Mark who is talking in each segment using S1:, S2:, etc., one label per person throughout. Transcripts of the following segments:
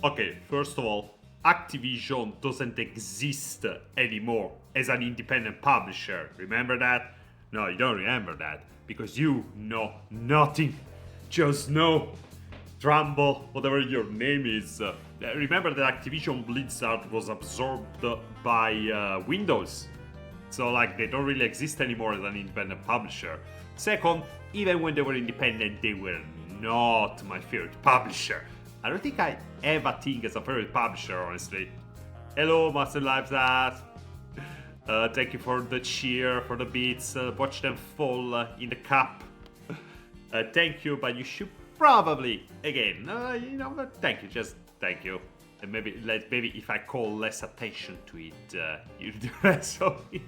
S1: Okay, first of all, Activision doesn't exist anymore as an independent publisher. Remember that? No, you don't remember that because you know nothing. Just know Trumble, whatever your name is. Remember that Activision Blizzard was absorbed by Windows. So, like, they don't really exist anymore as an independent publisher. Second, even when they were independent, they were not my favorite publisher. I don't think I ever think as a favorite publisher, honestly. Hello, Master Lives That. Thank you for the cheer, for the beats. Watch them fall in the cup. Thank you, but you should probably, again, but thank you, just thank you. And maybe if I call less attention to it, you do less of it.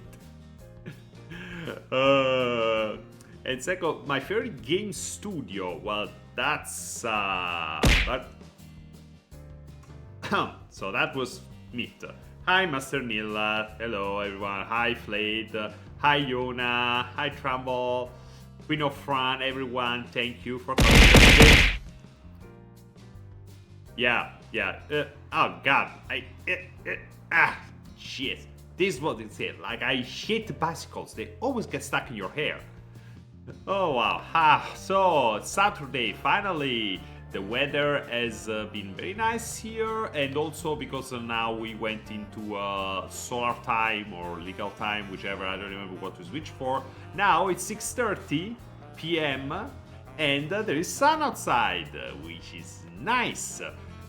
S1: And second, my favorite game studio. Well, that's that. So that was Meet. Hi, Master Nilla. Hello, everyone. Hi, Flayed. Hi, Yona. Hi, Trumble. Queen of Fran, everyone. Thank you for coming. Yeah. Oh God. Shit. This is what it said. Like, I hate bicycles. They always get stuck in your hair. Oh wow. So Saturday, finally. The weather has been very nice here, and also because now we went into solar time or legal time, whichever, I don't remember what to switch for. Now it's 6:30 p.m. and there is sun outside, which is nice.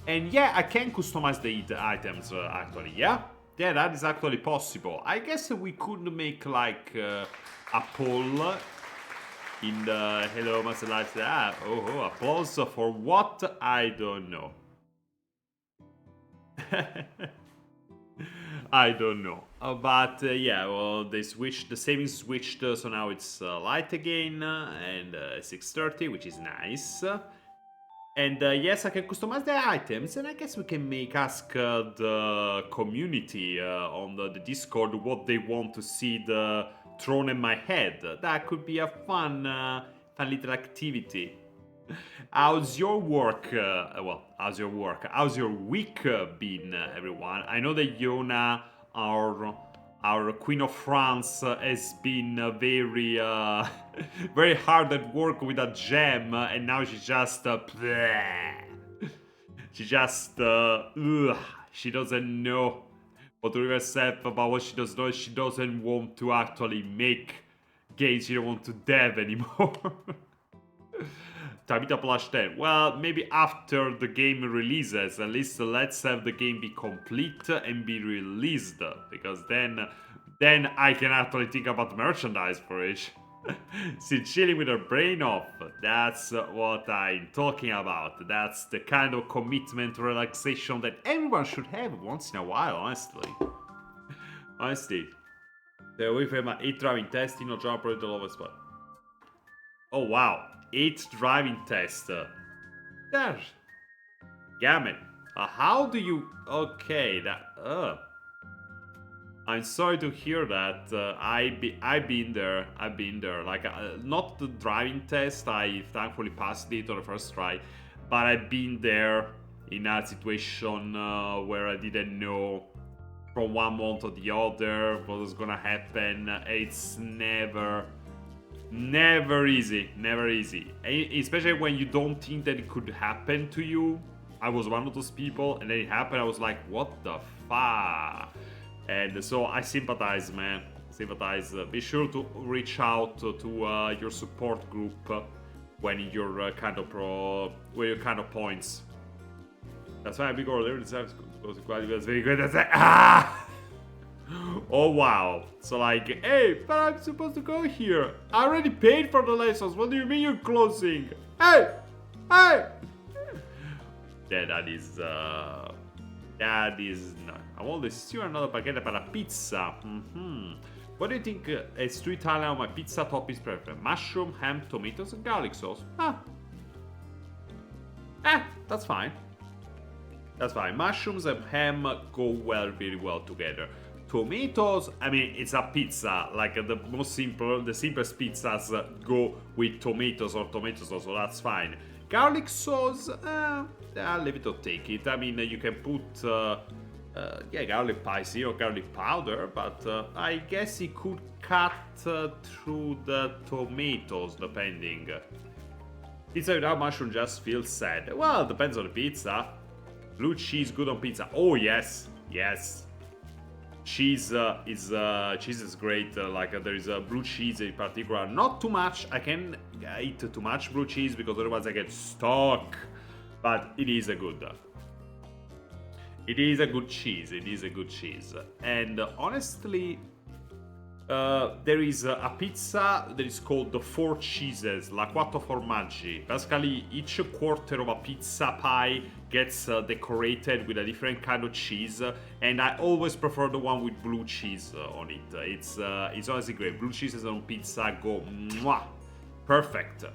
S1: And yeah, I can customize the items actually, yeah? Yeah, that is actually possible. I guess we could make like a poll in the Hello Master Life. Applause for what? I don't know. I don't know. But yeah, well, they switched, the savings switched, so now it's light again, and 6:30, which is nice. And yes, I can customize the items, and I guess we can ask the community on the Discord what they want to see the thrown in my head. That could be a fun little activity. How's your work? How's your work? How's your week been, everyone? I know that Yona, our Queen of France, has been very, very hard at work with a gem, and now she's just, she just, she doesn't know what to do herself about what she does know. She doesn't want to actually make games. She don't want to dev anymore. Tabita Plush 10. Well, maybe after the game releases, at least let's have the game be complete and be released, because then I can actually think about merchandise for it. She's chilling with her brain off. That's what I'm talking about. That's the kind of commitment, relaxation that everyone should have once in a while, honestly. Honestly. The away from my 8 driving test, no job project all over spot. Oh wow, 8 driving test. There. Gammon. How do you... Okay, that... I'm sorry to hear that. I've been there. Like, not the driving test. I thankfully passed it on the first try, but I've been there in a situation where I didn't know from one month to the other what was gonna happen. It's never easy. Never easy. Especially when you don't think that it could happen to you. I was one of those people, and then it happened. I was like, what the fuck? And so I sympathize, man. Sympathize. Be sure to reach out to your support group when you're kind of points. That's why I big order. It's very good. That's like, oh wow. So like, hey, but I'm supposed to go here. I already paid for the lessons. What do you mean you're closing? Hey! Yeah, that is not. I want to steal another baguette para pizza. What do you think a street Italian on my pizza toppings preferred? Mushroom, ham, tomatoes, and garlic sauce. That's fine. That's fine. Mushrooms and ham go very well together. Tomatoes, I mean, it's a pizza. Like the simplest pizzas go with tomatoes or tomato sauce, so that's fine. Garlic sauce, I'll leave it or take it. I mean, you can put, yeah, garlic spicy or garlic powder, but I guess it could cut through the tomatoes, depending. Pizza without mushroom just feels sad. Well, it depends on the pizza. Blue cheese good on pizza. Oh, yes. Yes. Cheese is great. There is blue cheese in particular. Not too much. I can eat too much blue cheese because otherwise I get stuck. But it is a good. It is a good cheese. It is a good cheese. And honestly, there is a pizza that is called the Four Cheeses, La Quattro Formaggi. Basically, each quarter of a pizza pie gets decorated with a different kind of cheese, and I always prefer the one with blue cheese on it. It's honestly great. Blue cheeses on pizza go mwah, perfect.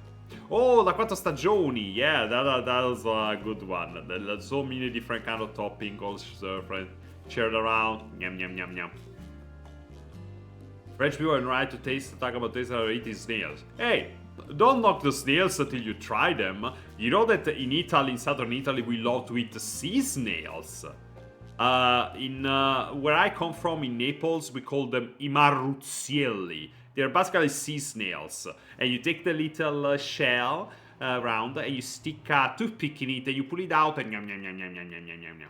S1: Oh, La Quattro Stagioni, yeah, that was a good one. There's so many different kind of toppings, all shared around. Yum yum yum yum. French people are right to talk about taste or eating snails. Hey, don't knock the snails until you try them. You know that in Italy, in southern Italy, we love to eat sea snails. Where I come from, in Naples, we call them i maruzzielli. They're basically sea snails. And you take the little shell around and you stick a toothpick in it and you pull it out and yum yum yum yum yum yum yum yum yum.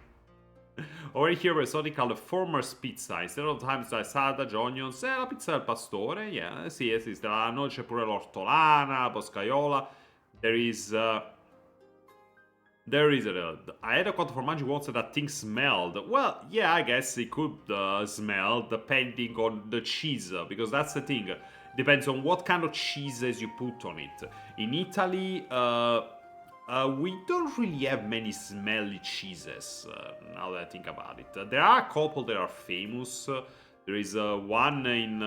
S1: Over here we're something called a farmer's pizza. Instead of times like sausage, onions, la pizza del pastore. Yeah, sì, esiste. C'è pure l'ortolana, boscaiola. I had a quattro formaggi once and that thing smelled. Well, yeah, I guess it could smell depending on the cheese, because that's the thing. Depends on what kind of cheeses you put on it. In Italy, we don't really have many smelly cheeses, now that I think about it. There are a couple that are famous. There is one in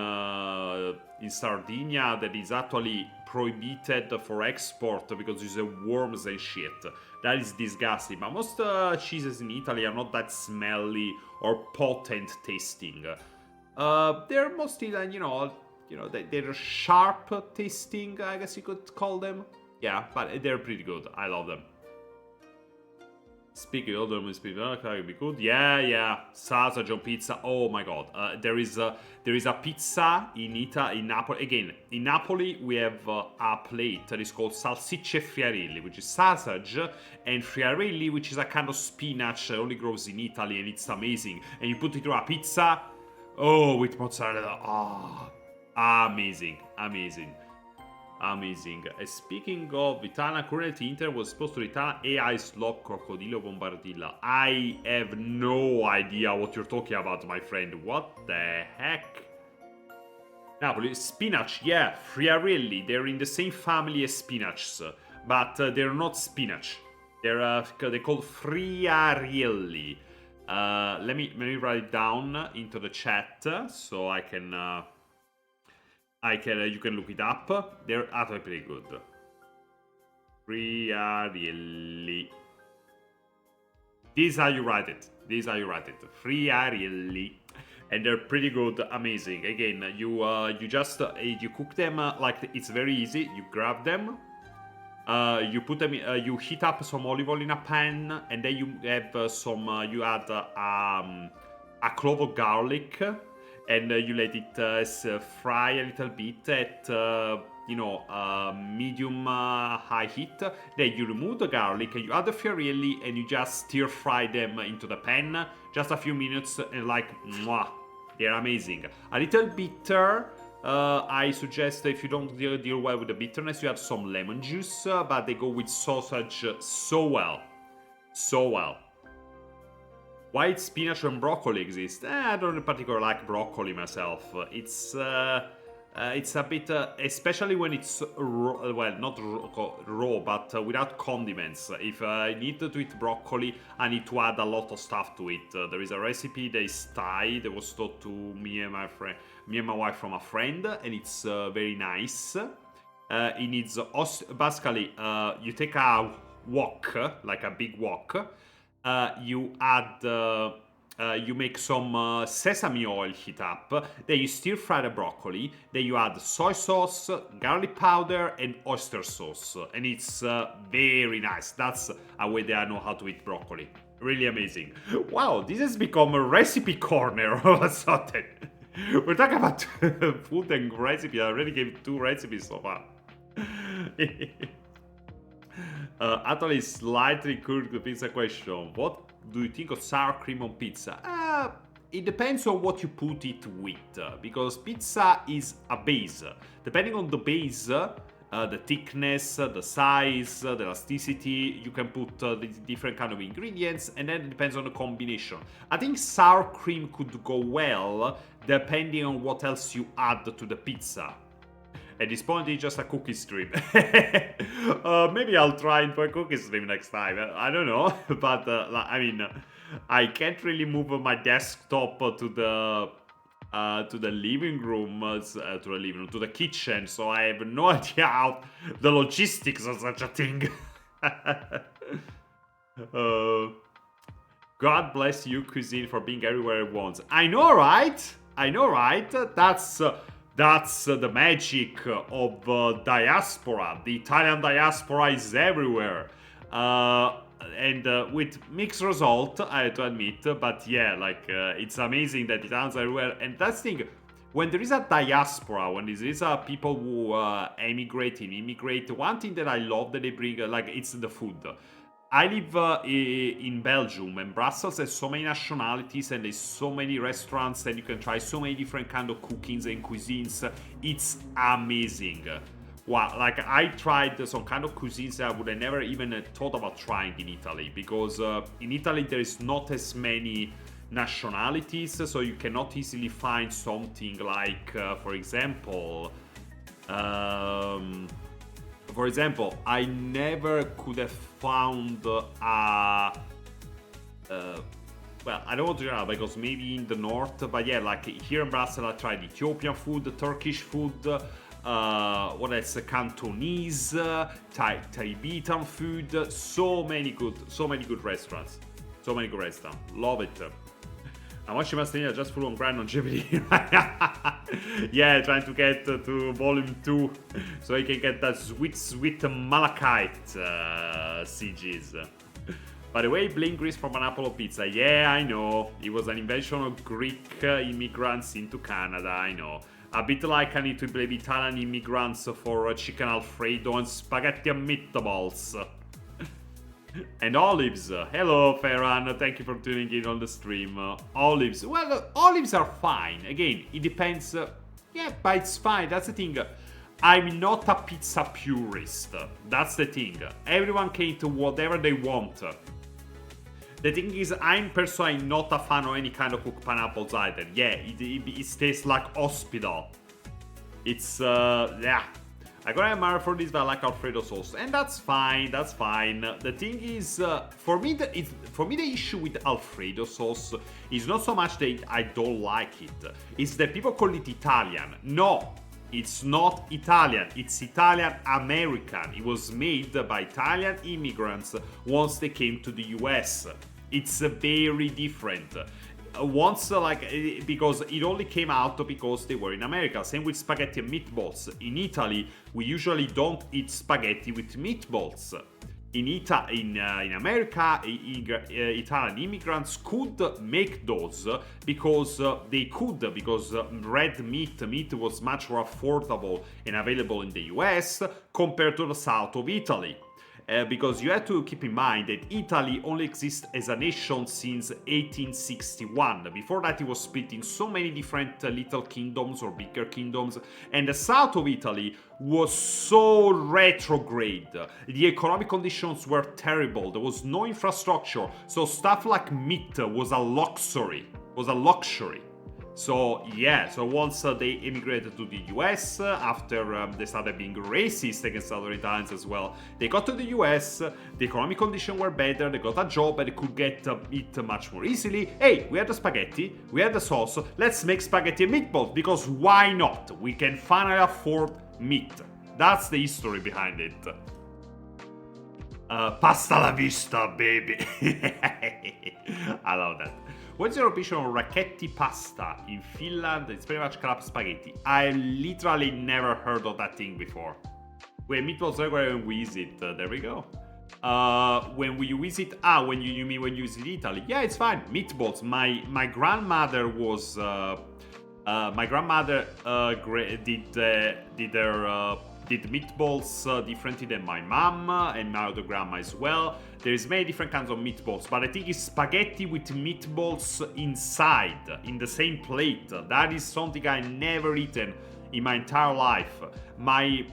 S1: Sardinia that is actually prohibited for export because it's worms and shit. That is disgusting. But most cheeses in Italy are not that smelly or potent tasting. They're mostly, they're sharp tasting, I guess you could call them. Yeah, but they're pretty good. I love them. Speaking of them, can be good. Yeah. Sausage on pizza. Oh my god. There is a pizza in Napoli. Again, in Napoli we have a plate that is called salsicce friarilli, which is sausage, and friarilli, which is a kind of spinach that only grows in Italy, and it's amazing. And you put it on a pizza. Oh, with mozzarella. Oh, amazing. Speaking of Italian, currently Inter was supposed to return AI slop crocodilo bombardilla. I have no idea what you're talking about, my friend. What the heck? Napoli, spinach, yeah, friarilli. They're in the same family as spinach, but they're not spinach. They're called friarilli. Let me write it down into the chat so I can. You can look it up. They're actually pretty good. Friarilli. This is how you write it. Friarilli. And they're pretty good, amazing. Again, you just you cook them like it's very easy. You grab them, you put them, you heat up some olive oil in a pan, and then you have you add a clove of garlic. And you let it fry a little bit at, medium high heat. Then you remove the garlic, and you add the friarilli, and you just stir fry them into the pan. Just a few minutes, and mwah, they're amazing. A little bitter. I suggest if you don't deal well with the bitterness, you add some lemon juice, but they go with sausage so well. White spinach and broccoli exist. I don't particularly like broccoli myself. It's a bit, especially when it's raw, well, not raw, but without condiments. If I need to eat broccoli, I need to add a lot of stuff to it. There is a recipe that is Thai that was taught to me and my wife from a friend, and it's very nice. It needs basically you take a wok, like a big wok. You add you make some sesame oil heat up, then you stir fry the broccoli, then you add soy sauce, garlic powder, and oyster sauce, and it's very nice. That's a way that I know how to eat broccoli. Really amazing. Wow, this has become a recipe corner all of a sudden. We're talking about food and recipe. I already gave 2 recipes so far. Actually, slightly cooked pizza question. What do you think of sour cream on pizza? It depends on what you put it with, because pizza is a base. Depending on the base, the thickness, the size, the elasticity, you can put the different kind of ingredients, and then it depends on the combination. I think sour cream could go well, depending on what else you add to the pizza. At this point, it's just a cookie stream. Maybe I'll try into a cookie stream next time. I don't know, but I mean, I can't really move my desktop to the living room, to the kitchen. So I have no idea how the logistics of such a thing. God bless you, cuisine, for being everywhere at once. I know, right? That's the magic of diaspora. The Italian diaspora is everywhere. And with mixed result, I have to admit. But yeah, it's amazing that Italians are everywhere. And that's the thing. When there is a diaspora, when there is people who immigrate, one thing that I love that they bring, it's the food. I live in Belgium, and Brussels has so many nationalities, and there's so many restaurants, and you can try so many different kind of cookings and cuisines. It's amazing. Wow, I tried some kind of cuisines that I would have never even thought about trying in Italy, because in Italy there is not as many nationalities, so you cannot easily find something like, for example, I never could have found well, I don't want to know because maybe in the north, but yeah, here in Brussels I tried Ethiopian food, Turkish food, what else? Cantonese, Tibetan food, so many good restaurants. Love it. I'm watching Mastina just full on grind on GPT. Yeah, trying to get to volume 2 so he can get that sweet malachite CGs. By the way, blink grease from Pineapple pizza. Yeah, I know. It was an invention of Greek immigrants into Canada, I know. A bit like I need to blame Italian immigrants for chicken alfredo and spaghetti and meatballs. And olives. Hello, Ferran. Thank you for tuning in on the stream. Olives. Well, olives are fine. Again, it depends. Yeah, but it's fine. That's the thing. I'm not a pizza purist. That's the thing. Everyone can eat whatever they want. The thing is, I'm personally not a fan of any kind of cooked pineapples either. Yeah, it tastes like hospital. It's, yeah. I gotta admire for this, but I like Alfredo sauce, and that's fine. The thing is, for me, the issue with Alfredo sauce is not so much that I don't like it. It's that people call it Italian. No, it's not Italian. It's Italian American. It was made by Italian immigrants once they came to the US. It's very different. Because it only came out because they were in America. Same with spaghetti and meatballs. In Italy, we usually don't eat spaghetti with meatballs. In America, Italian immigrants could make those because red meat was much more affordable and available in the US compared to the south of Italy. Because you have to keep in mind that Italy only exists as a nation since 1861. Before that, it was split in so many different little kingdoms or bigger kingdoms, and the south of Italy was so retrograde. The economic conditions were terrible. There was no infrastructure, so stuff like meat was a luxury. So yeah, once they immigrated to the US, after they started being racist against other Italians as well, they got to the US, the economic conditions were better, they got a job and they could get it much more easily. Hey, we had the spaghetti, we had the sauce, let's make spaghetti and meatballs, because why not? We can finally afford meat. That's the history behind it. Pasta la vista, baby. I love that. What's your opinion on racchetti pasta in Finland? It's pretty much crab spaghetti. I literally never heard of that thing before. When meatballs regular when we visit, there we go. When we visit, when you mean when you visit Italy? Yeah, it's fine. Meatballs. My grandmother was. My grandmother did meatballs differently than my mom and my other grandma as well. There's many different kinds of meatballs, but I think it's spaghetti with meatballs inside, in the same plate. That is something I never eaten in my entire life. My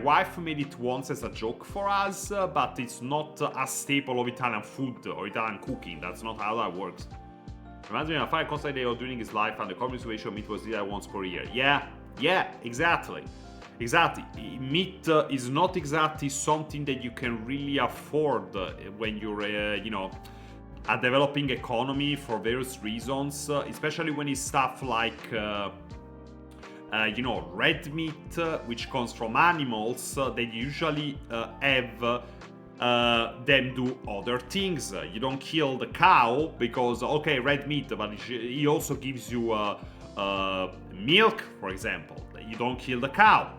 S1: wife made it once as a joke for us, but it's not a staple of Italian food or Italian cooking. That's not how that works. Reminds me of a fire constant day of doing his life and the common situation meat was eaten once per year. Yeah, exactly. Meat is not exactly something that you can really afford when you're, a developing economy for various reasons, especially when it's stuff like, red meat, which comes from animals. They usually have them do other things. You don't kill the cow because, okay, red meat, but he also gives you milk, for example. You don't kill the cow.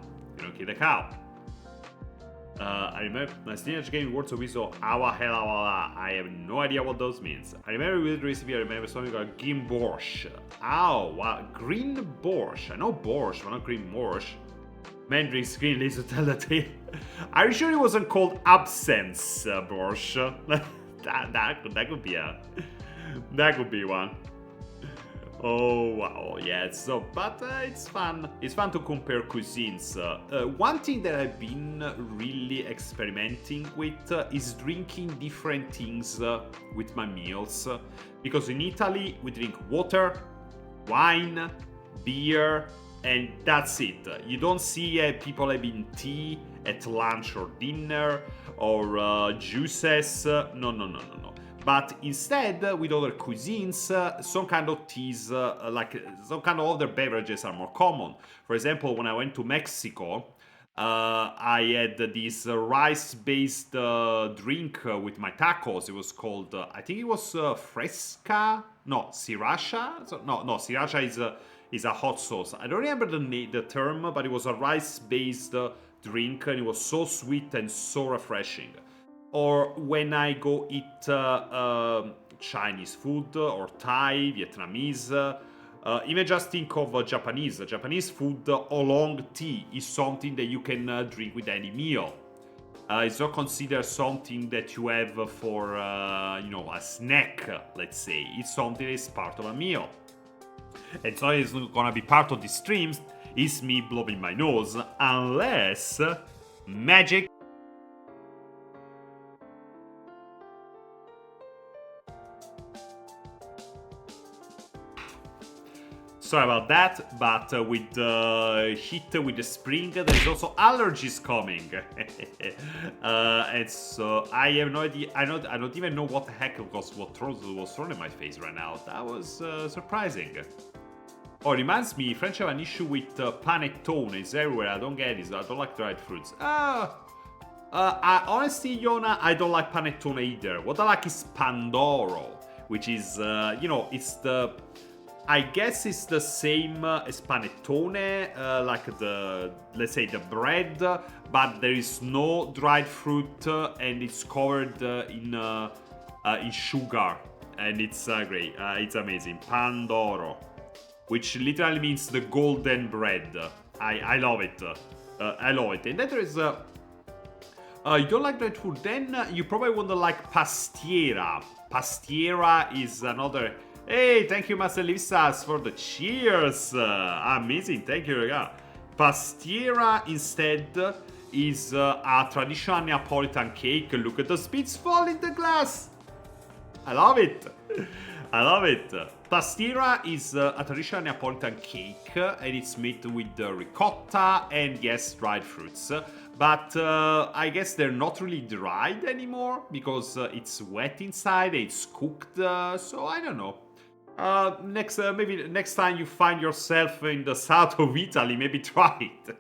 S1: I remember my teenage game words of Wiso Awa Hela. I have no idea what those means. I remember with the recipe, I remember something called green borscht. Oh, wow, green borscht. I know borscht, but not green borscht. Man drinks green leaves to tell the tale. Are you sure it wasn't called absence borscht? that could be one. Oh wow, yeah. But it's fun. It's fun to compare cuisines. One thing that I've been really experimenting with is drinking different things with my meals. Because in Italy we drink water, wine, beer, and that's it. You don't see people having tea at lunch or dinner or juices. No. But instead, with other cuisines, some kind of teas, like some kind of other beverages are more common. For example, when I went to Mexico, I had this rice-based drink with my tacos. It was called, I think it was Fresca? No, Sriracha? Sriracha is a hot sauce. I don't remember the term, but it was a rice-based drink, and it was so sweet and so refreshing. Or when I go eat Chinese food or Thai, Vietnamese, even just think of Japanese. Japanese food, oolong tea is something that you can drink with any meal. It's not considered something that you have for, a snack, let's say. It's something that is part of a meal. And so it's gonna be part of the streams, is me blowing my nose, unless magic. Sorry about that, but with the heat, with the spring, there's also allergies coming. And so I have no idea. I don't even know what the heck was thrown in my face right now. That was surprising. Oh, reminds me, French have an issue with panettone. It's everywhere. I don't get it. I don't like dried fruits. Honestly, Yona, I don't like panettone either. What I like is pandoro, which is, it's the... I guess it's the same as panettone, like let's say the bread, but there is no dried fruit and it's covered in sugar, and it's great. It's amazing. Pandoro, which literally means the golden bread. I love it. I love it. And then there is you don't like dried fruit, then you probably won't like pastiera. Pastiera is another. Hey, thank you, Master Livsas, for the cheers. Amazing, thank you, raga. Pastiera instead is a traditional Neapolitan cake. Look at the spits fall in the glass. I love it. Pastiera is a traditional Neapolitan cake, and it's made with ricotta and, yes, dried fruits. But I guess they're not really dried anymore because it's wet inside, it's cooked, so I don't know. Maybe next time you find yourself in the south of Italy, maybe try it.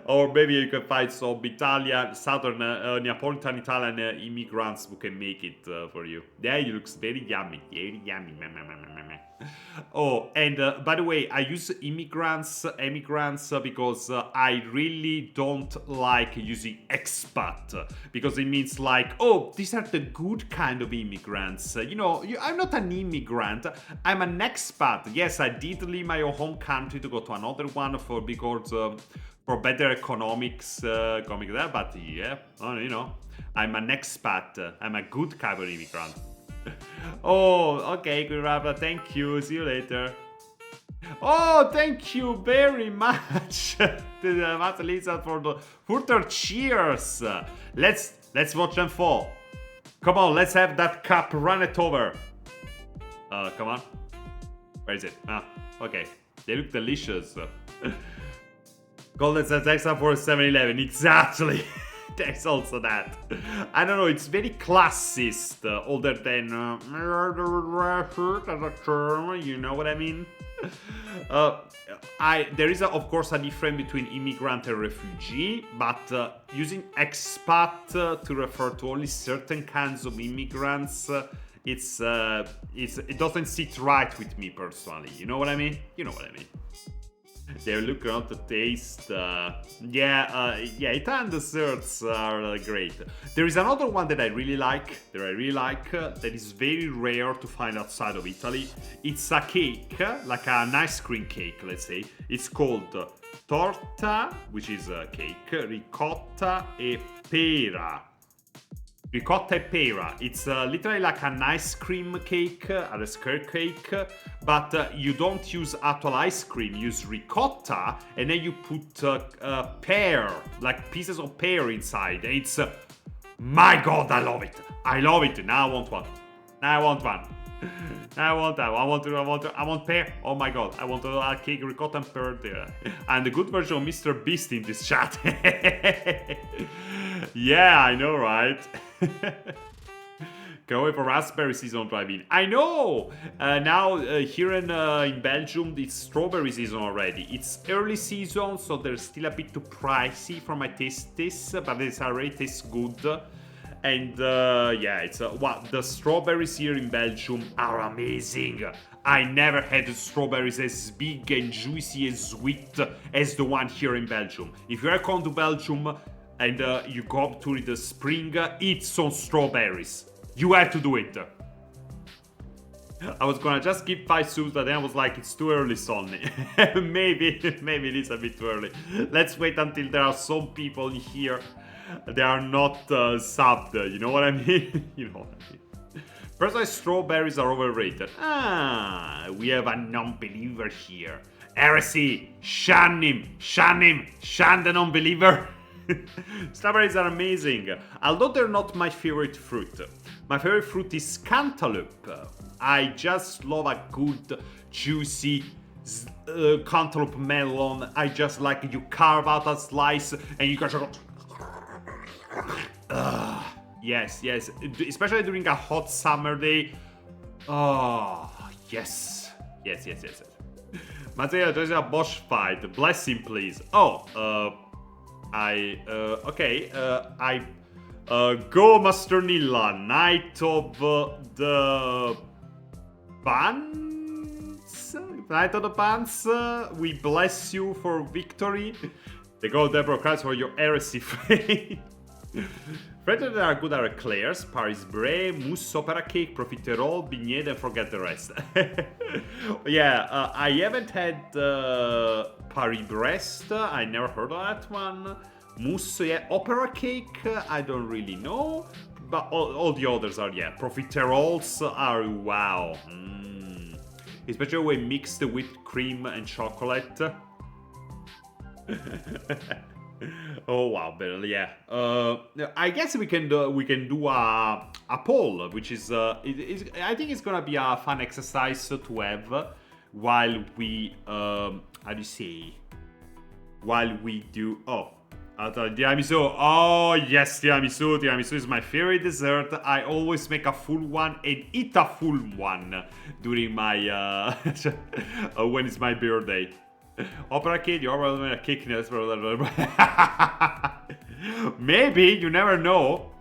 S1: Or maybe you can find some Italian, southern Neapolitan Italian immigrants who can make it for you. Yeah, it looks very yummy. Very yummy. Oh, and by the way, I use emigrants because I really don't like using expat because it means like, oh, these are the good kind of immigrants. I'm not an immigrant. I'm an expat. Yes, I did leave my home country to go to another one because for better economics, economic there. But yeah, I'm an expat. I'm a good kind of immigrant. Oh, okay, good Rafa, thank you. See you later. Oh, thank you very much to the Master Lisa for the further cheers. Let's watch them fall. Come on, let's have that cup, run it over. Come on. Where is it? Ah, okay. They look delicious. Golden Sense extra for 7-Eleven. Exactly. There's also that. I don't know, it's very classist, other than as a term, you know what I mean? There is, of course, a difference between immigrant and refugee, but using expat to refer to only certain kinds of immigrants, it doesn't sit right with me personally. You know what I mean? You know what I mean. They're looking at the taste. Italian desserts are great. There is another one that I really like. That is very rare to find outside of Italy. It's a cake, like an ice cream cake, let's say. It's called torta, which is a cake, ricotta e pera. Ricotta e pera. It's literally like an ice cream cake, a square cake, but you don't use actual ice cream. You use ricotta, and then you put pear, like pieces of pear inside. And it's, my God, I love it. I love it. Now I want one. I want pear. Oh my God, I want a cake, ricotta and pear there. And the good version of Mr. Beast in this chat. Yeah, I know, right? Can't wait for raspberry season drive-in. I know! Now, here in Belgium, it's strawberry season already. It's early season, so they're still a bit too pricey for my tastes, but it already tastes good. And the strawberries here in Belgium are amazing. I never had strawberries as big and juicy and sweet as the one here in Belgium. If you ever come to Belgium and you go up to the spring, eat some strawberries. You have to do it. I was gonna just give 5 soups, but then I was like, it's too early, Sonny. maybe it is a bit too early. Let's wait until there are some people here. They are not subbed, you know what I mean? You know what I mean. Personally, strawberries are overrated. We have a non-believer here. Heresy! Shun him! Shun the non-believer! Strawberries are amazing, although they're not my favorite fruit. My favorite fruit is cantaloupe. I just love a good, juicy cantaloupe melon. I just like you carve out a slice and you can just go. Yes, especially during a hot summer day. Oh, yes. Matteo, there's a boss fight. Bless him, please. Go Master Nilla, Knight of the Bands? Knight of the Bands, we bless you for victory. The God Deborah cries for your heresy faith. Friends that are good are eclairs, Paris Bray, mousse, opera cake, profiterole, beignet, and forget the rest. I haven't had Paris Brest, I never heard of that one. Mousse, opera cake, I don't really know. But all the others are, profiteroles are wow. Especially when mixed with cream and chocolate. Oh wow, but I guess we can do a poll, which is I think it's gonna be a fun exercise to have while we do tiramisu. Oh yes, tiramisu is my favorite dessert. I always make a full one and eat a full one during my when it's my birthday. Opera Kid, you're a kickness. Maybe, you never know.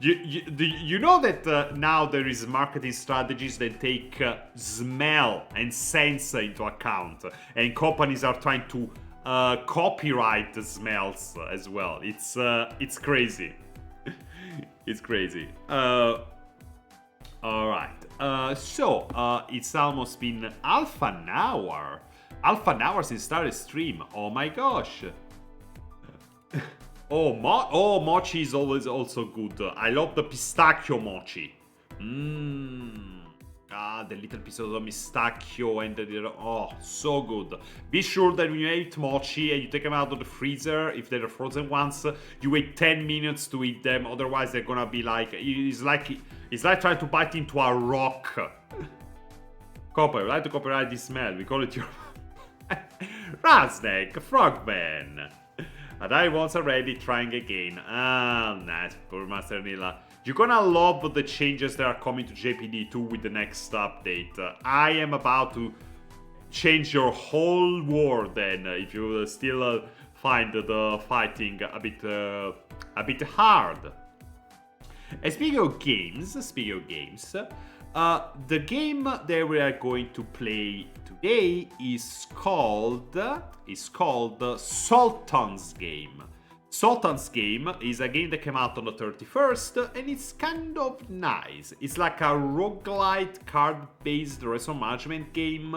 S1: You know that now there is marketing strategies that take smell and sense into account, and companies are trying to copyright the smells as well. It's crazy. It's crazy. All right. So it's almost been half an hour. Half an hour since started stream. Oh my gosh. Mochi is always also good. I love the pistachio mochi. The little piece of the pistachio and so good. Be sure that when you eat mochi and you take them out of the freezer, if they're frozen ones, you wait 10 minutes to eat them. Otherwise, they're gonna be like it's like trying to bite into a rock. Copper, I like to copyright this smell. We call it your Raznek, Frogman. And I once already trying again. Nice, poor Master Nila. You're gonna love the changes that are coming to JPD2 with the next update. I am about to change your whole world then, if you still find the fighting a bit hard. And speaking of games, the game that we are going to play today is called Sultan's Game. Sultan's Game is a game that came out on the 31st, and it's kind of nice. It's like a roguelite card-based resource management game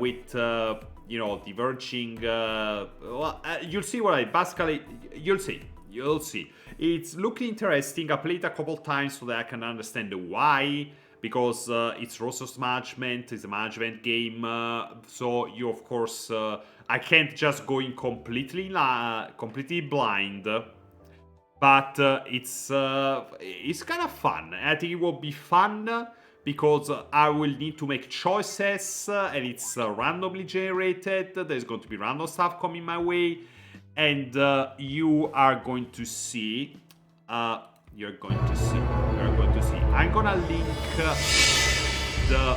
S1: with, diverging... you'll see what I... Basically, you'll see. It's looking interesting. I played a couple times so that I can understand the why. Because it's resource management, it's a management game. So you, of course... I can't just go in completely blind, but it's kind of fun. I think it will be fun because I will need to make choices, and it's randomly generated. There's going to be random stuff coming my way, and you are going to see. You're going to see. I'm gonna link the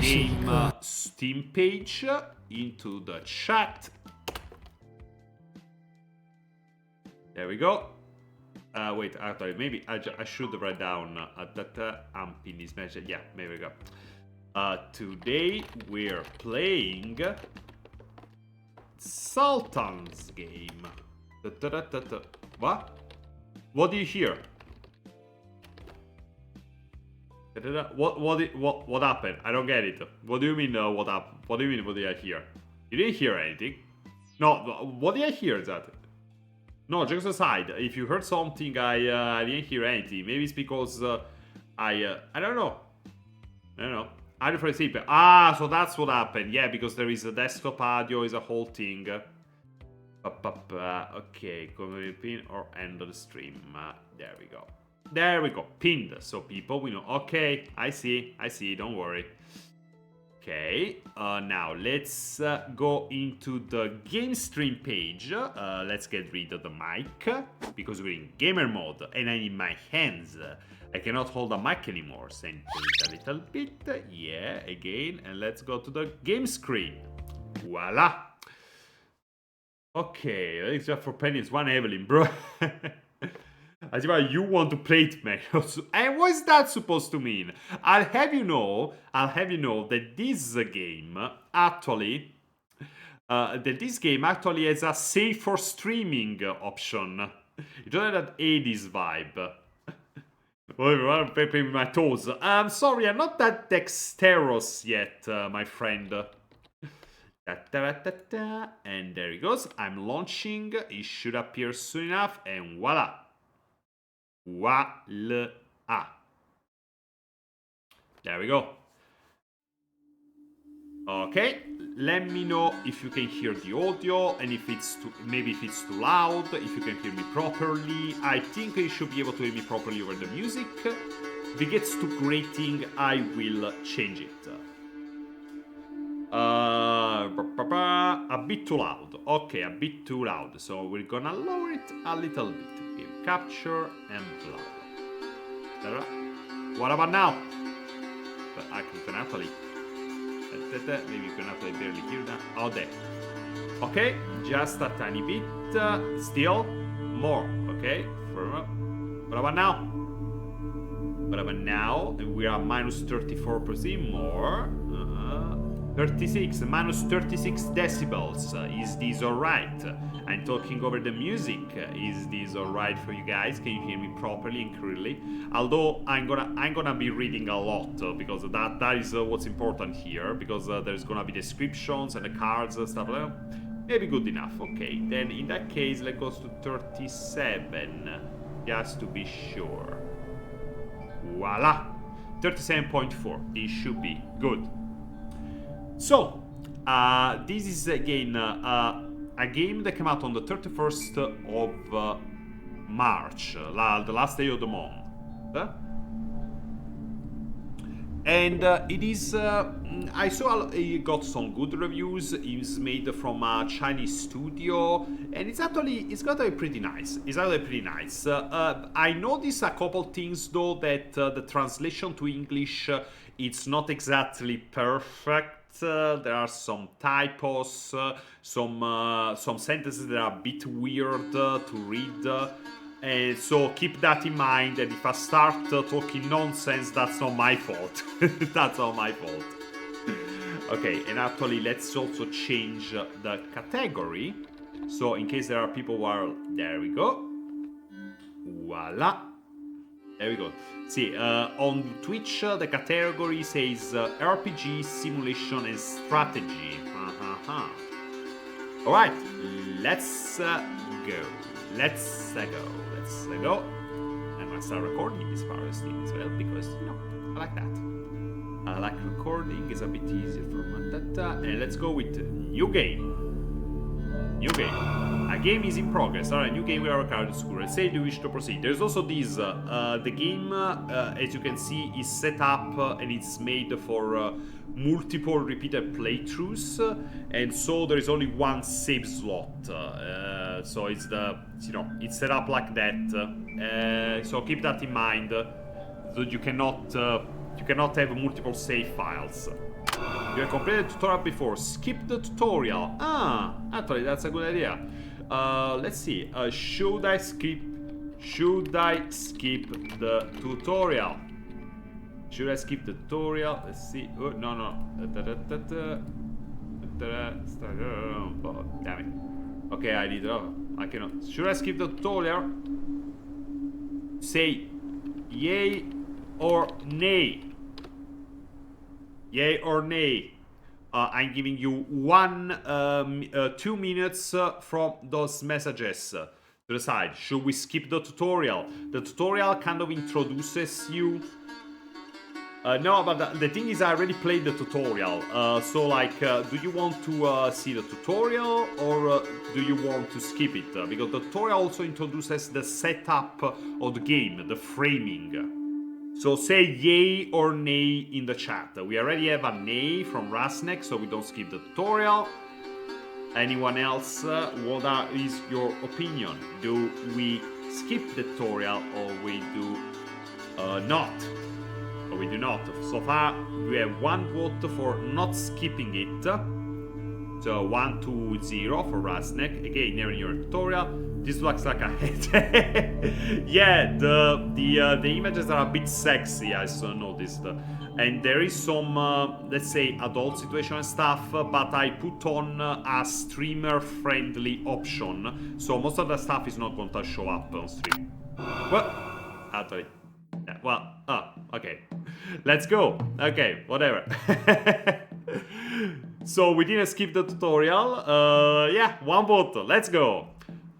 S1: game Steam page into the chat. There we go. Wait, actually, maybe I should write down that I'm in this message. Yeah, there we go. Today we're playing Sultan's Game. What? What do you hear? What happened? I don't get it. What do you mean? What happened? What do you mean? What did I hear? You didn't hear anything. No. What did I hear? Exactly? No, jokes aside. If you heard something, I didn't hear anything. Maybe it's because I don't know. I don't sleep. So that's what happened. Yeah, because there is a desktop audio, is a whole thing. Okay, pin or end of the stream. There we go. There we go, pinned, so people we know. Okay, I see, don't worry. Okay, now let's go into the game stream page. Let's get rid of the mic, because we're in gamer mode, and I need my hands. I cannot hold a mic anymore, so a little bit. Yeah, again, and let's go to the game screen. Voila. Okay, except for pennies, one Evelyn, bro. As if you want to play it, man. And what's that supposed to mean? I'll have you know that this game actually has a save for streaming option. You don't have that 80s vibe. I'm pepping my toes. I'm sorry, I'm not that dexterous yet, my friend. And there it goes. I'm launching. It should appear soon enough, and voila. Voila. There we go. Okay, let me know if you can hear the audio and if it's maybe if it's too loud, if you can hear me properly. I think you should be able to hear me properly over the music. If it gets too grating, I will change it. A bit too loud. Okay, a bit too loud. So we're gonna lower it a little bit. Game capture and lower. What about now? But I can actually Maybe you cannot barely hear that. Oh, there. Okay, just a tiny bit. Still more. Okay. What about now? What about now? We are minus 34% more. 36, minus 36 decibels. Is this alright? I'm talking over the music. Is this alright for you guys? Can you hear me properly and clearly? Although I'm gonna be reading a lot because that is what's important here, because there's gonna be descriptions and the cards and stuff like that. Maybe good enough. Okay, then in that case, let's go to 37, just to be sure. Voila! 37.4. This should be good. So, this is again a game that came out on the 31st of March, the last day of the month. And it is, I saw it got some good reviews. It's made from a Chinese studio, and it's got to be pretty nice. It's actually pretty nice. I noticed a couple things though, that the translation to English, it's not exactly perfect. There are some typos, some sentences that are a bit weird to read. And so keep that in mind, and if I start talking nonsense, that's not my fault. That's not my fault. Okay, and actually let's also change the category. So in case there are people who are... There we go. Voila. There we go. See, on Twitch, the category says RPG, simulation, and strategy. Alright, let's go. Let's go. I'm gonna start recording this part of Steam as well, because, you know, I like that. I like recording, it's a bit easier for that. And let's go with new game. New game. A game is in progress. Alright, new game with our card school. Let's say you wish to proceed. There's also this. The game, as you can see, is set up and it's made for multiple repeated playthroughs, and so there is only one save slot. So it's it's set up like that. So keep that in mind. So you cannot have multiple save files. You have completed the tutorial before. Skip the tutorial. Actually, that's a good idea. Let's see. Should I skip the tutorial? Should I skip the tutorial? Let's see. Oh, no. Oh, damn it. Okay, I need. I cannot. Should I skip the tutorial? Say yay or nay. Yay or nay. I'm giving you 2 minutes from those messages to decide. Should we skip the tutorial? The tutorial kind of introduces you. No, but the thing is, I already played the tutorial. So, like, do you want to see the tutorial, or do you want to skip it? Because the tutorial also introduces the setup of the game, the framing. So say yay or nay in the chat. We already have a nay from Rasnek, so we don't skip the tutorial. Anyone else? What is your opinion? Do we skip the tutorial, or we do not? Or we do not. So far, we have one vote for not skipping it. So 1 to 0 for Rasnek. Again, never in your tutorial. This looks like a head. Yeah, the images are a bit sexy, I so noticed. And there is some, let's say, adult situation and stuff, but I put on a streamer-friendly option, so most of the stuff is not going to show up on stream. Well, actually, yeah, well, okay. Let's go. Okay, whatever. So we didn't skip the tutorial. Yeah, one vote. Let's go.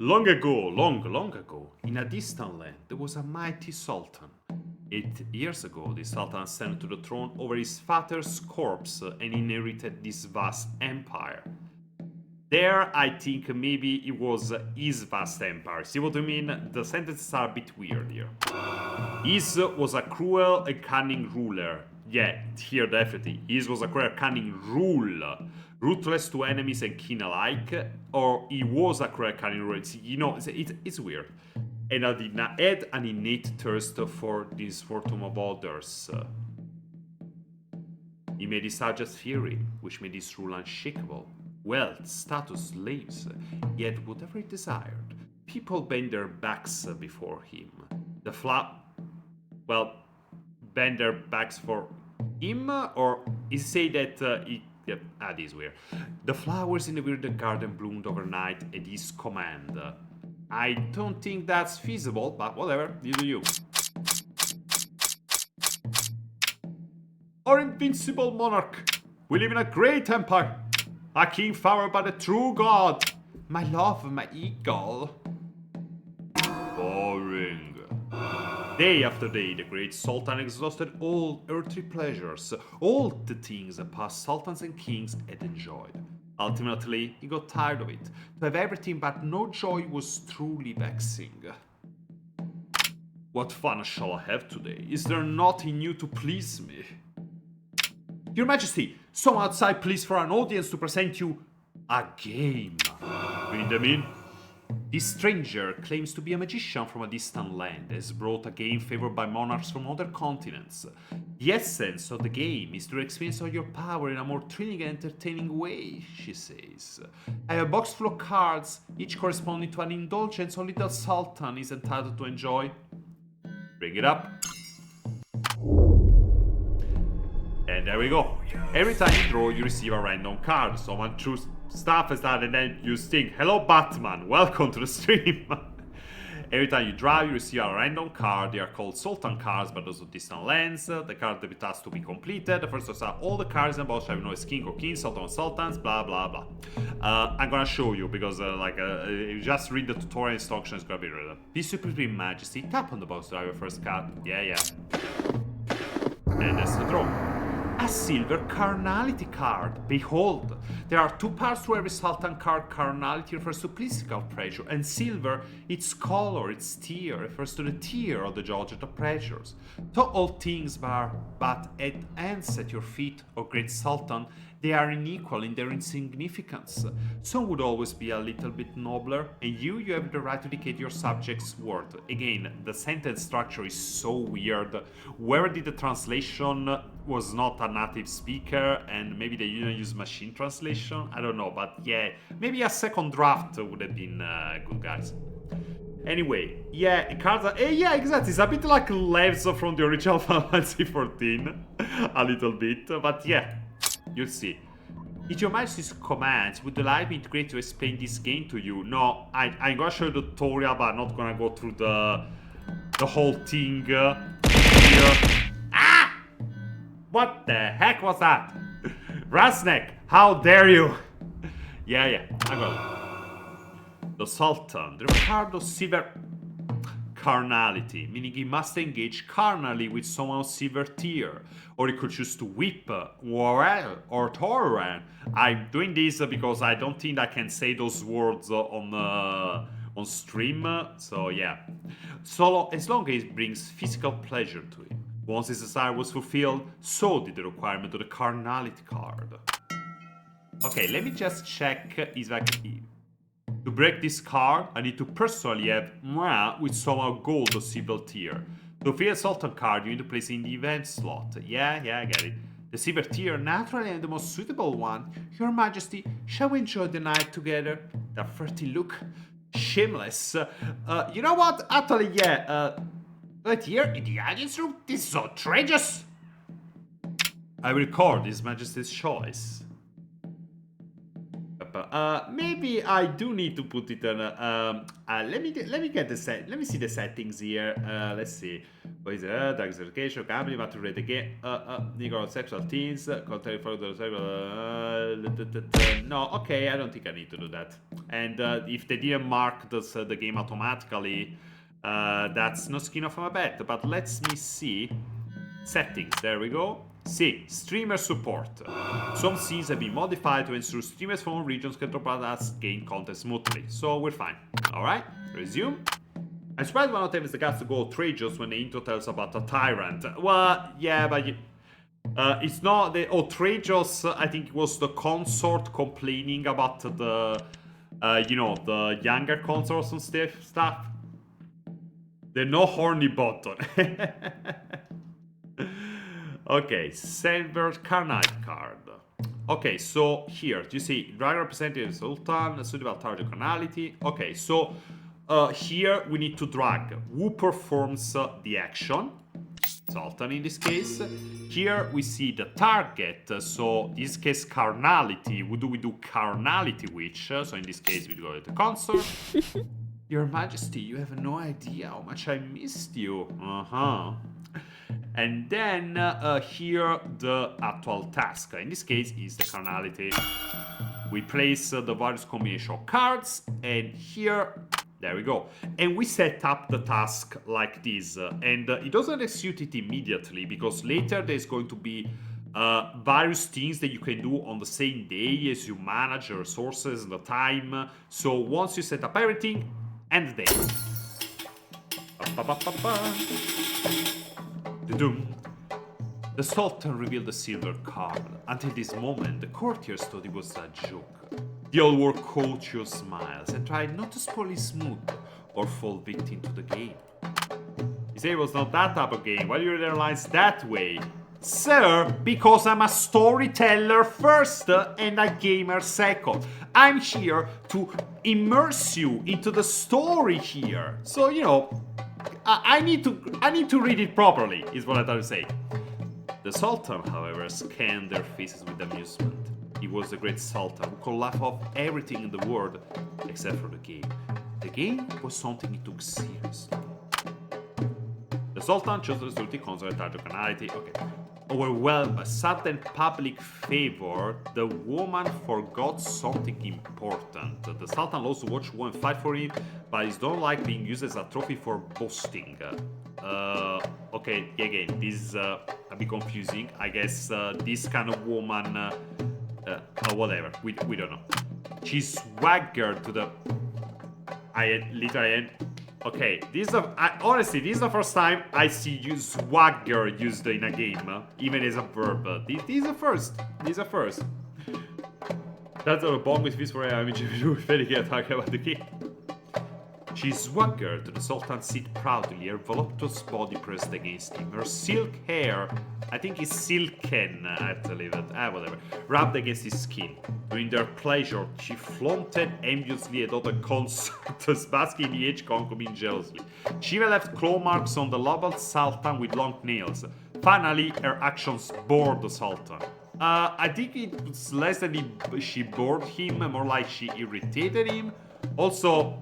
S1: Long ago, in a distant land, there was a mighty Sultan. 8 years ago, the Sultan ascended to the throne over his father's corpse and inherited this vast empire. There, I think maybe it was his vast empire. See what I mean? The sentences are a bit weird here. His was a cruel and cunning ruler. Yeah, here definitely. His was a cruel and cunning ruler. Ruthless to enemies and kin alike, or he was a cruel and cunning ruler. You know, it's weird. And I did not add an innate thirst for this fortune of others. He made his subjects fear him, which made his rule unshakable. Wealth, status, slaves, he had whatever he desired. People bent their backs before him. Well, bend their backs for him, or is it say that he... Yep, this is weird. The flowers in the weird garden bloomed overnight at his command. I don't think that's feasible, but whatever, you do you. Our invincible monarch, we live in a great empire, a king favored by the true god. My love, my eagle. Boring. Day after day, the great Sultan exhausted all earthly pleasures, all the things that past sultans and kings had enjoyed. Ultimately, he got tired of it. To have everything but no joy was truly vexing. What fun shall I have today? Is there nothing new to please me? Your Majesty, someone outside please for an audience to present you a game. Bring them in. This stranger claims to be a magician from a distant land, has brought a game favored by monarchs from other continents. The essence of the game is to experience all your power in a more thrilling and entertaining way, she says. I have a box full of cards, each corresponding to an indulgence our little Sultan is entitled to enjoy. Bring it up. And there we go. Every time you draw, you receive a random card. Someone chooses stuff as that, and then you think, hello Batman, welcome to the stream. Every time you draw, you receive a random card. They are called Sultan cards, but those of distant lands. The card debit has to be completed. The first ones are all the cards in the box. I have no king or king, sultan or sultans, blah blah blah. I'm gonna show you because you just read the tutorial instructions, it's gonna be read. Peace Supreme Majesty, tap on the box to have your first card. Yeah. And that's the draw. A silver carnality card. Behold, there are two parts to every Sultan card. Carnality refers to physical pleasure, and silver, its color, its tier, refers to the tier of the judge of the pleasures. To all things but at ends at your feet, O great Sultan, they are unequal in their insignificance. Some would always be a little bit nobler, and you have the right to dictate your subject's word. Again, the sentence structure is so weird. Whoever did the translation was not a native speaker, and maybe they didn't use machine translation. I don't know, but yeah, maybe a second draft would have been good, guys. Anyway, yeah, cards are... yeah, exactly. It's a bit like Levs from the original Final Fantasy XIV. A little bit, but yeah. You'll see. If your Majesty's commands would allow me to explain this game to you. No, I'm gonna show you the tutorial, but I'm not gonna go through the whole thing here. Ah! What the heck was that? Rasnek, how dare you? Yeah, I'm gonna... The Sultan, the card of silver carnality, meaning he must engage carnally with someone of silver tier, or he could choose to whip, or Torren. I'm doing this because I don't think I can say those words on stream, so yeah. So as long as it brings physical pleasure to him. Once his desire was fulfilled, so did the requirement of the carnality card. Okay, let me just check his activity. To break this card, I need to personally have Mwah with somehow gold or silver tier. To fill a Sultan card, you need to place it in the event slot. Yeah, I get it. The silver tier, naturally and the most suitable one. Your Majesty, shall we enjoy the night together? That flirty look, shameless. You know what? Actually, yeah. Right here in the audience room, this is outrageous. I will record His Majesty's choice. Maybe I do need to put it on. Let me get the set. Let me see the settings here. Let's see. What is it? Dark certification, company, but to read again. Negro sexual teens, contrary for the no, okay, I don't think I need to do that. And if they didn't mark the game automatically, that's no skin off my bet. But let's me see. Settings. There we go. C. Streamer support. Some scenes have been modified to ensure streamers from all regions can drop us gain content smoothly. So we're fine. Alright, resume. I'm surprised one of them is the guys to go outrageous when the intro tells about a tyrant. Well, yeah, but it's not the outrageous. I think it was the consort complaining about the the younger consorts and stuff. The no horny button. Okay, silver carnage card. Okay, so here, you see, dragon representative Sultan, suitable target carnality. Okay, so here we need to drag who performs the action. Sultan in this case. Here we see the target, so in this case carnality. What do we do carnality which? So in this case we go to the consort. Your Majesty, you have no idea how much I missed you. And then here the actual task. In this case is the carnality. We place the various combination of cards, and here, there we go. And we set up the task like this. And it doesn't execute it immediately, because later there's going to be various things that you can do on the same day as you manage the resources and the time. So once you set up everything, end the day. The Sultan revealed the silver card. Until this moment, the courtiers thought it was a joke. The old wore courteous smiles and tried not to spoil his mood or fall victim to the game. He said it was not that type of game. Why do you read their lines that way? Sir, because I'm a storyteller first and a gamer second. I'm here to immerse you into the story here. So, you know, I need to read it properly, is what I try to say. The Sultan, however, scanned their faces with amusement. He was the great Sultan who could laugh off everything in the world except for the game. The game was something he took seriously. The Sultan chose the resulting consort and target carnality. Okay. Overwhelmed by sudden public favor, the woman forgot something important. The Sultan loves to watch women fight for him, but he don't like being used as a trophy for boasting. Okay, again, this is a bit confusing. I guess this kind of woman, whatever, we don't know. She swaggered to the... Okay, honestly, this is the first time I see you swagger used in a game, even as a verb. This is a first. That's a bond with this for I'm very good talking about the game. She swaggered to the Sultan's seat proudly, her voluptuous body pressed against him. Her silk hair, I think it's silken, I have to leave it, whatever, rubbed against his skin. During their pleasure, she flaunted enviously at other consorts, basking in the edge concubine jealously. She even left claw marks on the lovable Sultan with long nails. Finally, her actions bored the Sultan. I think it was less than she bored him, more like she irritated him. Also,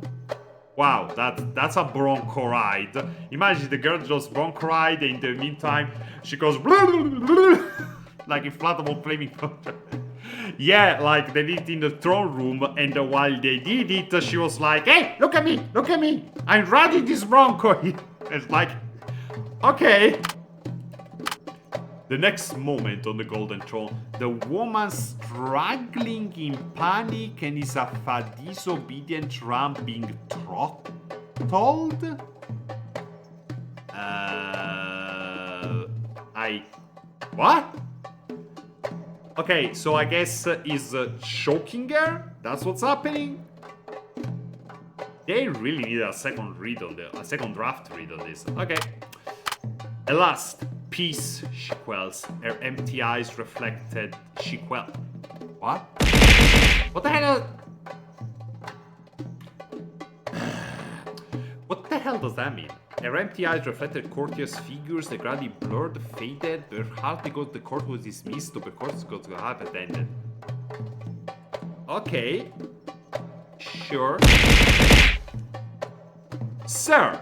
S1: wow, that's a bronco ride. Imagine the girl just bronco ride, and in the meantime, she goes like inflatable flaming powder. Yeah, like they did it in the throne room, and while they did it, she was like, "Hey, look at me, I'm riding this bronco." It's like, okay. The next moment on the golden throne, the woman struggling in panic and is a disobedient ram being throttled? What? Okay, so I guess he's choking her? That's what's happening? They really need a second draft read on this. Okay. At last, peace, she quells. Her empty eyes reflected, she quell. What? What the hell? What the hell does that mean? Her empty eyes reflected courteous figures, the gradually blurred, faded, her heart because the court was dismissed, the court was to have attended. Okay. Sure. Sir!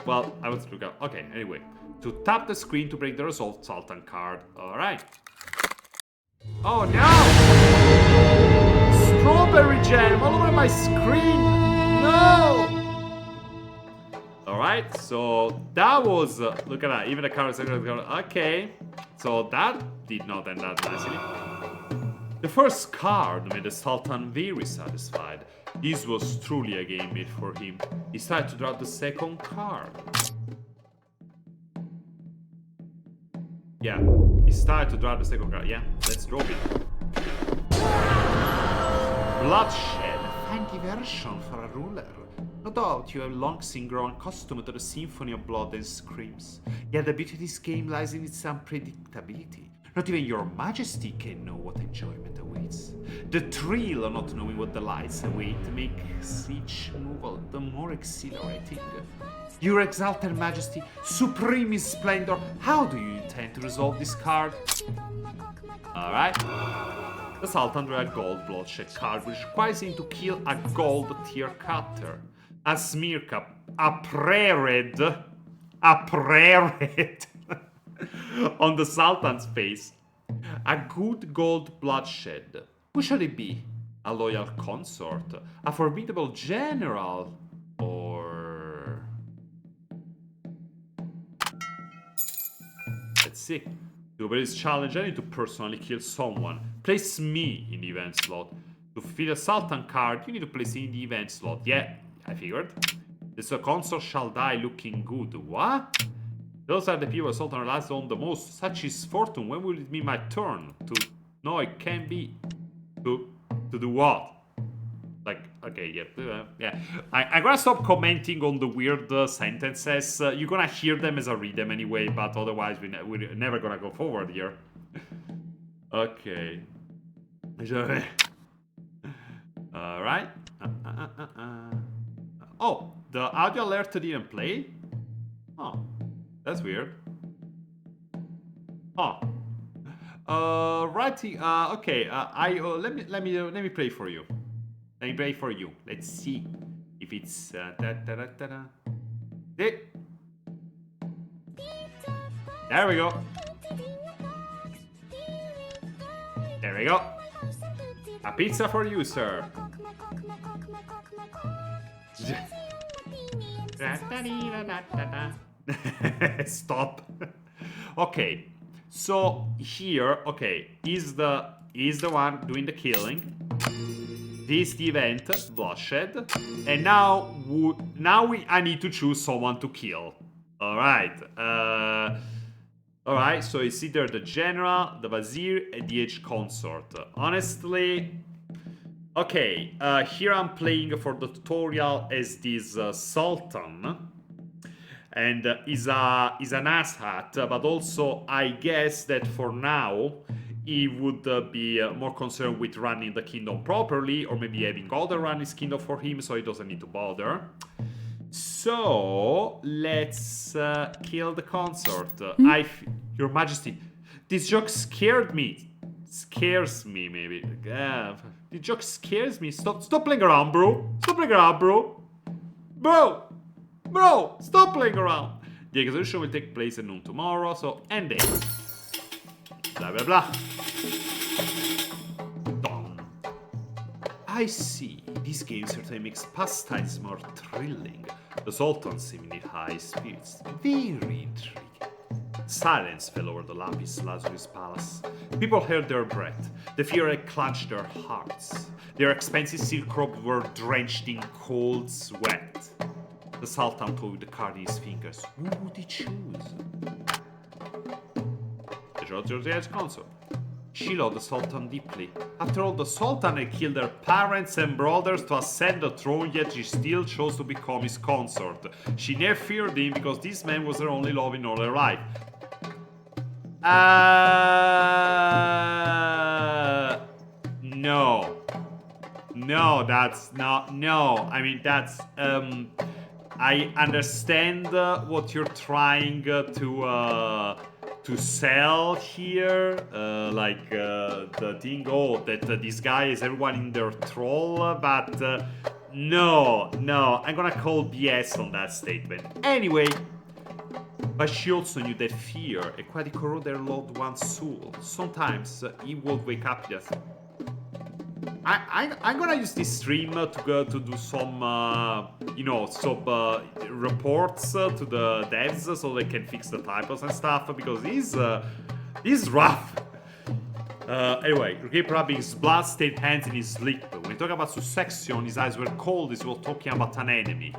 S1: Well, I want to look up. Okay, anyway. To tap the screen to break the result, Sultan card. Alright. Oh no! Strawberry jam all over my screen! No! Alright, so that was... look at that, even the card... Okay. So that did not end that nicely. The first card made the Sultan very satisfied. This was truly a game made for him. He started to draw the second card. Yeah, he started to draw the second card. Yeah, let's draw it. Bloodshed. Find diversion for a ruler. No doubt you have long since grown accustomed to the symphony of blood and screams. Yet the beauty of this game lies in its unpredictability. Not even your majesty can know what enjoyment awaits. The thrill of not knowing what delights await makes each move all the more exhilarating. Your exalted majesty, supreme in splendor, how do you intend to resolve this card? Alright. The Sultan drew a gold bloodshed card, which requires him to kill a gold tier cutter. A smear cup. A prayer on the Sultan's face. A good gold bloodshed. Who shall it be? A loyal consort? A formidable general? Or... Let's see. To obey this challenge, I need to personally kill someone. Place me in the event slot. To fill a Sultan card, you need to place it in the event slot. Yeah, I figured. This consort shall die looking good. What? Those are the people Sultan relies on the most. Such is fortune. When will it be my turn? To... No, it can't be. To do what? Like, okay, yeah. I'm gonna stop commenting on the weird sentences. You're gonna hear them as I read them anyway, but otherwise we're never gonna go forward here. Okay. Alright. Oh, the audio alert didn't play? Oh, that's weird. Oh. Right. Okay. Let me play for you. Let me play for you. Let's see if it's There we go. There we go. A pizza for you, sir. Stop. Okay. So here, okay, is the one doing the killing. This the event, bloodshed, and now I need to choose someone to kill. All right, So it's either the general, the vizier, and the H consort. Honestly, okay. Here I'm playing for the tutorial as this Sultan. And is an asshat, but also I guess that for now he would be more concerned with running the kingdom properly, or maybe having other run his kingdom for him, so he doesn't need to bother. So let's kill the consort. Your Majesty, this joke scared me. Scares me, maybe. The joke scares me. Stop playing around, bro. Stop playing around, bro. Bro, stop playing around. The execution will take place at noon tomorrow, so end it. Blah, blah, blah. Done. I see. This game certainly makes pastimes more thrilling. The Sultan seemingly high spirits. Very intriguing. Silence fell over the lapis lazuri's palace. People held their breath. The fear had clutched their hearts. Their expensive silk robes were drenched in cold sweat. The Sultan toyed the card in his fingers. Who would he choose? The Georgia's consort. She loved the Sultan deeply. After all, the Sultan had killed her parents and brothers to ascend the throne, yet she still chose to become his consort. She never feared him because this man was her only love in all her life. No. No, that's not... No, I mean, that's... I understand what you're trying to sell here, the thing, that this guy is everyone in their troll, but no, I'm gonna call BS on that statement. Anyway, but she also knew that fear had quite corroded their loved one's soul. Sometimes he would wake up just... I'm gonna use this stream to do some, some reports to the devs so they can fix the typos and stuff, because this is rough. Anyway, he kept rubbing his blood-stained hands in his sleep. When he talked about Sussexion, his eyes were cold as he was talking about an enemy.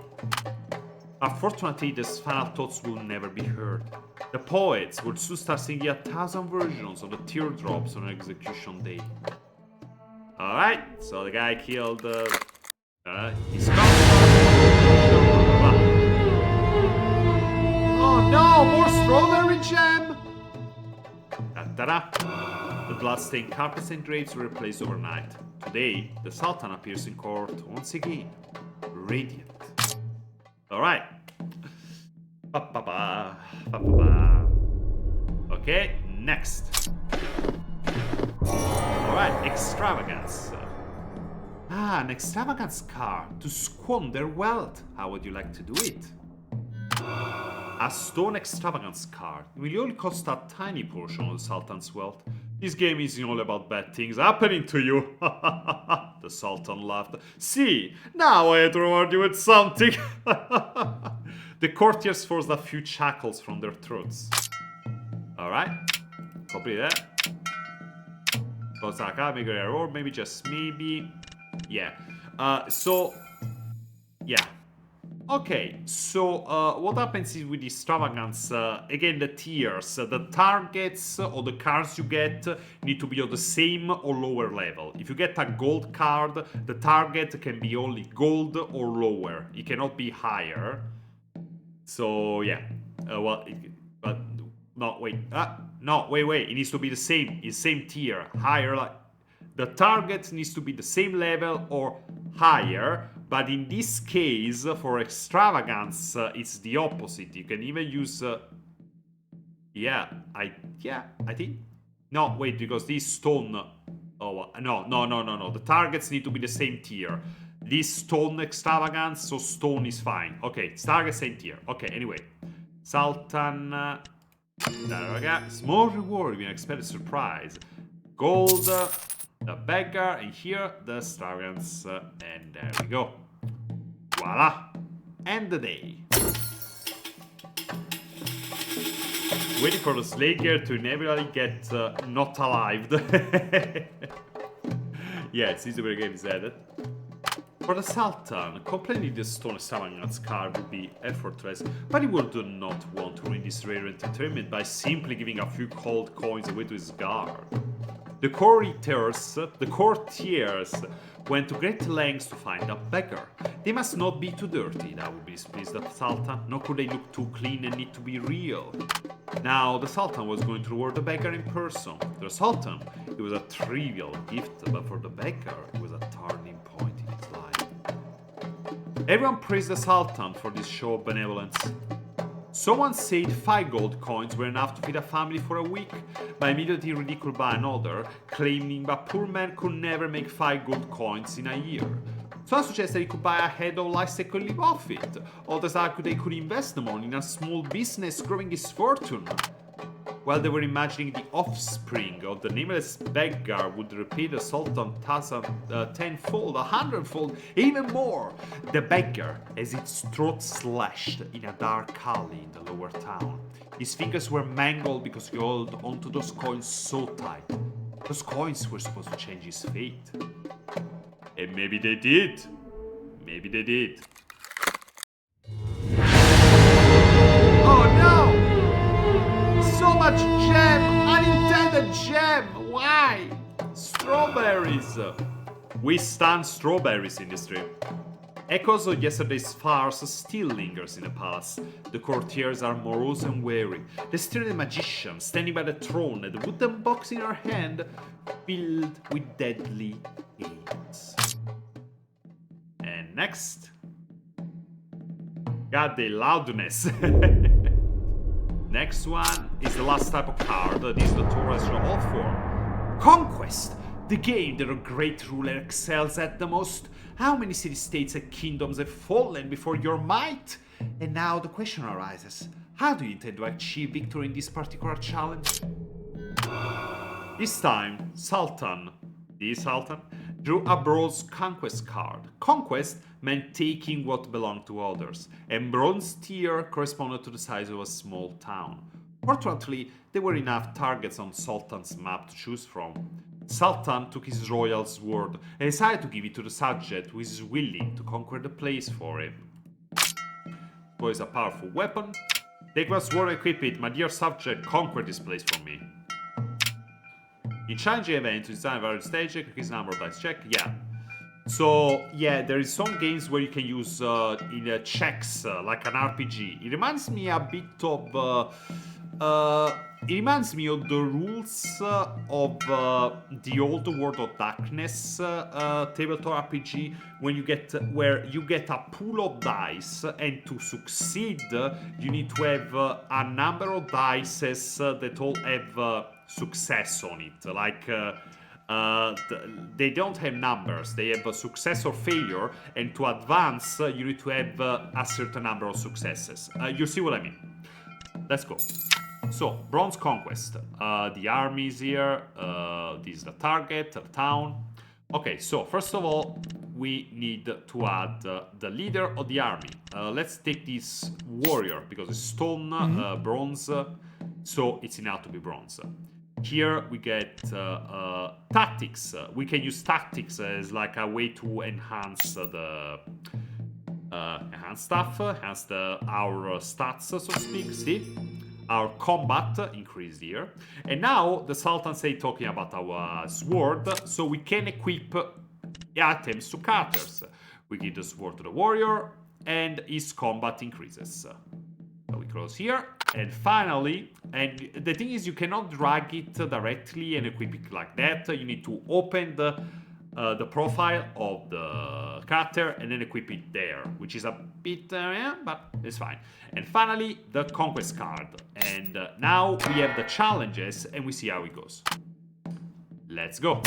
S1: Unfortunately, these final thoughts will never be heard. The poets would soon start singing 1,000 versions of the teardrops on execution day. Alright, so the guy killed... bloodstained carpets and drapes were replaced overnight. Today, the Sultan appears in court once again, radiant. Alright. Okay, next. Alright, extravagance. Ah, an extravagance car to squander wealth. How would you like to do it? A stone extravagance car will only cost a tiny portion of the Sultan's wealth. This game isn't all about bad things happening to you. The Sultan laughed. See, now I had to reward you with something. The courtiers forced a few shackles from their throats. Alright, copy that. Osaka, make an error, maybe just maybe. Yeah. Yeah. Okay, so what happens is with extravagance, again the tiers, the targets or the cards you get need to be on the same or lower level. If you get a gold card, the target can be only gold or lower. It cannot be higher. So yeah, but no, wait, it needs to be the same tier, higher, like, the target needs to be the same level or higher, but in this case, for extravagance, it's the opposite. You can even use, I think, no, wait, because this stone, no, the targets need to be the same tier. This stone extravagance, so stone is fine. Okay, target same tier. Okay, anyway, Sultan, there we go. Small reward, we expect a surprise. Gold, the beggar, and here the extravagance, and there we go. Voila! End the day. Waiting for the Slayer to inevitably get not alive. Yeah, since the game is added. For the Sultan, completing the stone extravagance card would be effortless, but he would not want to ruin this rare entertainment by simply giving a few cold coins away to his guard. The courtiers went to great lengths to find a beggar. They must not be too dirty, that would be displeased the Sultan, nor could they look too clean and need to be real. Now, the Sultan was going to reward the beggar in person. To the Sultan, it was a trivial gift, but for the beggar, it was a turning point in his life. Everyone praised the Sultan for this show of benevolence. Someone said 5 gold coins were enough to feed a family for a week, but immediately ridiculed by another, claiming that poor man could never make 5 gold coins in a year. So I suggested he could buy a head of lice and could live off it. Others argued they could invest the money in a small business growing his fortune. While they were imagining the offspring of the nameless beggar would repay the Sultan tenfold, 100-fold, even more. The beggar has its throat slashed in a dark alley in the lower town. His fingers were mangled because he held onto those coins so tight. Those coins were supposed to change his fate. And maybe they did. Maybe they did. Oh no! So much gem! Unintended gem! Why? Strawberries! We stand strawberries in this trip. Echoes of yesterday's farce still lingers in the palace. The courtiers are morose and weary. They stare at the magician standing by the throne, and the wooden box in her hand filled with deadly games. And next, got the loudness. Next one is the last type of card that is notorious for all form. Conquest! The game that a great ruler excels at the most. How many city-states and kingdoms have fallen before your might? And now the question arises, how do you intend to achieve victory in this particular challenge? This time, the Sultan, drew a bronze conquest card. Conquest meant taking what belonged to others, and bronze tier corresponded to the size of a small town. Fortunately, there were enough targets on Sultan's map to choose from. Sultan took his royal sword and decided to give it to the subject who is willing to conquer the place for him. It was a powerful weapon. Take my sword and equip it, my dear subject, conquer this place for me. In challenging events, design various stage check, his number dice check, yeah. So yeah, there is some games where you can use in checks like an RPG. It reminds me a bit of. It reminds me of the rules of the old World of Darkness tabletop RPG, when you get where you get a pool of dice, and to succeed, you need to have a number of dices that all have success on it, like. They don't have numbers, they have a success or failure, and to advance you need to have a certain number of successes. You see what I mean? Let's go. So, Bronze Conquest. The army is here, this is the target, the town. Okay, so first of all, we need to add the leader of the army. Let's take this warrior, because it's stone, bronze, so it's enough to be bronze. Here we get tactics. We can use tactics as like a way to enhance the enhance stuff, enhance our stats, so to speak. See, our combat increased here, and now the Sultan say talking about our sword, so we can equip items to characters. We give the sword to the warrior, and his combat increases. So we close here, and finally, and the thing is, you cannot drag it directly and equip it like that. You need to open the profile of the character and then equip it there, which is a bit, yeah, but it's fine. And finally, the conquest card. And now we have the challenges, and we see how it goes. Let's go.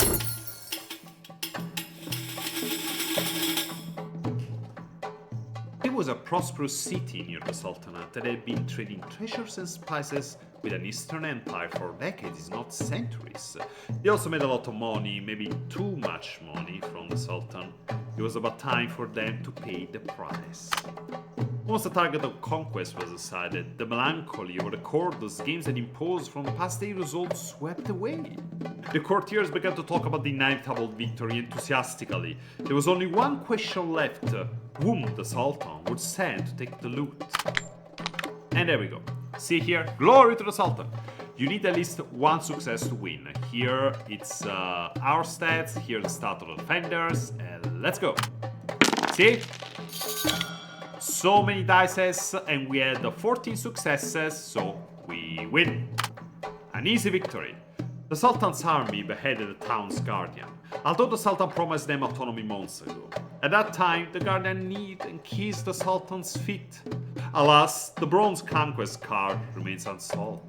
S1: It was a prosperous city near the Sultanate that had been trading treasures and spices with an Eastern Empire for decades, not centuries. They also made a lot of money, maybe too much money, from the Sultan. It was about time for them to pay the price. Once the target of conquest was decided, the melancholy over the courteous games that imposed from the past day results swept away. The courtiers began to talk about the inevitable victory enthusiastically. There was only one question left: whom the Sultan would send to take the loot. And there we go. See here, glory to the Sultan. You need at least one success to win. Here it's our stats, here the stat of the defenders, and let's go. See? So many dices, and we had 14 successes, so we win. An easy victory. The Sultan's army beheaded the town's guardian, although the Sultan promised them autonomy months ago. At that time, the guardian kneeled and kissed the Sultan's feet. Alas, the bronze conquest card remains unsolved.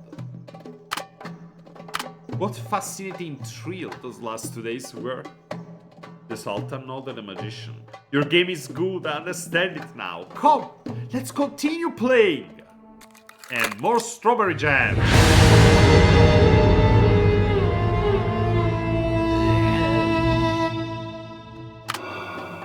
S1: What fascinating thrill those last 2 days were. The Sultan nodded at the magician. Your game is good, I understand it now. Come, let's continue playing. And more strawberry jam.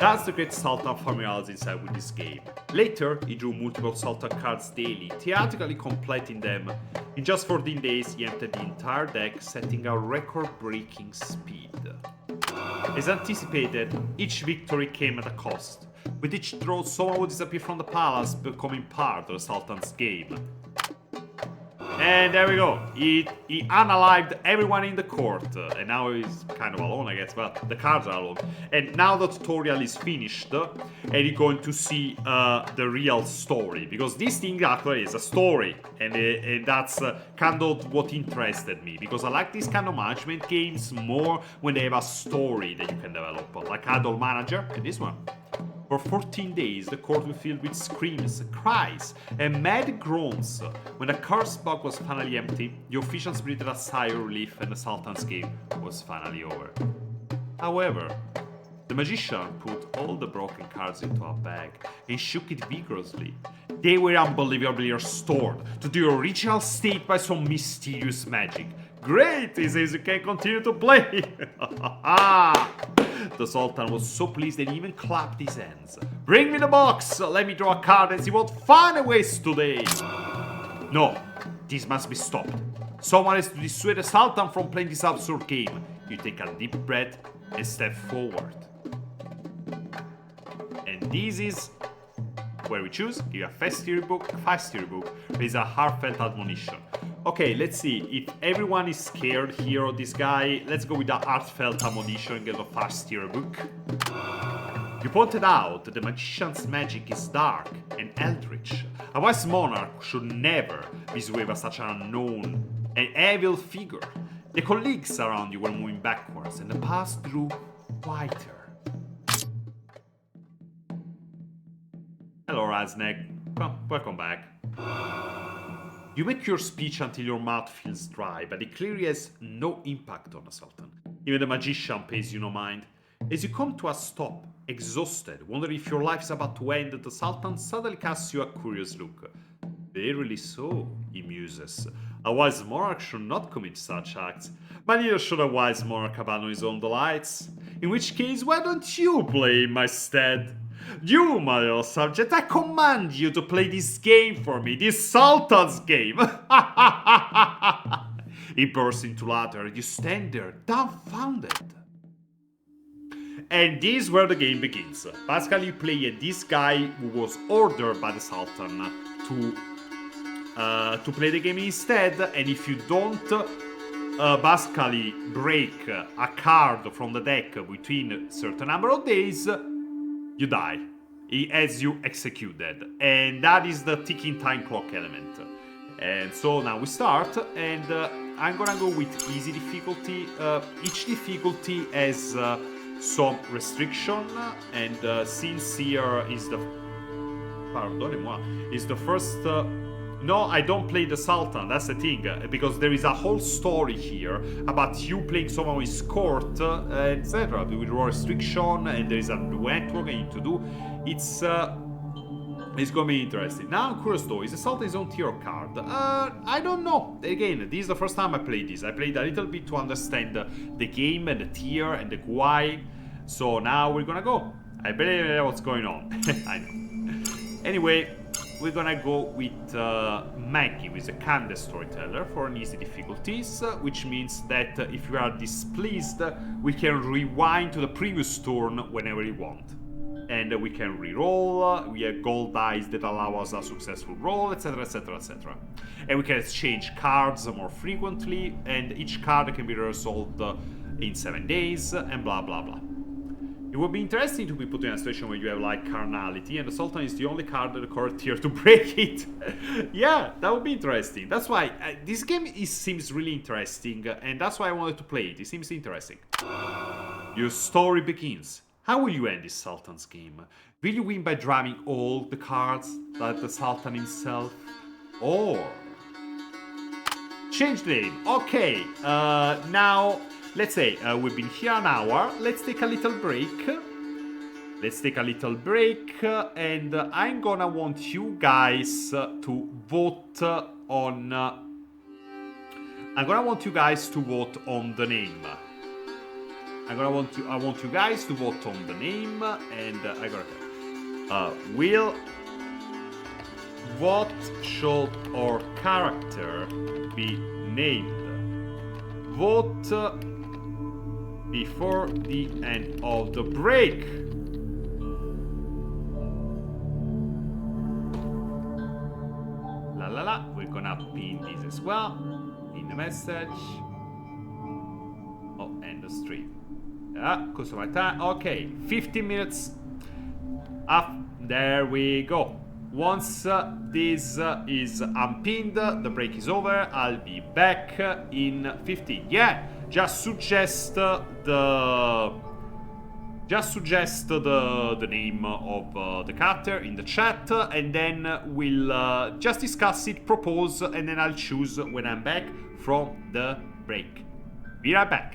S1: That's the great Sultan familiarity inside with this game. Later, he drew multiple Sultan cards daily, theatrically completing them. In just 14 days, he emptied the entire deck, setting a record-breaking speed. As anticipated, each victory came at a cost. With each draw, someone would disappear from the palace, becoming part of the Sultan's game. And there we go. He unalived everyone in the court. And now he's kind of alone, I guess, but the cards are alone. And now the tutorial is finished, and you're going to see the real story. Because this thing actually is a story. And that's kind of what interested me. Because I like these kind of management games more when they have a story that you can develop. Like Idle Manager and this one. For 14 days, the court was filled with screams, cries, and mad groans. When the cursed box was finally empty, the officials breathed a sigh of relief and the Sultan's game was finally over. However, the magician put all the broken cards into a bag and shook it vigorously. They were unbelievably restored to the original state by some mysterious magic. Great! He says you can continue to play! The Sultan was so pleased that he even clapped his hands. Bring me the box! Let me draw a card and see what fun awaits today! No, this must be stopped. Someone has to dissuade the Sultan from playing this absurd game. You take a deep breath and step forward. And this is where we choose. Give a fast theory book. There is a heartfelt admonition. Okay, let's see. If everyone is scared here of this guy, let's go with the heartfelt admonition and get a fast theory book. You pointed out that the magician's magic is dark and eldritch. A wise monarch should never be swayed by such an unknown and evil figure. The colleagues around you were moving backwards, and the past grew quieter. Hello, Raznek. Welcome back. You make your speech until your mouth feels dry, but it clearly has no impact on the Sultan. Even the magician pays you no mind. As you come to a stop, exhausted, wondering if your life is about to end, the Sultan suddenly casts you a curious look. Verily so, he muses. A wise monarch should not commit such acts, but neither should a wise monarch abandon his own delights. In which case, why don't you play in my stead? You, my loyal subject, I command you to play this game for me, this Sultan's game. He bursts into laughter. You stand there, dumbfounded. And this is where the game begins. Basically, you play this guy who was ordered by the Sultan to play the game instead, and if you don't basically break a card from the deck within a certain number of days, you die. He has you executed. And that is the ticking time clock element. And so now we start, and I'm gonna go with easy difficulty. Each difficulty has some restriction, and since here is the pardonnez-moi, is the first no, I don't play the Sultan, that's the thing, because there is a whole story here about you playing someone who is court, etc. with restriction, and there is a network I need to do. It's gonna be interesting. Now I'm curious though, is the Sultan his own tier card? I don't know. Again, this is the first time I played this. I played a little bit to understand the game and the tier and the GUI. So now we're gonna go. I believe I know what's going on. I know. Anyway, we're gonna go with Maggie, who is a Kande storyteller, for an easy difficulties, which means that if you are displeased, we can rewind to the previous turn whenever you want. And we can re-roll, we have gold dice that allow us a successful roll, etc, etc, etc. And we can exchange cards more frequently, and each card can be resolved in 7 days, and blah blah blah. It would be interesting to be put in a situation where you have like carnality, and the Sultan is the only card in the correct tier to break it. Yeah, that would be interesting. That's why this game seems really interesting, and that's why I wanted to play it. It seems interesting. Your story begins. How will you end this Sultan's game? Will you win by driving all the cards like the Sultan himself? Or change the name. Okay, now let's say we've been here an hour. Let's take a little break. And I'm gonna want you guys to vote on. I'm gonna want you guys to vote on the name. I want you guys to vote on the name, and what should our character be named? Vote before the end of the break. La la la, we're gonna pin this as well in the message. Oh, and the stream. Customer time. Okay, 15 minutes up. There we go. Once this is unpinned, the break is over. I'll be back in 15. Yeah, just suggest the name of the character in the chat, and then we'll just discuss it, propose, and then I'll choose when I'm back from the break. Be right back.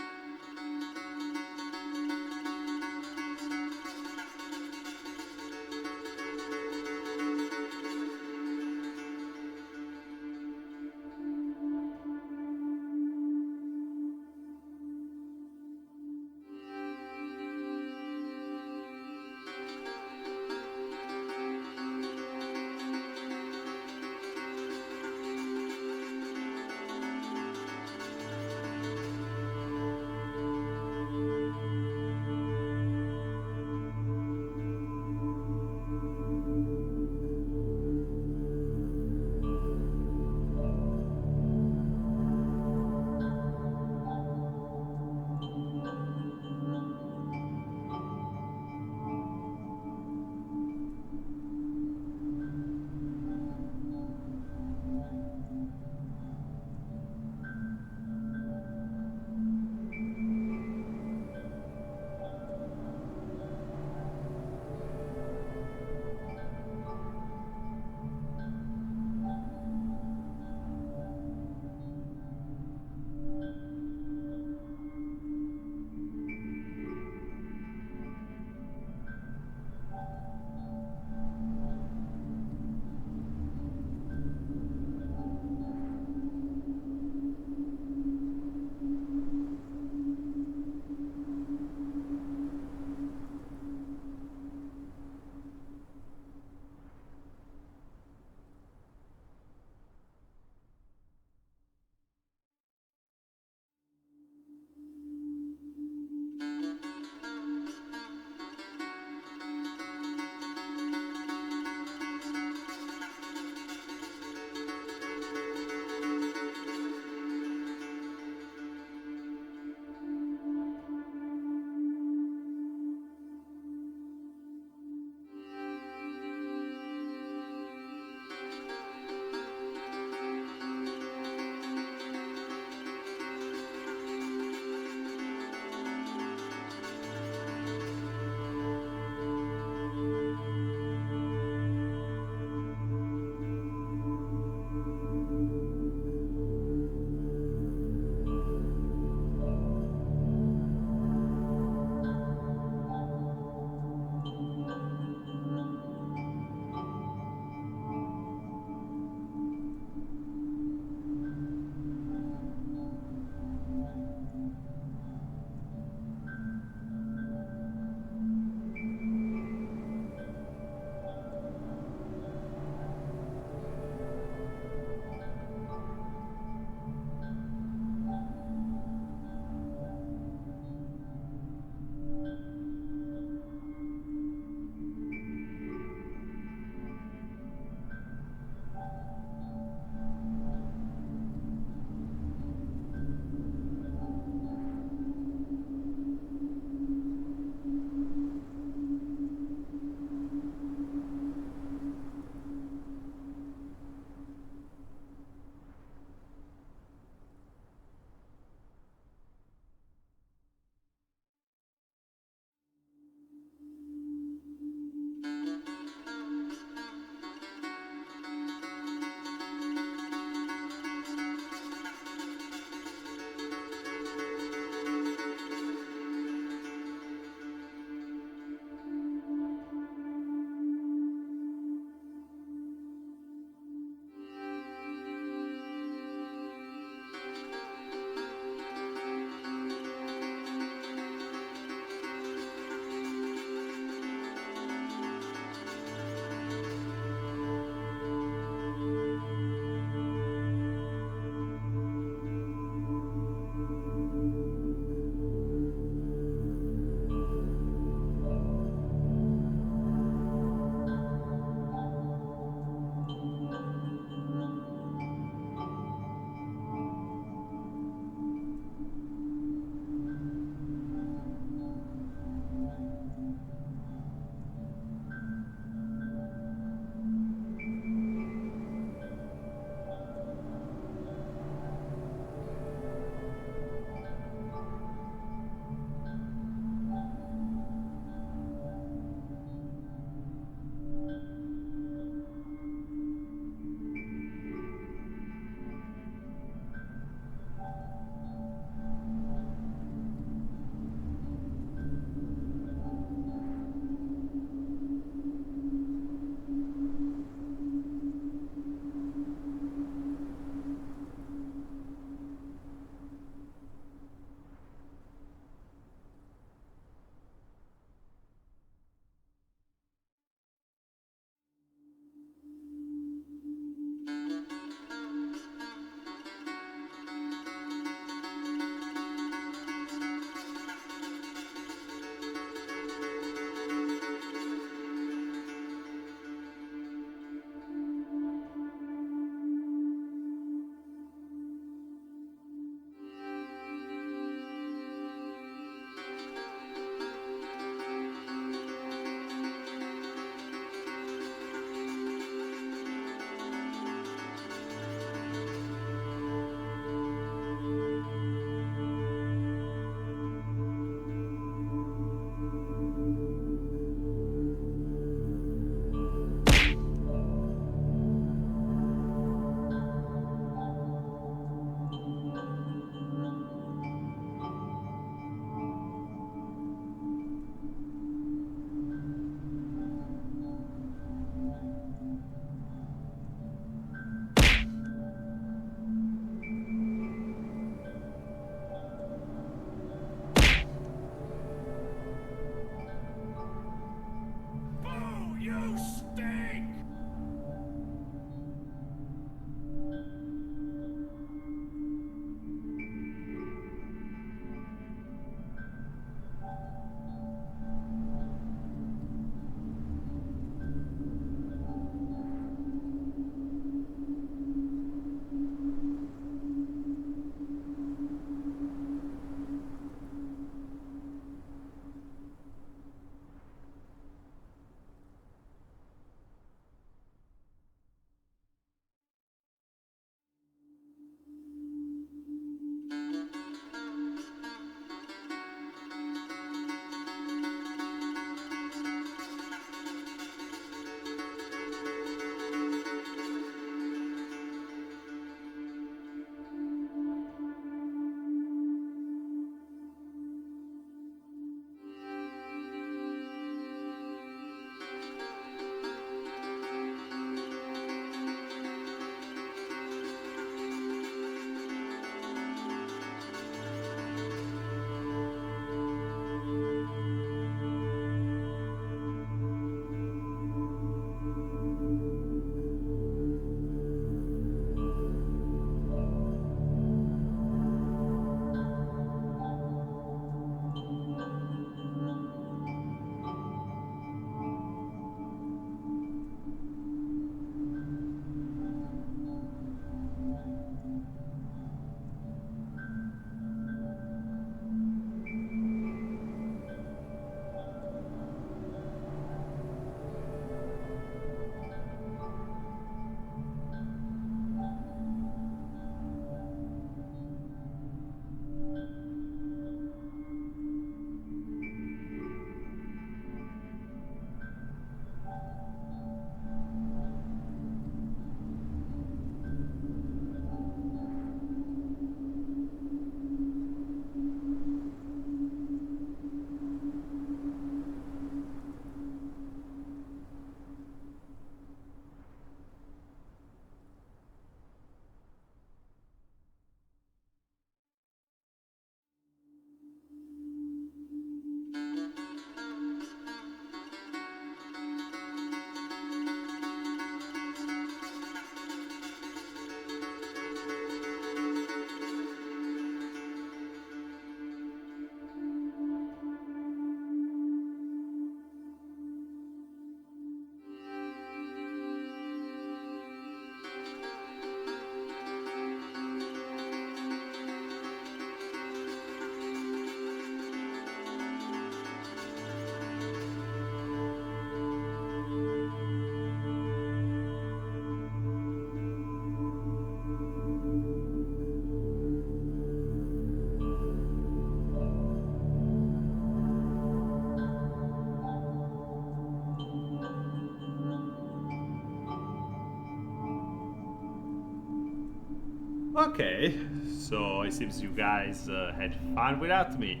S1: Okay, so it seems you guys had fun without me.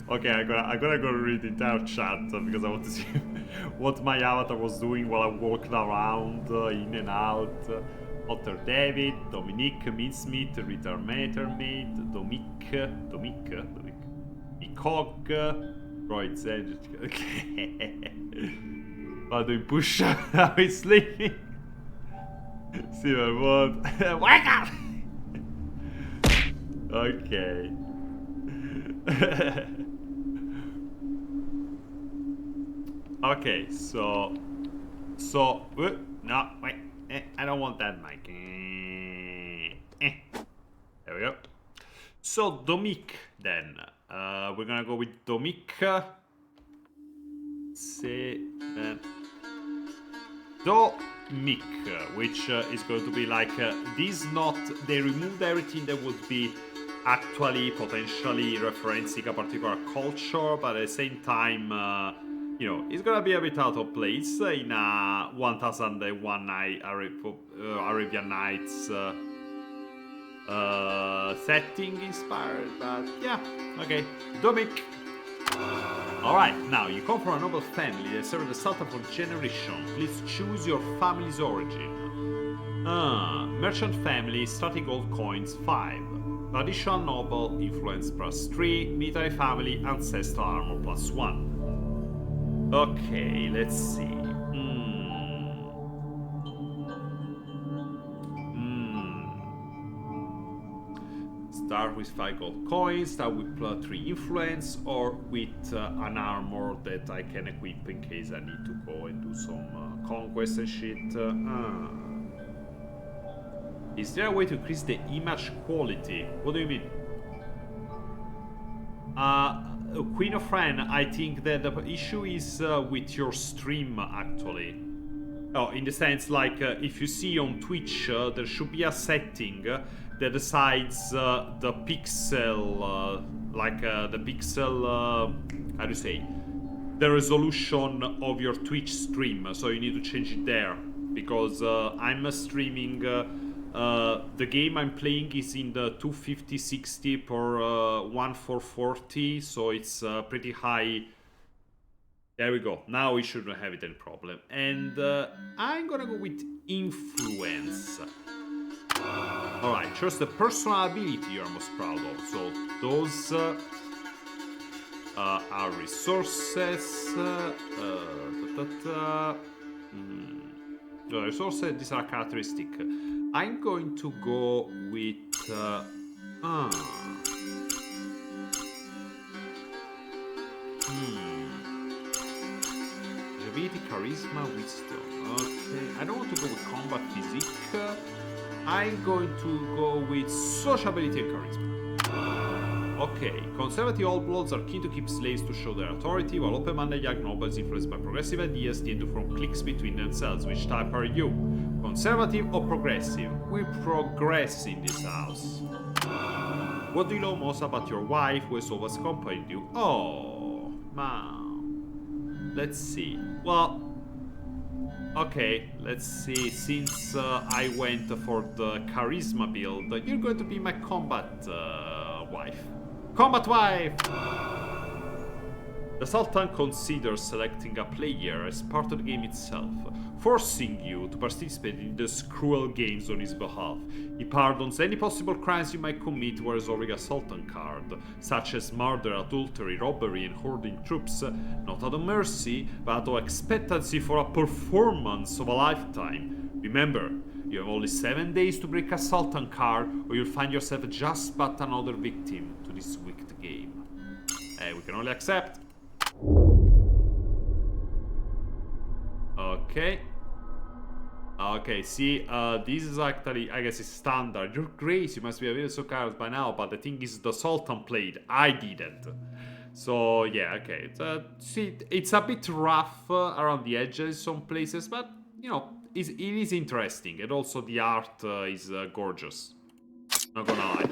S1: Okay, I'm gonna go read the entire chat because I want to see what my avatar was doing while I walked around, in and out. Otter David, Dominique, Mincemeat, Ritter Metermeat, Domic, Mikog, Roy Zed. Okay. I'm doing push up, now he's sleeping. Silver Wood. Wake up! Okay. Okay, so no, wait, I don't want that mic. There we go. So Domik, then we're gonna go with Domik. Say Domik, which is going to be like this. Not they removed everything that would be actually potentially referencing a particular culture, but at the same time, you know, it's gonna be a bit out of place in a 1001 Night Arabian Nights setting inspired. But yeah, okay, Domik. Alright, now you come from a noble family that served the Sultan for generations. Please choose your family's origin. Merchant family, starting gold coins 5. Traditional noble, influence +3. Military family, ancestral armor +1. Okay, let's see. Start with 5 gold coins, start with +3 influence, or with an armor that I can equip in case I need to go and do some conquest and shit. Is there a way to increase the image quality? What do you mean? Queen of Ren, I think that the issue is with your stream, actually. Oh, in the sense, like, if you see on Twitch, there should be a setting that decides the pixel, the pixel, how do you say, the resolution of your Twitch stream. So you need to change it there, because I'm streaming, the game I'm playing is in the 250/60 per 1440, so it's pretty high. There we go. Now we shouldn't have it any problem. And I'm gonna go with influence. Alright, choose the personal ability you're most proud of. So those are resources. The resources, these are characteristic. I'm going to go with ability, charisma, wisdom. Okay, I don't want to go with combat physique. I'm going to go with sociability and charisma. Okay, conservative old bloods are keen to keep slaves to show their authority, while open-minded young nobles influenced by progressive ideas tend to form cliques between themselves. Which type are you? Conservative or progressive? We progress in this house. What do you know most about your wife, who has always accompanied you? Oh, man. Let's see. Well, okay, let's see. Since I went for the charisma build, you're going to be my combat wife. Combat wife! The Sultan considers selecting a player as part of the game itself, forcing you to participate in these cruel games on his behalf. He pardons any possible crimes you might commit while resolving a Sultan card, such as murder, adultery, robbery, and hoarding troops, not out of mercy, but out of expectancy for a performance of a lifetime. Remember, you have only 7 days to break a Sultan card, or you'll find yourself just but another victim to this wicked game. We can only accept. Okay. Okay, see, this is actually, I guess it's standard. Your Grace, you must be aware of so cards by now, but the thing is, the Sultan played. I didn't. So, yeah, okay. See, it's a bit rough around the edges some places, but, you know, it is interesting. And also the art is gorgeous. Not gonna lie.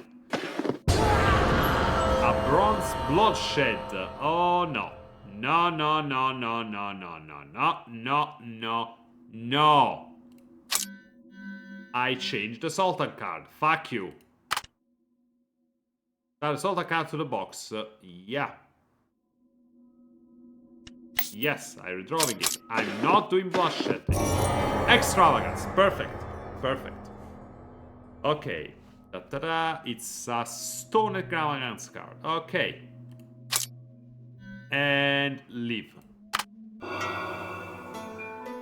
S1: A bronze bloodshed. Oh, no. No, no, no, no, no, no, no, no, no, no, no. I changed the Sultan card. Fuck you. Add the Sultan card to the box. Yeah. Yes, I'm redrawing it. I'm not doing bloodshed. Extravagance. Perfect. Perfect. Okay. Da-da-da. It's a Stone Extravagance card. Okay. And leave.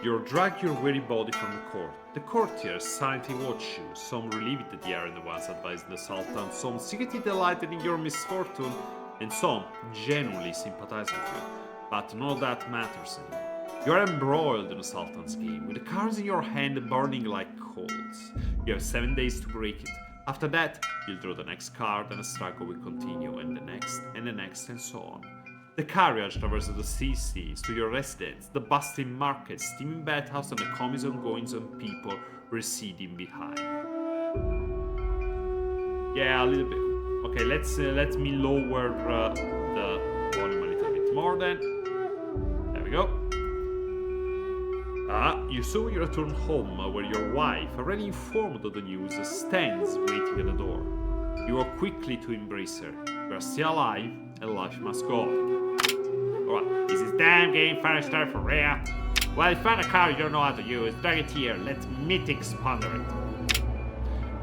S1: You drag your weary body from the court. The courtiers silently watch you, some relieved that the errand once advised the Sultan, some secretly delighted in your misfortune, and some genuinely sympathizing with you. But none of that matters anymore. You are embroiled in the Sultan's game, with the cards in your hand burning like coals. You have 7 days to break it. After that, you'll draw the next card and the struggle will continue, and the next, and the next, and so on. The carriage traverses the seas to your residence, the bustling market, steaming bathhouse, and the comings and goings of people receding behind. Yeah, a little bit. Okay, let me lower the volume a little bit more then. There we go. You saw you return home, where your wife, already informed of the news, stands waiting at the door. You are quickly to embrace her. You are still alive, and life must go on. Alright, is this damn game finally started for real? Well, you found a card you don't know how to use. Drag it here. Let mythics ponder it.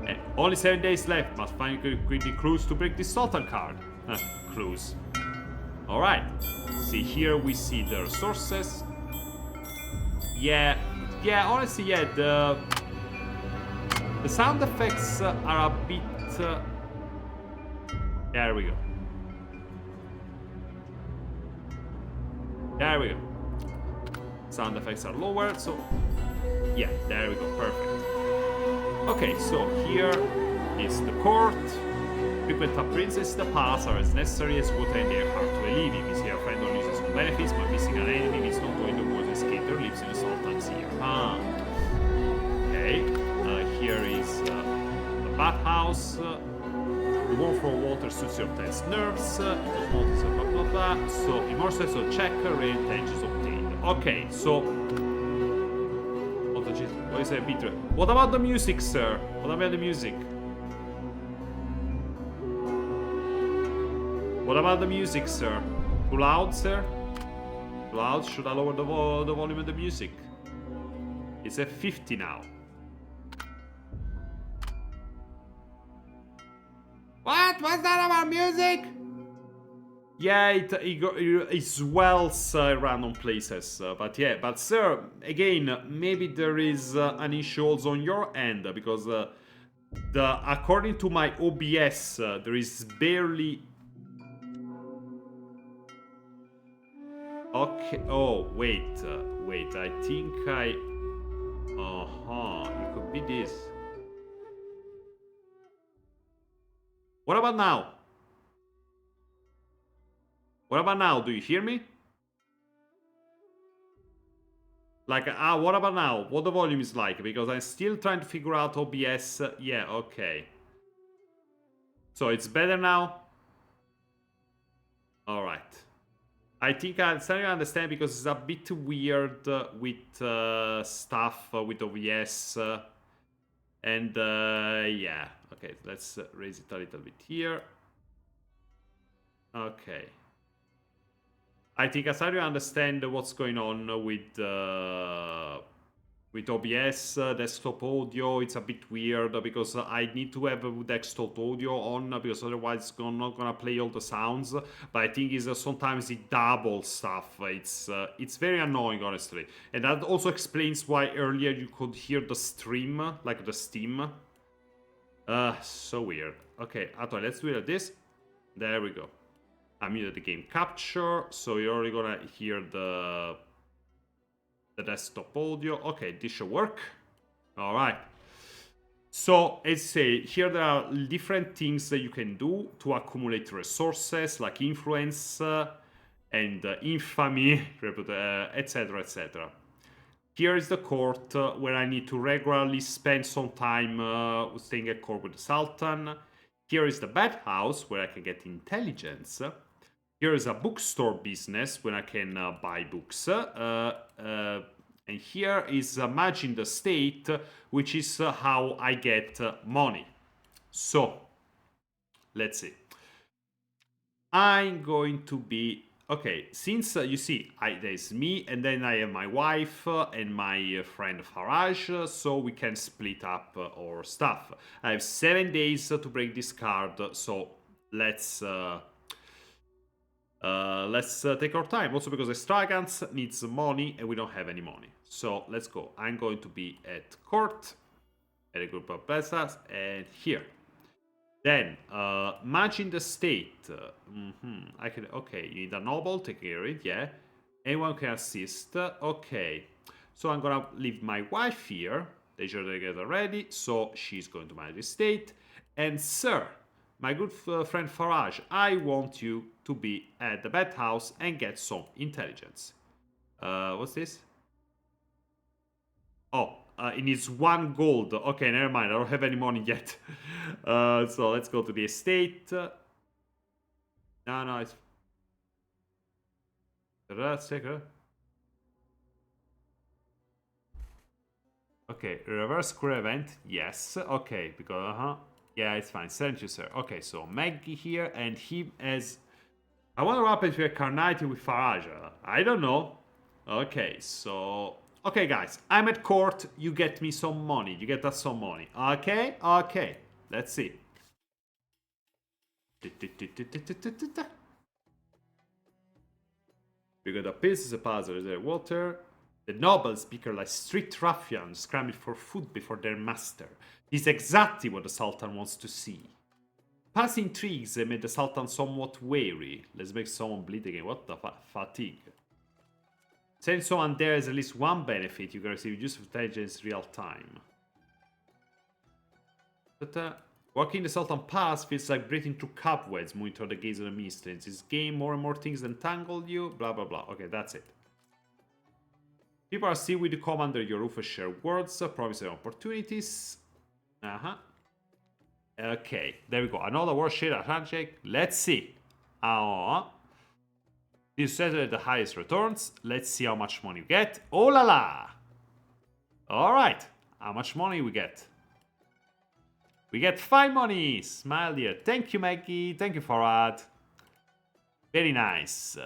S1: And only 7 days left. Must find the clues to break the Sultan card. Clues. Alright. See, here we see the resources. Yeah, honestly, yeah, the sound effects are a bit... there we go. There we go. Sound effects are lower, so... yeah, there we go, perfect. Okay, so here is the court. Frequent appearances in the palace are as necessary as water in their heart to relieve him. Is here a friend or loses some benefits, but missing an enemy means not going to wars escape their lives in the Sultan's ear. Okay, here is the bathhouse. The warm for water suits your tense nerves. It was noticed blah blah blah. So, immersive, so check, rain intentions obtained. Okay, so. What is a bit? What about the music, sir? What about the music? What about the music, sir? Too loud, sir? Too loud? Should I lower the volume of the music? It's at 50 now. What? What's that about music? Yeah, it swells random places. But yeah, but sir, again, maybe there is an issue also on your end, because according to my OBS, there is barely... Okay, oh, wait, I think I... it could be this. What about now? What about now? Do you hear me? Like, what about now? What the volume is like? Because I'm still trying to figure out OBS. Yeah, okay. So it's better now? Alright. I think I'm starting to understand, because it's a bit weird with stuff with OBS. And yeah. Okay, let's raise it a little bit here. Okay. I think I started to understand what's going on with OBS, desktop audio. It's a bit weird because I need to have desktop audio on, because otherwise it's not gonna play all the sounds. But I think it's sometimes it doubles stuff. It's very annoying, honestly, and that also explains why earlier you could hear the stream, like the Steam. So weird. Okay, Antoine, let's do it like this. There we go. I muted the game capture, so you're already gonna hear the desktop audio. Okay, this should work. All right. So, let's say, here there are different things that you can do to accumulate resources, like influence and infamy, etc., etc. Here is the court, where I need to regularly spend some time staying at court with the Sultan. Here is the bathhouse, where I can get intelligence. Here is a bookstore business, where I can buy books. And here is matching the state, which is how I get money. So, let's see. I'm going to be okay. Since you see, there's me, and then I have my wife and my friend Farage, so we can split up our stuff. I have 7 days to break this card, so let's take our time. Also because extravagance needs money, and we don't have any money. So let's go. I'm going to be at court, at a group of peasants, and here. Then, matching the state. I can. Okay, you need a noble, take care of it, yeah. Anyone can assist. Okay. So I'm gonna leave my wife here. They should get ready. So she's going to manage the state. And sir, my good friend Farage, I want you to be at the bathhouse and get some intelligence. What's this? Oh, it needs 1 gold. Okay, never mind. I don't have any money yet. So let's go to the estate. No, it's... Let's take her. Okay, reverse square event. Yes. Okay, because, yeah, it's fine. Thank you, sir. Okay, so Maggie here, and he has... I wonder what happens with Carnity with Faraja. I don't know. Okay, so... Okay, guys, I'm at court. You get me some money. You get us some money. Okay? Okay. Let's see. We got a piece of puzzle. There, water. The nobles speak like strict ruffians, scrambling for food before their master. This is exactly what the Sultan wants to see. Past intrigues made the Sultan somewhat wary. Let's make someone bleed again. What the fatigue? Saying someone there is at least one benefit. You can receive use of intelligence real time. But walking the Sultan Pass feels like breathing through cobwebs, moving toward the gaze of the mysteries. This game, more and more things entangle you. Blah blah blah. Okay, that's it. People are still with you come under your roof and share words, promises and opportunities. Okay, there we go. Another word share handshake. Let's see. This set at the highest returns. Let's see how much money you get. Oh la la! Alright, how much money we get? We get 5 money! Smile dear. Thank you, Maggie. Thank you, Farad. Very nice.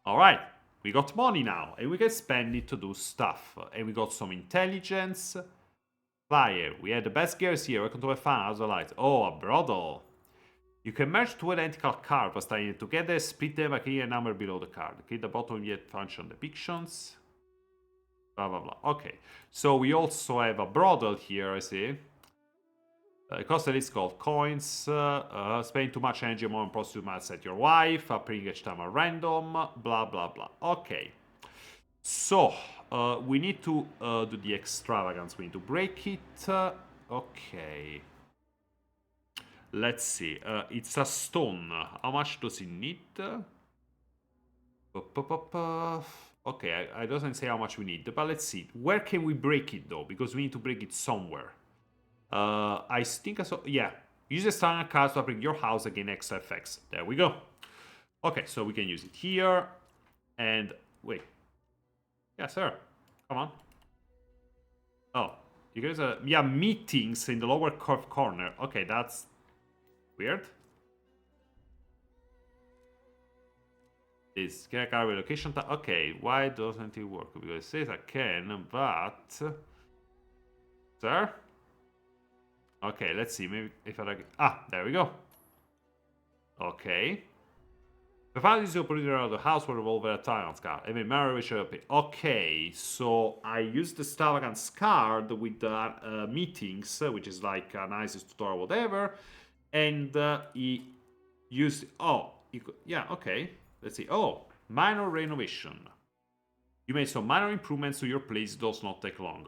S1: Alright, we got money now, and we can spend it to do stuff. And we got some intelligence. Flyer, we had the best gears here. Welcome to my fun. How's the light? Oh, a brothel. You can merge two identical cards by staying it together, split them by clicking a number below the card. Click the bottom yet function depictions. Blah blah blah. Okay, so we also have a brothel here, I see. It costs at least called coins. Spending too much energy on prostitute might set your wife. Appearing each time at random. Blah blah blah. Okay. So, we need to do the extravagance. We need to break it. Okay. Let's see. It's a stone. How much does it need? Okay, I doesn't say how much we need, but let's see. Where can we break it though? Because we need to break it somewhere. I think I saw. Yeah. Use the standard cards to upgrade your house again extra effects. There we go. Okay, so we can use it here. And wait. Yeah, sir. Come on. Oh, you guys are meetings in the lower curved corner. Okay, that's weird. This can I carry relocation time? Okay, why doesn't it work? Because it says I can, but sir. Okay, let's see. Maybe if I like. There we go. Okay. The found is operator of the house will revolve at a time on card. I mean, Mary should appear. Okay, so I used the extravagance card with the meetings, which is like an ISIS tutorial, whatever, and he used. Yeah, okay. Let's see. Oh, minor renovation. You made some minor improvements to your place. Does not take long.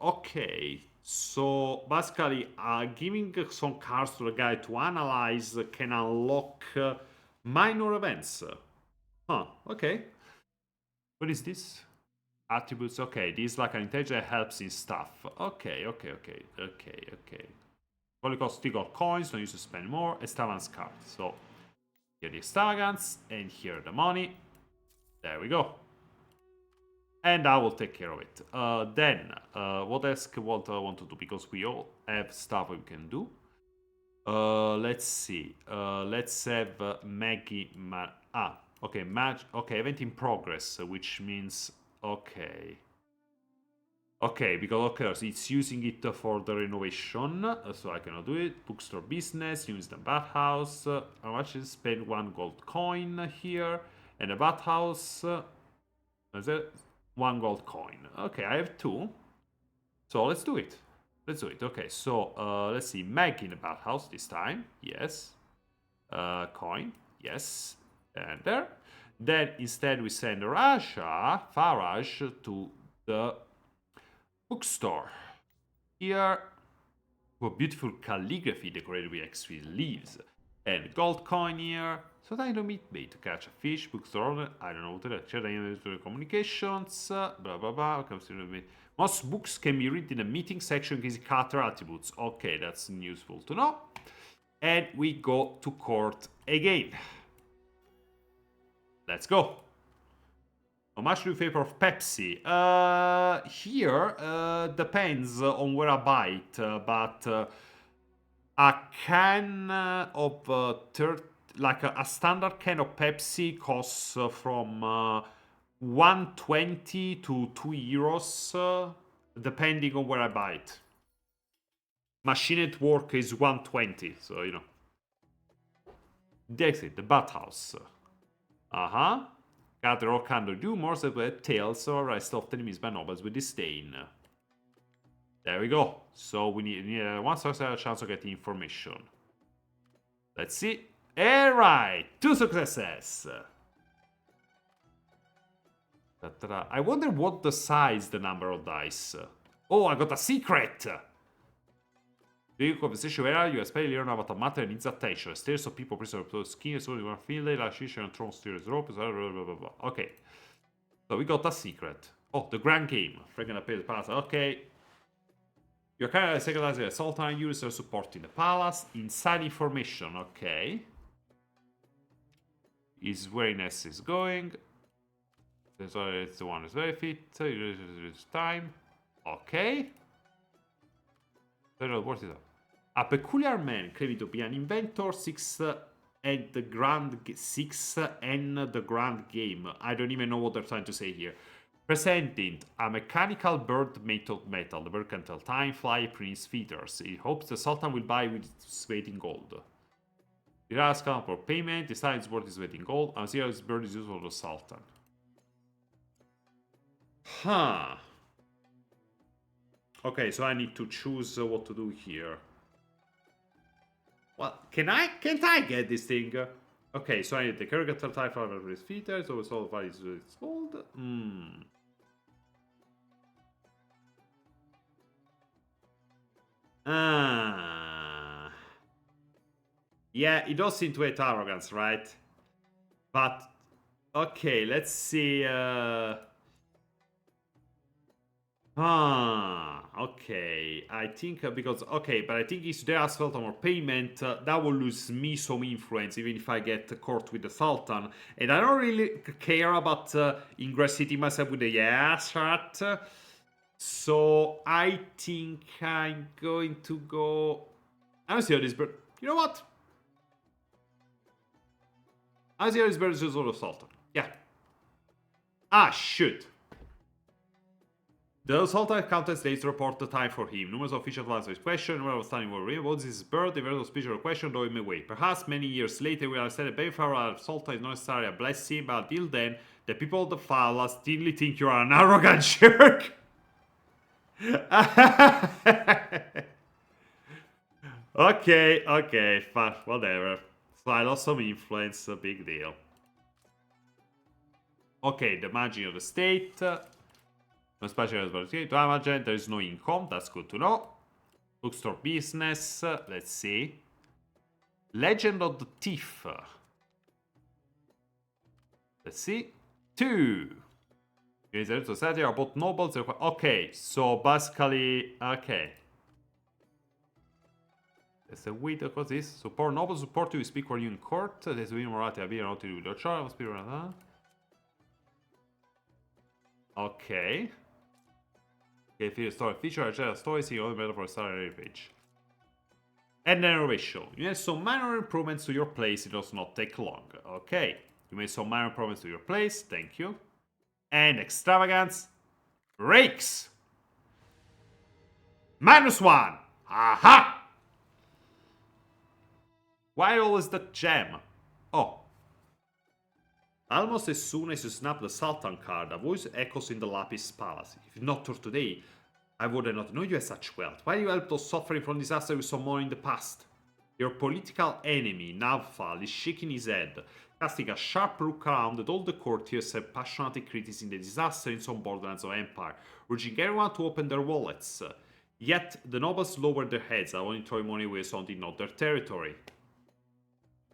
S1: Okay, so basically, giving some cards to the guy to analyze can unlock minor events. Okay. What is this? Attributes. Okay, this is like an intelligence that helps in stuff. Okay. Only cost still got coins. Don't use to spend more. Extravagance card. So here the extravagance, and here the money. There we go. And I will take care of it. Then, what else what I want to do? Because we all have stuff we can do. Let's see. Let's have Maggie. Okay. Okay, event in progress, which means okay. Okay, because of course it's using it for the renovation, so I cannot do it. Bookstore business, use the bathhouse. How much is spend 1 gold coin here, and the bathhouse. Is it 1 gold coin? Okay, I have 2, so let's do it. Let's do it. Okay, so let's see. Meg in the bathhouse this time. Yes. Coin. Yes. And there. Then instead we send Faraj to the bookstore. Here, with beautiful calligraphy decorated with extra leaves. And gold coin here. So I don't meet bait to catch a fish. Bookstore. I don't know what to check the communications. Blah blah blah. Comes to me. Most books can be read in the meeting section using character attributes. Okay, that's useful to know. And we go to court again. Let's go. How much do you favor of Pepsi? Here, depends on where I buy it, but a can of like a standard can of Pepsi costs from 120 to 2 euros, depending on where I buy it. Machine at work is 120, so you know. That's it, the bathhouse. Gather all kind of rumors about tales or rest of the enemies by nobles with disdain. There we go. So we need one success chance of getting information. Let's see. Alright, 2 successes. I wonder what the size the number of dice. Oh, I got a secret! During conversation where you especially learn about a matter needs attention. Stairs of people preserve those skin, so you want to feel it, like shish and thrown stairs rope, blah blah blah blah. Okay. So we got a secret. Oh, the grand game. Freaking appeal the palace. Okay. Your character is secretary the Sultan, users are supporting the palace. Inside information, okay. Is where Ines is going. It's the one who's very fit. It's time. Okay. What is that? A peculiar man claiming to be an inventor, 6 and the grand game. I don't even know what they're trying to say here. Presenting a mechanical bird made of metal. The bird can tell time, fly, prince feeders. He hopes the Sultan will buy with its weight in gold. He asks for payment. This time it's worth his weight in gold. And see how this bird is useful for the Sultan. Huh. Okay, so I need to choose what to do here. Well, can't I get this thing? Okay, so I need the character type for his features, so it's all what it's called. Yeah, it does seem to hate arrogance, right? But okay, let's see. Okay. I think because but I think if they ask Sultan more payment, that will lose me some influence, even if I get court with the Sultan. And I don't really care about ingressing myself with the shot. So I think I'm going to go. I don't see how this bird. You know what? I see how this bird is just the Sultan. Yeah. Shoot. The Sultan countless days to report the time for him. Numerous officials answer his question. Numerous outstanding were what is his birth? The very special question throw him away. Perhaps many years later we understand that paying for our Sultan is not necessarily a blessing, but until then, the people of the Fala still think you are an arrogant jerk. Okay, fine, whatever. So I lost some influence, a big deal. Okay, the margin of the state. No special damage, there is no income, that's good to know. Bookstore business, let's see. Legend of the Thief. Let's see. 2. Society are both nobles. Okay, so basically, okay. That's a way to cause this. Support nobles support you speak for you in court. There's win morality, I'll be able to do the trial, Okay. Okay, feature, adjust stories, see only better for a starter page. And then innovation. You made some minor improvements to your place, it does not take long. Okay. You made some minor improvements to your place, thank you. And extravagance. Rakes. -1. Aha! Why always the gem? Oh. Almost as soon as you snap the Sultan card, a voice echoes in the Lapis Palace. If not for today, I would not know you as such wealth. Why you helped those suffering from disaster with some more in the past? Your political enemy, Navfal, is shaking his head, casting a sharp look around at all the courtiers and passionately criticizing the disaster in some borderlands of Empire, urging everyone to open their wallets. Yet, the nobles lowered their heads, only throwing money away something not their territory.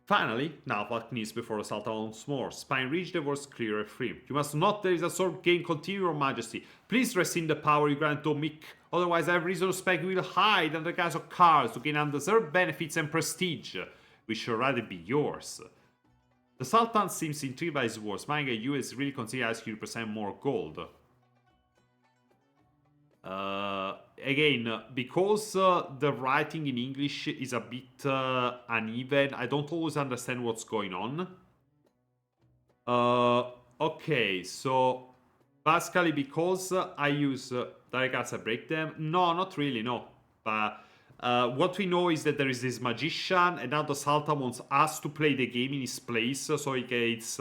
S1: Finally, Navfal kneels before the Sultan once more, spine reached the words clear and free. You must not let this sword gain continue, your majesty. Please rescind the power you grant Domik, otherwise I have reason to suspect you will hide under the guise of cards to gain undeserved benefits and prestige, which should rather be yours. The Sultan seems intrigued by his words, smiling at you as really consider asking you to present more gold. Again, because the writing in English is a bit uneven, I don't always understand what's going on. Okay, so basically because I use direct cards, I break them. No, not really, no. But what we know is that there is this magician, and now the Sultan wants us to play the game in his place, so he gets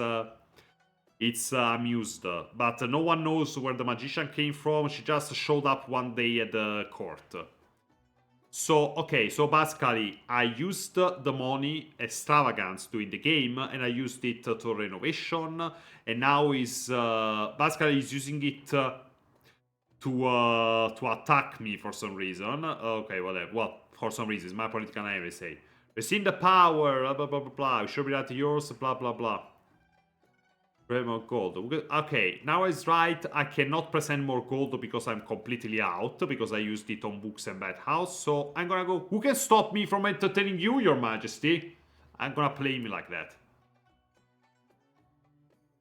S1: it's amused, but no one knows where the magician came from. She just showed up one day at the court. So, okay, so basically, I used the money extravagance during the game, and I used it to renovation, and now he's basically he's using it to attack me for some reason. Okay, whatever. Well, for some reason, it's my political name, say. Rescind the power, blah blah blah blah blah. Should be that yours, blah blah blah. More gold. Okay, now it's right. I cannot present more gold because I'm completely out, because I used it on books and bad house. So I'm gonna go. Who can stop me from entertaining you, your majesty? I'm gonna play me like that.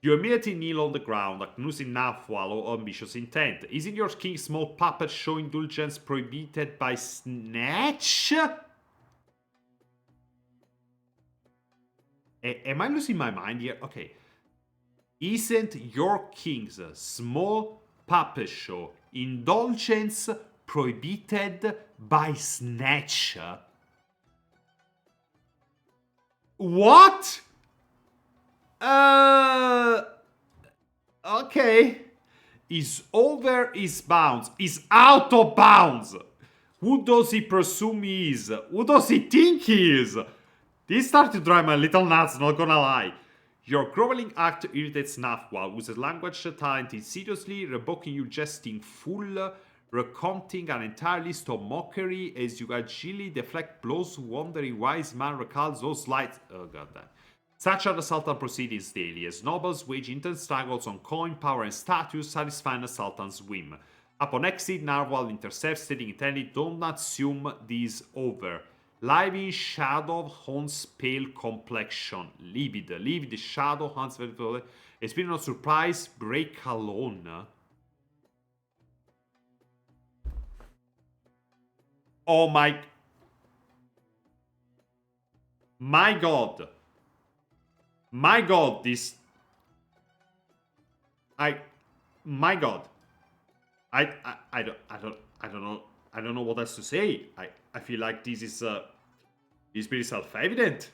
S1: You immediately kneel on the ground, accusing Nafwal of ambitious intent. Isn't your king's small puppet show indulgence prohibited by Snatch? Am I losing my mind here? Okay. Isn't your king's small puppet show indulgence prohibited by Snatch? What? Okay. Is over his bounds. Is out of bounds. Who does he presume he is? Who does he think he is? This started to drive my little nuts, not gonna lie. Your groveling act irritates Nafwa, whose language talent insidiously rebuking you jesting full, recounting an entire list of mockery as you agilely deflect blows, wondering why his man recalls those lights. Oh god damn. Such are the Sultan proceedings daily, as nobles wage intense struggles on coin, power, and status, satisfying the Sultan's whim. Upon exit, Narwhal intercepts, stating intended, don't assume this over. Live in shadow haunts pale complexion. Livid shadow haunts very. Experience of surprise, break alone. Oh my. My god. My god, this. My god. I don't know what else to say. I feel like this is pretty self-evident.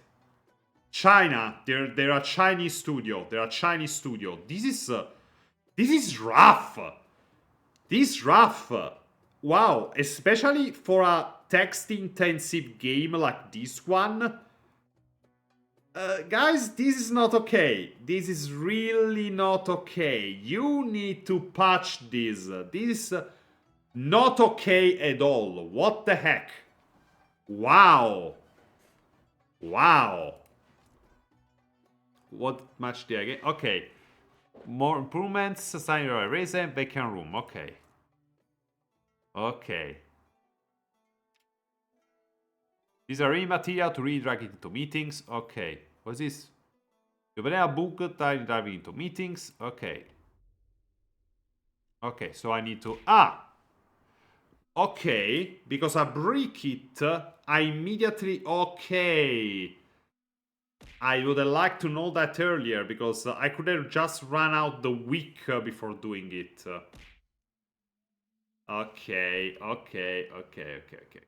S1: China, they're a Chinese studio. They're a Chinese studio. This is rough. This is rough. Wow, especially for a text-intensive game like this one. Guys, this is not okay. This is really not okay. You need to patch this. This is not okay at all. What the heck? Wow. Wow. What match did I get? Okay. More improvements. Sign your eraser. Vacant room. Okay. Okay. These are reading material to redirect it into meetings. Okay. What's this? You open a book, driving into meetings. Okay. Okay, so I need to... Okay, because I break it, I immediately... Okay. I would have liked to know that earlier, because I could have just run out the week before doing it. Okay, okay, okay, okay, okay.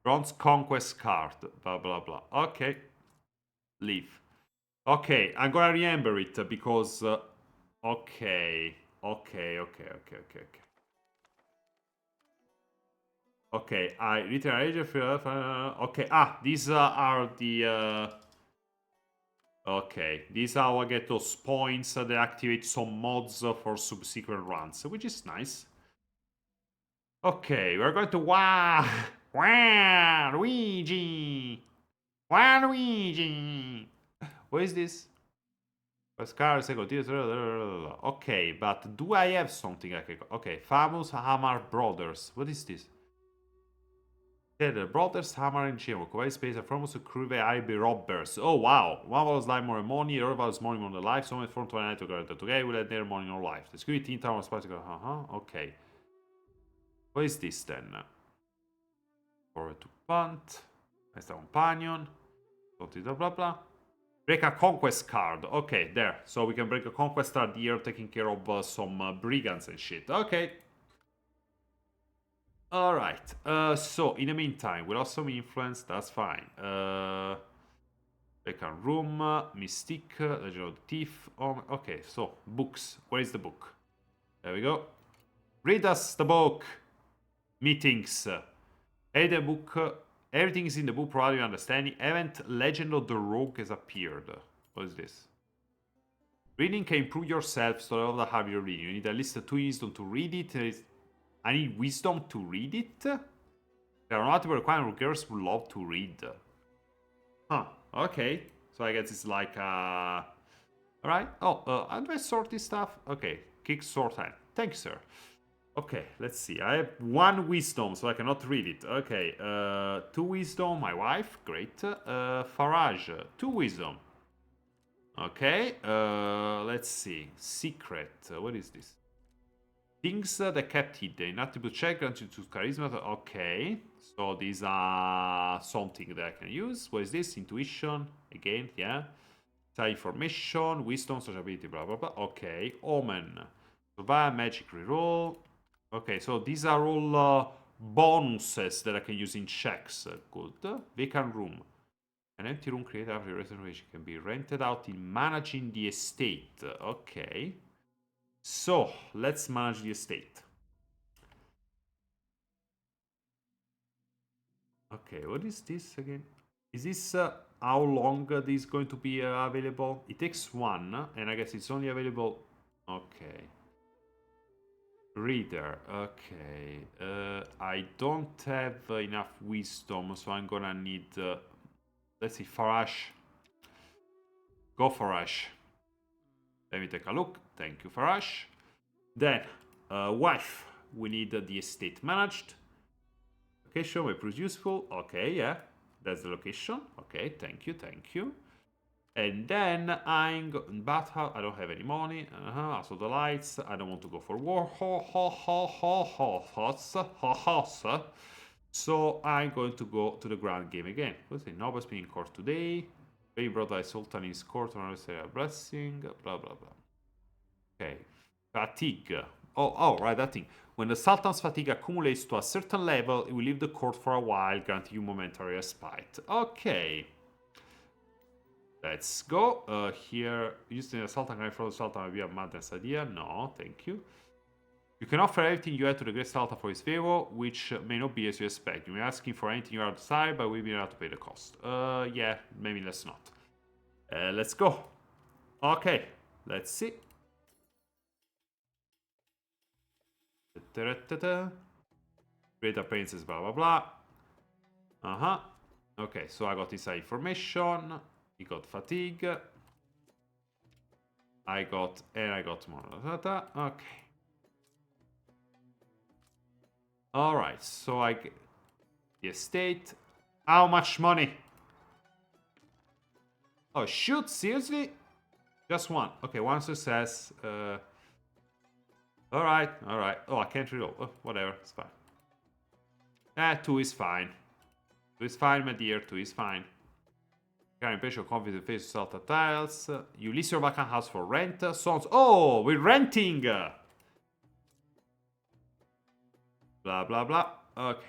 S1: Bronze Conquest card, blah, blah, blah. Okay. Leave. Okay, I'm gonna remember it, because... okay, okay, okay, okay, okay, okay. Okay, I return age of... okay, these are the... okay, these are how I get those points that activate some mods for subsequent runs, which is nice. Okay, we're going to... Wow! Wow, Luigi! Wow, Luigi! What is this? Pascal, okay, but do I have something I can... Okay, famous Hammer Brothers. What is this? Yeah, the Brothers Hammer and Chain. Occupied space are famous Cruve IB robbers. Oh wow! One was like more money, the other was money on the life. Someone from 29 together. Together we'll have their money on life. The security in town was particular. Okay. What is this then? Forward to punt. Extra companion. Blah blah blah. Break a conquest card. Okay, there. So we can break a conquest card here, taking care of some brigands and shit. Okay. Alright. So, in the meantime, we lost some influence. That's fine. Break a room. Mystique. Legend of the Thief. Okay, so, books. Where is the book? There we go. Read us the book. Meetings. Hey, the book. Everything is in the book, provided you understanding. Event Legend of the Rogue has appeared. What is this? Reading can improve yourself, so level the hard you're reading. You need at least 2 wisdom to read it. I need wisdom to read it? There are multiple requirements girls who love to read. Huh, okay. So I guess it's like, alright. Oh, how do I sort this stuff? Okay, kick Sultan. Thank you, sir. Okay, let's see. I have 1 wisdom, so I cannot read it. Okay, 2 wisdom, my wife. Great. Farage, 2 wisdom. Okay, let's see. Secret. What is this? Things that kept hidden. Attribute check grants you to charisma. Okay, so these are something that I can use. What is this? Intuition. Again, yeah. Information, wisdom, sociability, blah blah blah. Okay, omen. Survive, magic reroll. Okay, so these are all bonuses that I can use in checks. Good. Vacant room. An empty room created after reservation can be rented out in managing the estate. Okay. So, let's manage the estate. Okay, what is this again? Is this how long this is going to be available? It takes 1, and I guess it's only available... Okay. Reader, okay. I don't have enough wisdom, so I'm gonna need... let's see, Farash. Go Farash. Let me take a look. Thank you, Farash. Then, wife. We need the estate managed. Location may prove useful. Okay, yeah. That's the location. Okay, thank you, thank you. And then I'm in bathhouse. I don't have any money. Also the lights. I don't want to go for war. So I'm going to go to the grand game again. What's it? Nobles being in court today. Being brought by Sultan in his court on a blessing. Blah blah blah. Okay. Fatigue. Oh, right, that thing. When the Sultan's fatigue accumulates to a certain level, it will leave the court for a while, granting you momentary respite. Okay. Let's go. Here, using the Sultan guy for the Sultan might be a madness idea. No, thank you. You can offer everything you have to the Great Sultan for his favor, which may not be as you expect. You may ask him for anything you are desired, but we'll be able to pay the cost. Yeah, maybe let's not. Let's go. Okay, let's see. Greater princess, blah blah blah. Okay, so I got inside information. He got fatigue. I got more. Okay. Alright, so I get the estate. How much money? Oh shoot, seriously? Just one. Okay, one success. Alright, alright. Oh, I can't reroll. Oh, whatever, it's fine. Two is fine. Two is fine, my dear. Two is fine. Current patient confident face to Sultan tiles. You lease your vacant house for rent. Sons. Oh, we're renting! Blah, blah, blah. Okay.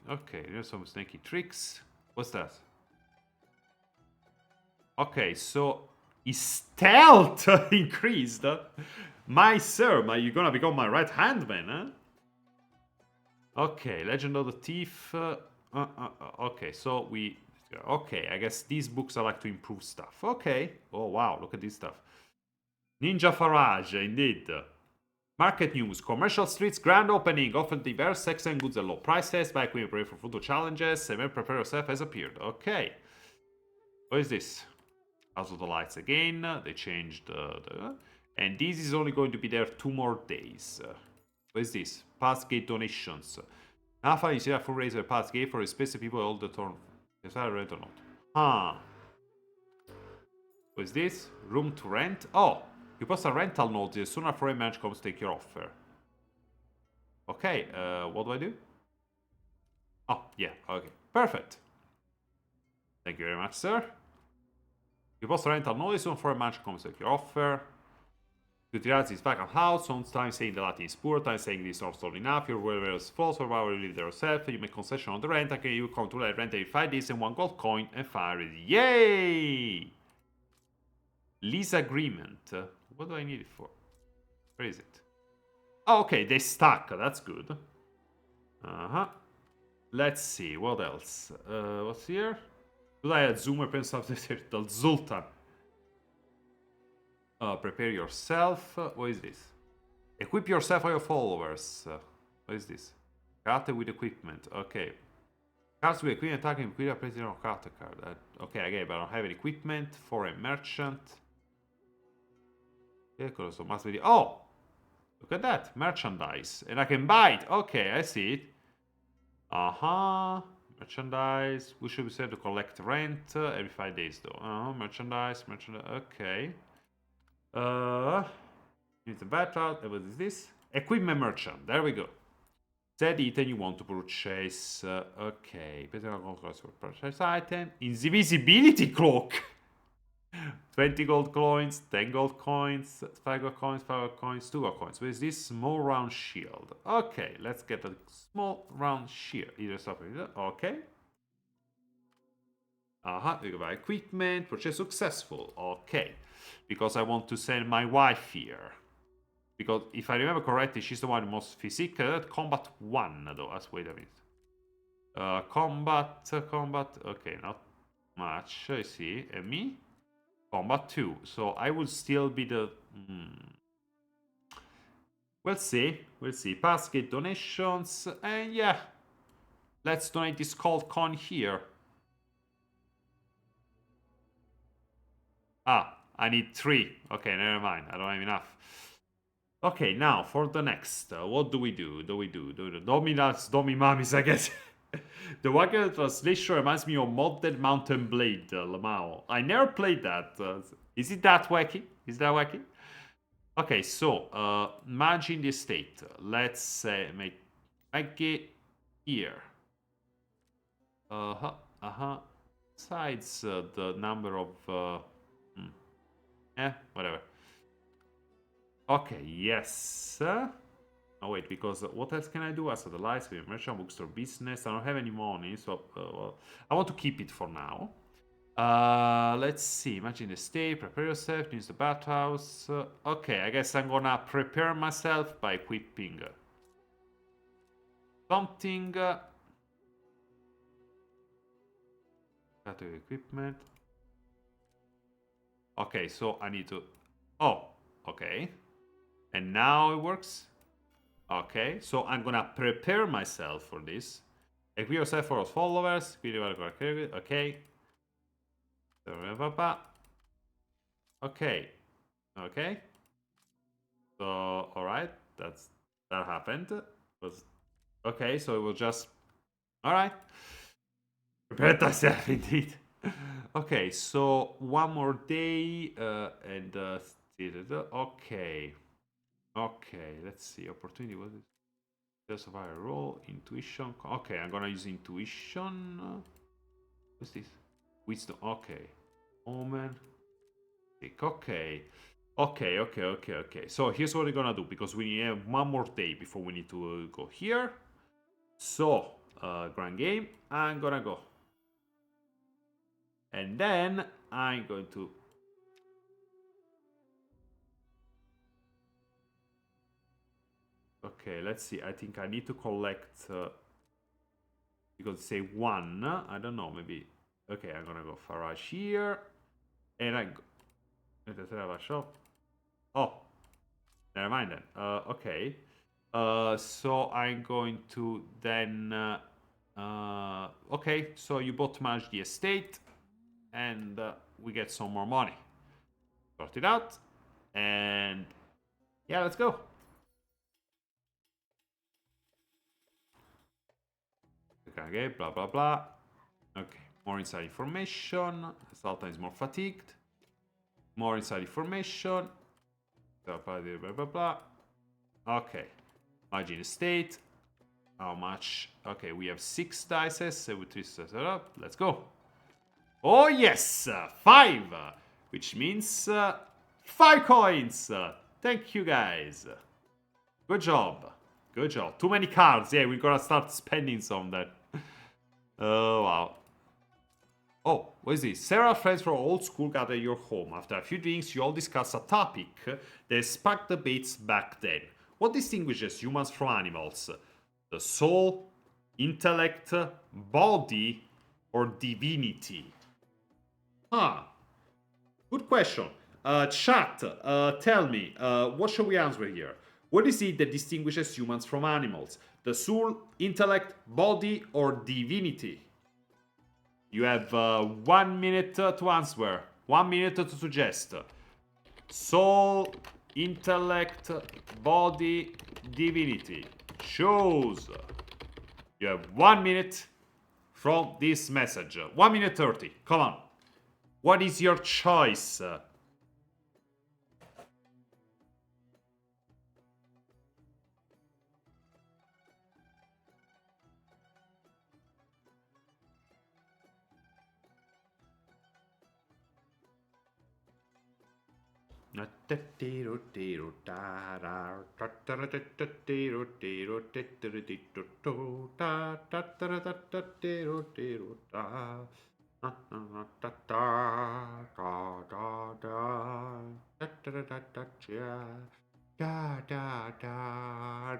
S1: Okay, there's some snaky tricks. What's that? Okay, so is stealth increased? My sir, you're gonna become my right hand man, huh? Okay, Legend of the Thief. Okay, so we. Okay, I guess these books are like to improve stuff. Okay. Oh wow, look at this stuff. Ninja Farage, indeed. Market news. Commercial streets grand opening. Often diverse sex and goods at low prices. Back when you pray for photo challenges. And then prepare yourself has appeared. Okay. What is this? House of the Lights again. They changed and this is only going to be there 2 more days. What is this? Passgate donations. Alpha is here for raise a passgate for specific people all the turn. Is that rent or not? Huh. What is this? Room to rent? Oh, you post a rental notice. Soon after a match comes take your offer. Okay, what do I do? Oh, yeah, okay. Perfect. Thank you very much, sir. You post a rental notice. Soon for a match comes take your offer. Utilize this vacant house, sometimes saying the Latin is poor, times saying this is not solid enough, your wherever is false, or wherever you live there yourself, you make concession on the rent, okay, you come to let rent every 5 days and 1 gold coin and fire it. Yay! Lease agreement. What do I need it for? Where is it? Oh, okay, they stuck. That's good. Uh-huh. Let's see, what else? What's here? Could I add zoomer pencil the Sultan? Prepare yourself. What is this? Equip yourself or your followers. What is this? Karate with equipment. Okay. Cards with equipment attacking equipment placed on karate card. Okay, I get it, but I don't have any equipment for a merchant. Yeah, so must be. Oh! Look at that. Merchandise. And I can buy it. Okay, I see it. Uh-huh. Merchandise. We should be set to collect rent every 5 days though. Merchandise. Okay. It's a battle. What is this? Equipment merchant. There we go. Set item you want to purchase. Okay. Purchase item. Invisibility cloak. 20 gold coins, 10 gold coins, 5 gold coins, 5 gold coins, 2 gold coins. What is this? Small round shield. Okay, let's get a small round shield. Either stuff either. Okay. We go buy equipment. Purchase successful. Okay. Because I want to send my wife here. Because if I remember correctly, she's the one most physical. Combat 1 though. Wait a minute. Combat. Okay, not much. I see. And me? Combat 2. So I will still be the. We'll see. We'll see. Basket donations. And yeah. Let's donate this gold coin here. I need 3. Okay, never mind. I don't have enough. Okay, now for the next. What do we do? Dominats, Domimamis, I guess. The Wagner translation reminds me of Modded Mountain Blade, Lamao. I never played that. Is it that wacky? Okay, so, imagine the state. Let's make it here. Besides the number of... whatever. Okay, yes. Oh wait, because what else can I do? As the lights, merchant, bookstore, business. I don't have any money, so well, I want to keep it for now. Let's see. Imagine the stay. Prepare yourself. Use the bathhouse. Okay, I guess I'm gonna prepare myself by equipping something. Equipment. Okay, so I need to. Oh, okay. And now it works. Okay, so I'm gonna prepare myself for this. Equip yourself for followers. Okay. Okay. Okay. So, alright. That happened. Okay, so it was just. Alright. Prepare yourself indeed. Okay, so one more day okay. Okay, let's see. Opportunity, what is just a viral role? Intuition. Okay, I'm gonna use intuition. What's this? Wisdom. Okay. Omen. Okay. Okay. So here's what we're gonna do because we have one more day before we need to go here. So, grand game. I'm gonna go. And then I'm going to. Okay, let's see. I think I need to collect. Because say one. I don't know. Maybe. Okay, I'm gonna go Farage here. And I go. Shop. Oh, never mind then. Okay. So I'm going to then. Okay, so you both manage the estate, and we get some more money. Sort it out, and yeah, let's go. Okay, blah blah blah. Okay, more inside information. Sultan is more fatigued. More inside information. Blah blah blah. Okay, margin estate. How much? Okay, we have 6 dice. With 3 up. Let's go. Oh yes, 5, which means 5 coins. Thank you guys. Good job. Good job. Too many cards. Yeah, we gotta start spending some then. Oh wow. Oh, what is this? Several friends from old school gather at your home. After a few drinks, you all discuss a topic that sparked debates back then. What distinguishes humans from animals? The soul, intellect, body, or divinity? Huh. Good question. Chat, tell me, what shall we answer here? What is it that distinguishes humans from animals? The soul, intellect, body, or divinity? You have 1 minute to answer. 1 minute to suggest. Soul, intellect, body, divinity. Choose. You have 1 minute from this message. 1 minute 30. Come on. What is your choice? Da, da, da,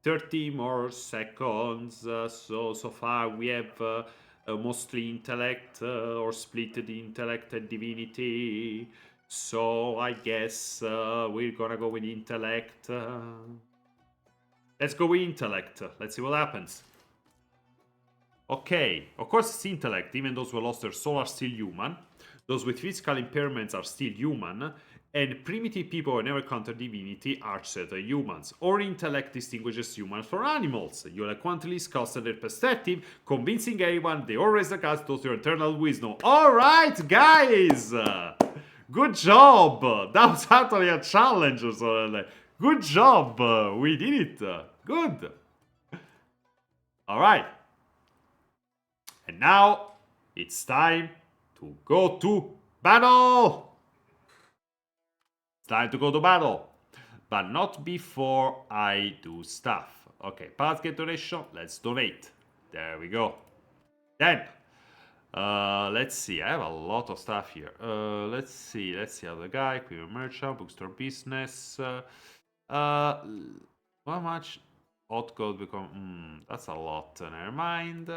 S1: 30 more seconds. So far we have mostly intellect or split the intellect and divinity. So I guess we're gonna go with intellect. Let's go with intellect. Let's see what happens. Okay, of course it's intellect. Even those who lost their soul are still human. Those with physical impairments are still human. And primitive people who never encounter divinity are set humans. Or intellect distinguishes humans from animals. You eloquently discuss their perspective, convincing everyone they always regard those your eternal wisdom. Alright, guys! Good job! That was actually a challenge or something. Good job! We did it! Good! Alright. And now it's time to go to battle! It's time to go to battle. But not before I do stuff. Okay, basket donation. Let's donate. There we go. Then, let's see. I have a lot of stuff here. Let's see. Other guy, equipment merchant, bookstore business. How much? Hot gold become. That's a lot. Never mind.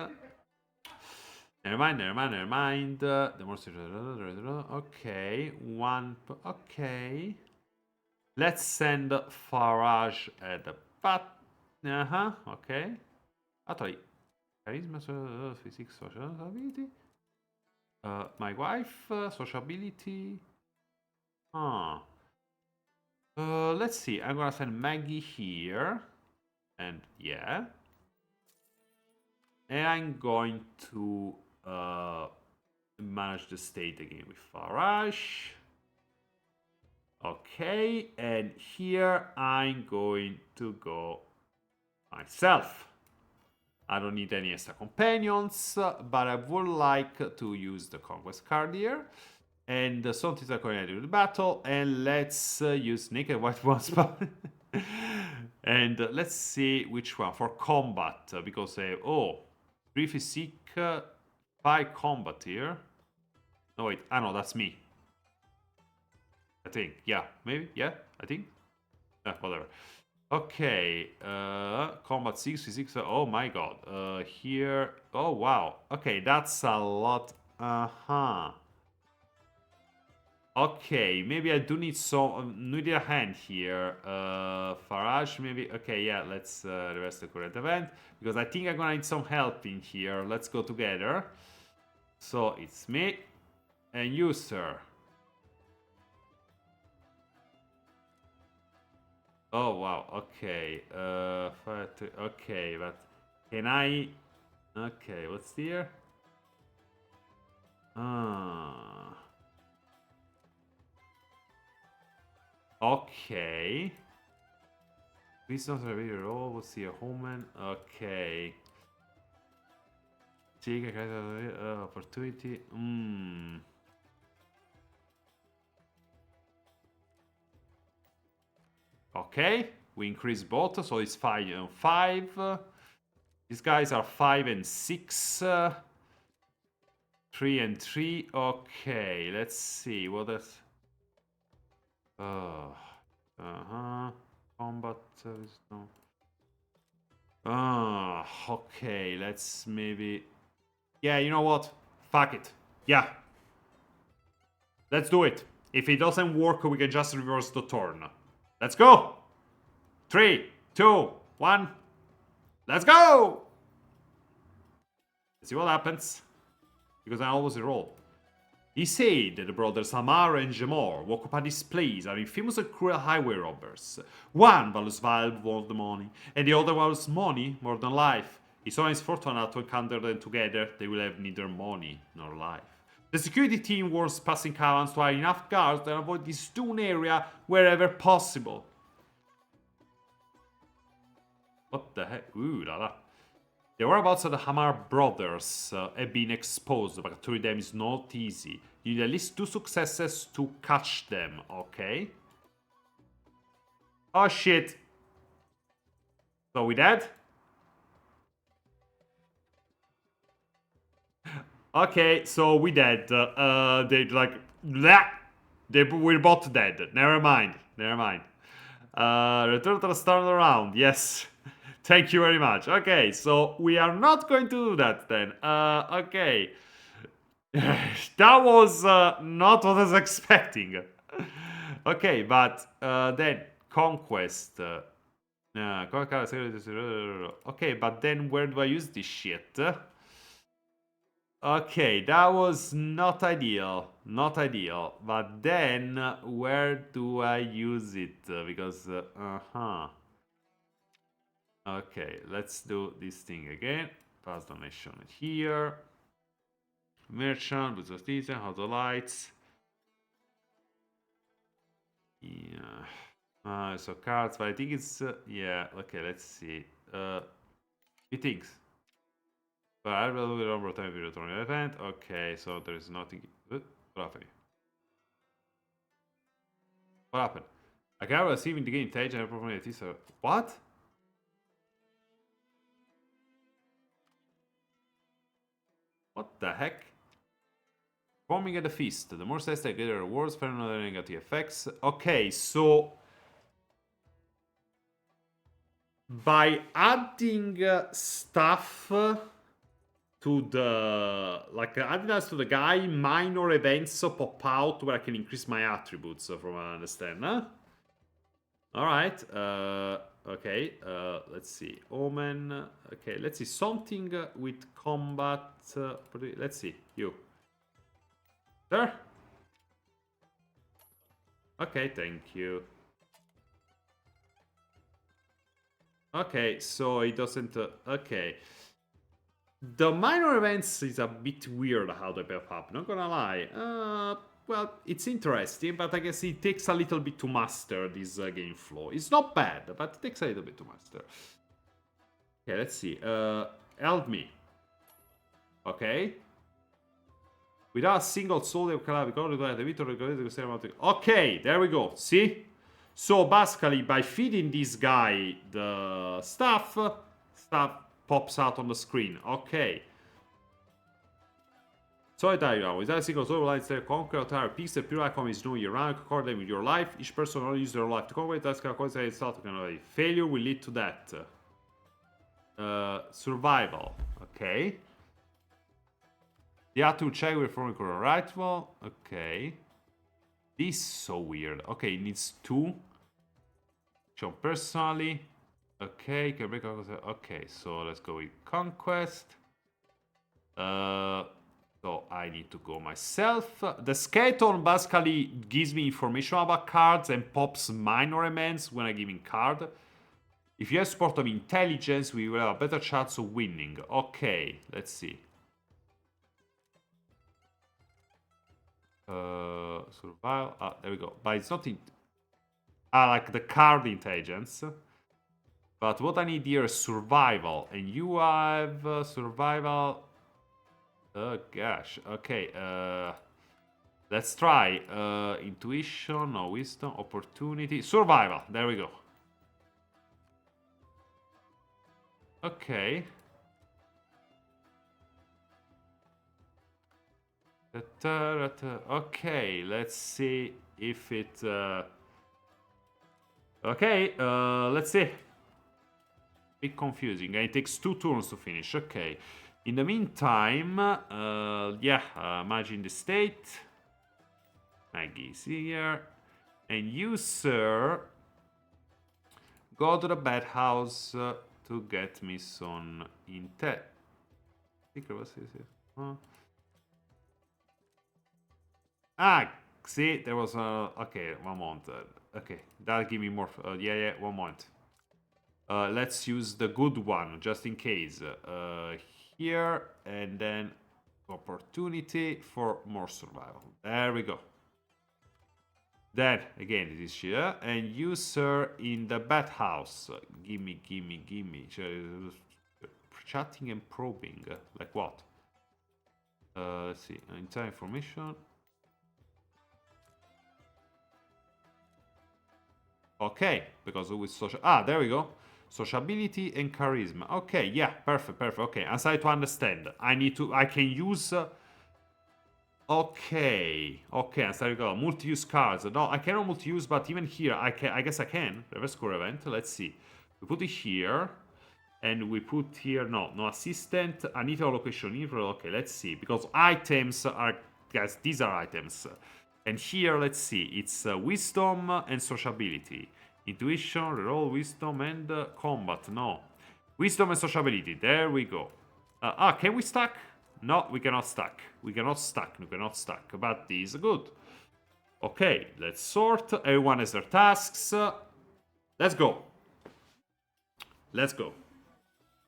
S1: Never mind. The more. Okay. One. Okay. Let's send Farage at the bat. Okay. Actually, charisma, physics, social ability. My wife, sociability. Huh. Let's see. I'm gonna send Maggie here. And yeah. And I'm going to manage the state again with Farage. Okay, and here I'm going to go myself. I don't need any extra companions, but I would like to use the conquest card here. And the Sultan is connected to the battle, and let's use naked white ones. And let's see which one for combat, because oh, briefly seek 5 combat here. No wait, no, that's me. I think, yeah, maybe, yeah, I think, whatever. Okay, combat 66. Oh my god, here. Oh wow. Okay, that's a lot. Okay, maybe I do need some. Need a hand here. Farage, maybe. Okay, yeah, let's reverse the current event because I think I'm gonna need some help in here. Let's go together. So it's me and you, sir. Oh wow. Okay. Okay, but can I? Okay, what's here? Okay. Please don't reveal your role. We'll see a Homan. Okay. Take a kind of opportunity. Okay. We increase both, so it's 5 and 5. These guys are 5 and 6. 3 and 3. Okay, let's see. What is. Combat service. No. Okay. Let's maybe. Yeah, you know what? Fuck it. Yeah. Let's do it. If it doesn't work, we can just reverse the turn. Let's go. 3, 2, 1. Let's go. Let's see what happens. Because I always roll. He said that the brothers Amar and Jamor who occupy this place are infamous and cruel highway robbers. One values vibe more than money, and the other values money more than life. It's always fortunate to encounter them together, they will have neither money nor life. The security team warns passing caravans to hire enough guards and avoid this stone area wherever possible. What the heck? Ooh la la. The whereabouts of the Hamar brothers have been exposed, but to them is not easy. You need at least 2 successes to catch them, okay? Oh shit. So we dead? Okay, so we dead. They like... Bleh! We're both dead. Never mind. Never mind. Return to the start of the round. Yes. Thank you very much. Okay, so we are not going to do that then. Okay. That was not what I was expecting. Okay, but then conquest. Okay, but then where do I use this shit? Okay, that was not ideal. Not ideal. But then where do I use it? Because, Okay, let's do this thing again. Pass donation here. Merchant, boots of season, how the lights. Yeah. So cards, but I think it's yeah. Okay, let's see. He thinks. But I will do over time if you return the event. Okay, so there is nothing. What happened? What happened? I can receiving the game intelligence and probability. So what? What the heck? Bombing at the feast. The more stats I get, the rewards, for another negative effects. Okay, so by adding stuff to the adding us to the guy, minor events pop out where I can increase my attributes, from what I understand. Huh? All right. Okay. Let's see. Omen. Okay. Let's see something with combat. Let's see you. Sir? Okay, thank you. Okay, so it doesn't... okay. The minor events is a bit weird how they pop up, not gonna lie. Well, it's interesting, but I guess it takes a little bit to master this game flow. It's not bad, but it takes a little bit to master. Okay, let's see. Help me. Ok. Without a single soul of okay, there we go. See? So basically, by feeding this guy the stuff pops out on the screen. Okay. So I tell you now, without a single soul, lights there, conquer entire piece, the pure icon is new year round, conquer them with your life. Each person will use their life to conquer it. That's kind of itself. Failure will lead to that. Survival. Okay. You have to check with from the right one. Okay. This is so weird. Okay, it needs 2. Show personally. Okay, can break. Okay, so let's go with conquest. So I need to go myself. The skeleton basically gives me information about cards and pops minor events when I give him card. If you have support of intelligence, we will have a better chance of winning. Okay, let's see. Survival. Ah, there we go. But it's not in. Like the card intelligence. But what I need here is survival. And you have survival. Oh gosh. Okay. Let's try. Intuition, no wisdom, opportunity, survival. There we go. Okay. Okay, let's see if it... Okay, let's see. Bit confusing. It takes 2 turns to finish. Okay. In the meantime, yeah, imagine the state. Maggie's here. And you, sir, go to the bed house to get me some intel. What's this here? Huh? Ah, see, there was a... Okay, 1 moment. Okay, that'll give me more... yeah, 1 moment. Let's use the good one, just in case. Here, and then opportunity for more survival. There we go. Then, again, it is here. And you, sir, in the bathhouse. Gimme. Chatting and probing. Like what? Let's see. Entire information. Okay, because with social... Ah, there we go. Sociability and charisma. Okay, yeah, perfect. Okay, I'm starting to understand. I can use... Okay, I'm starting to go. Multi-use cards. No, I cannot multi-use, but even here, I guess I can. Reverse core event. Let's see. We put it here. And we put here... No assistant. I need a location. Okay, let's see. Because items are... Guys, these are items. And here, let's see, it's wisdom and sociability. Intuition, reroll, wisdom, and combat. No. Wisdom and sociability. There we go. Can we stack? No, we cannot stack. We cannot stack. But this is good. Okay, let's sort. Everyone has their tasks. Let's go.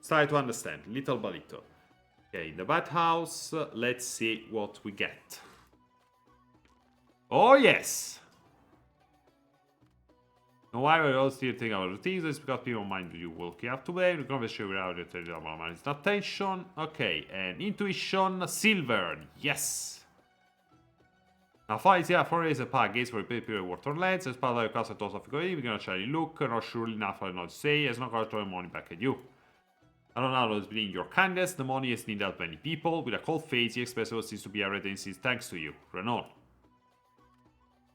S1: Try to understand, little by little. Okay, in the bathhouse, let's see what we get. Oh, yes! No, why we all still think about routines? It's because people mind you waking up today. The conversation without it's not tension. Okay, and intuition, silver. Yes! Now, 5 yeah, 4 days a pack gates for a period water lens. As part of your class at toss of we're gonna try look, not surely enough or not to say, it's not gonna throw money back at you. I don't know what's being your kindness. The money has needed help many people. With a cold face, he expresses what seems to be a reticence thanks to you. Renault.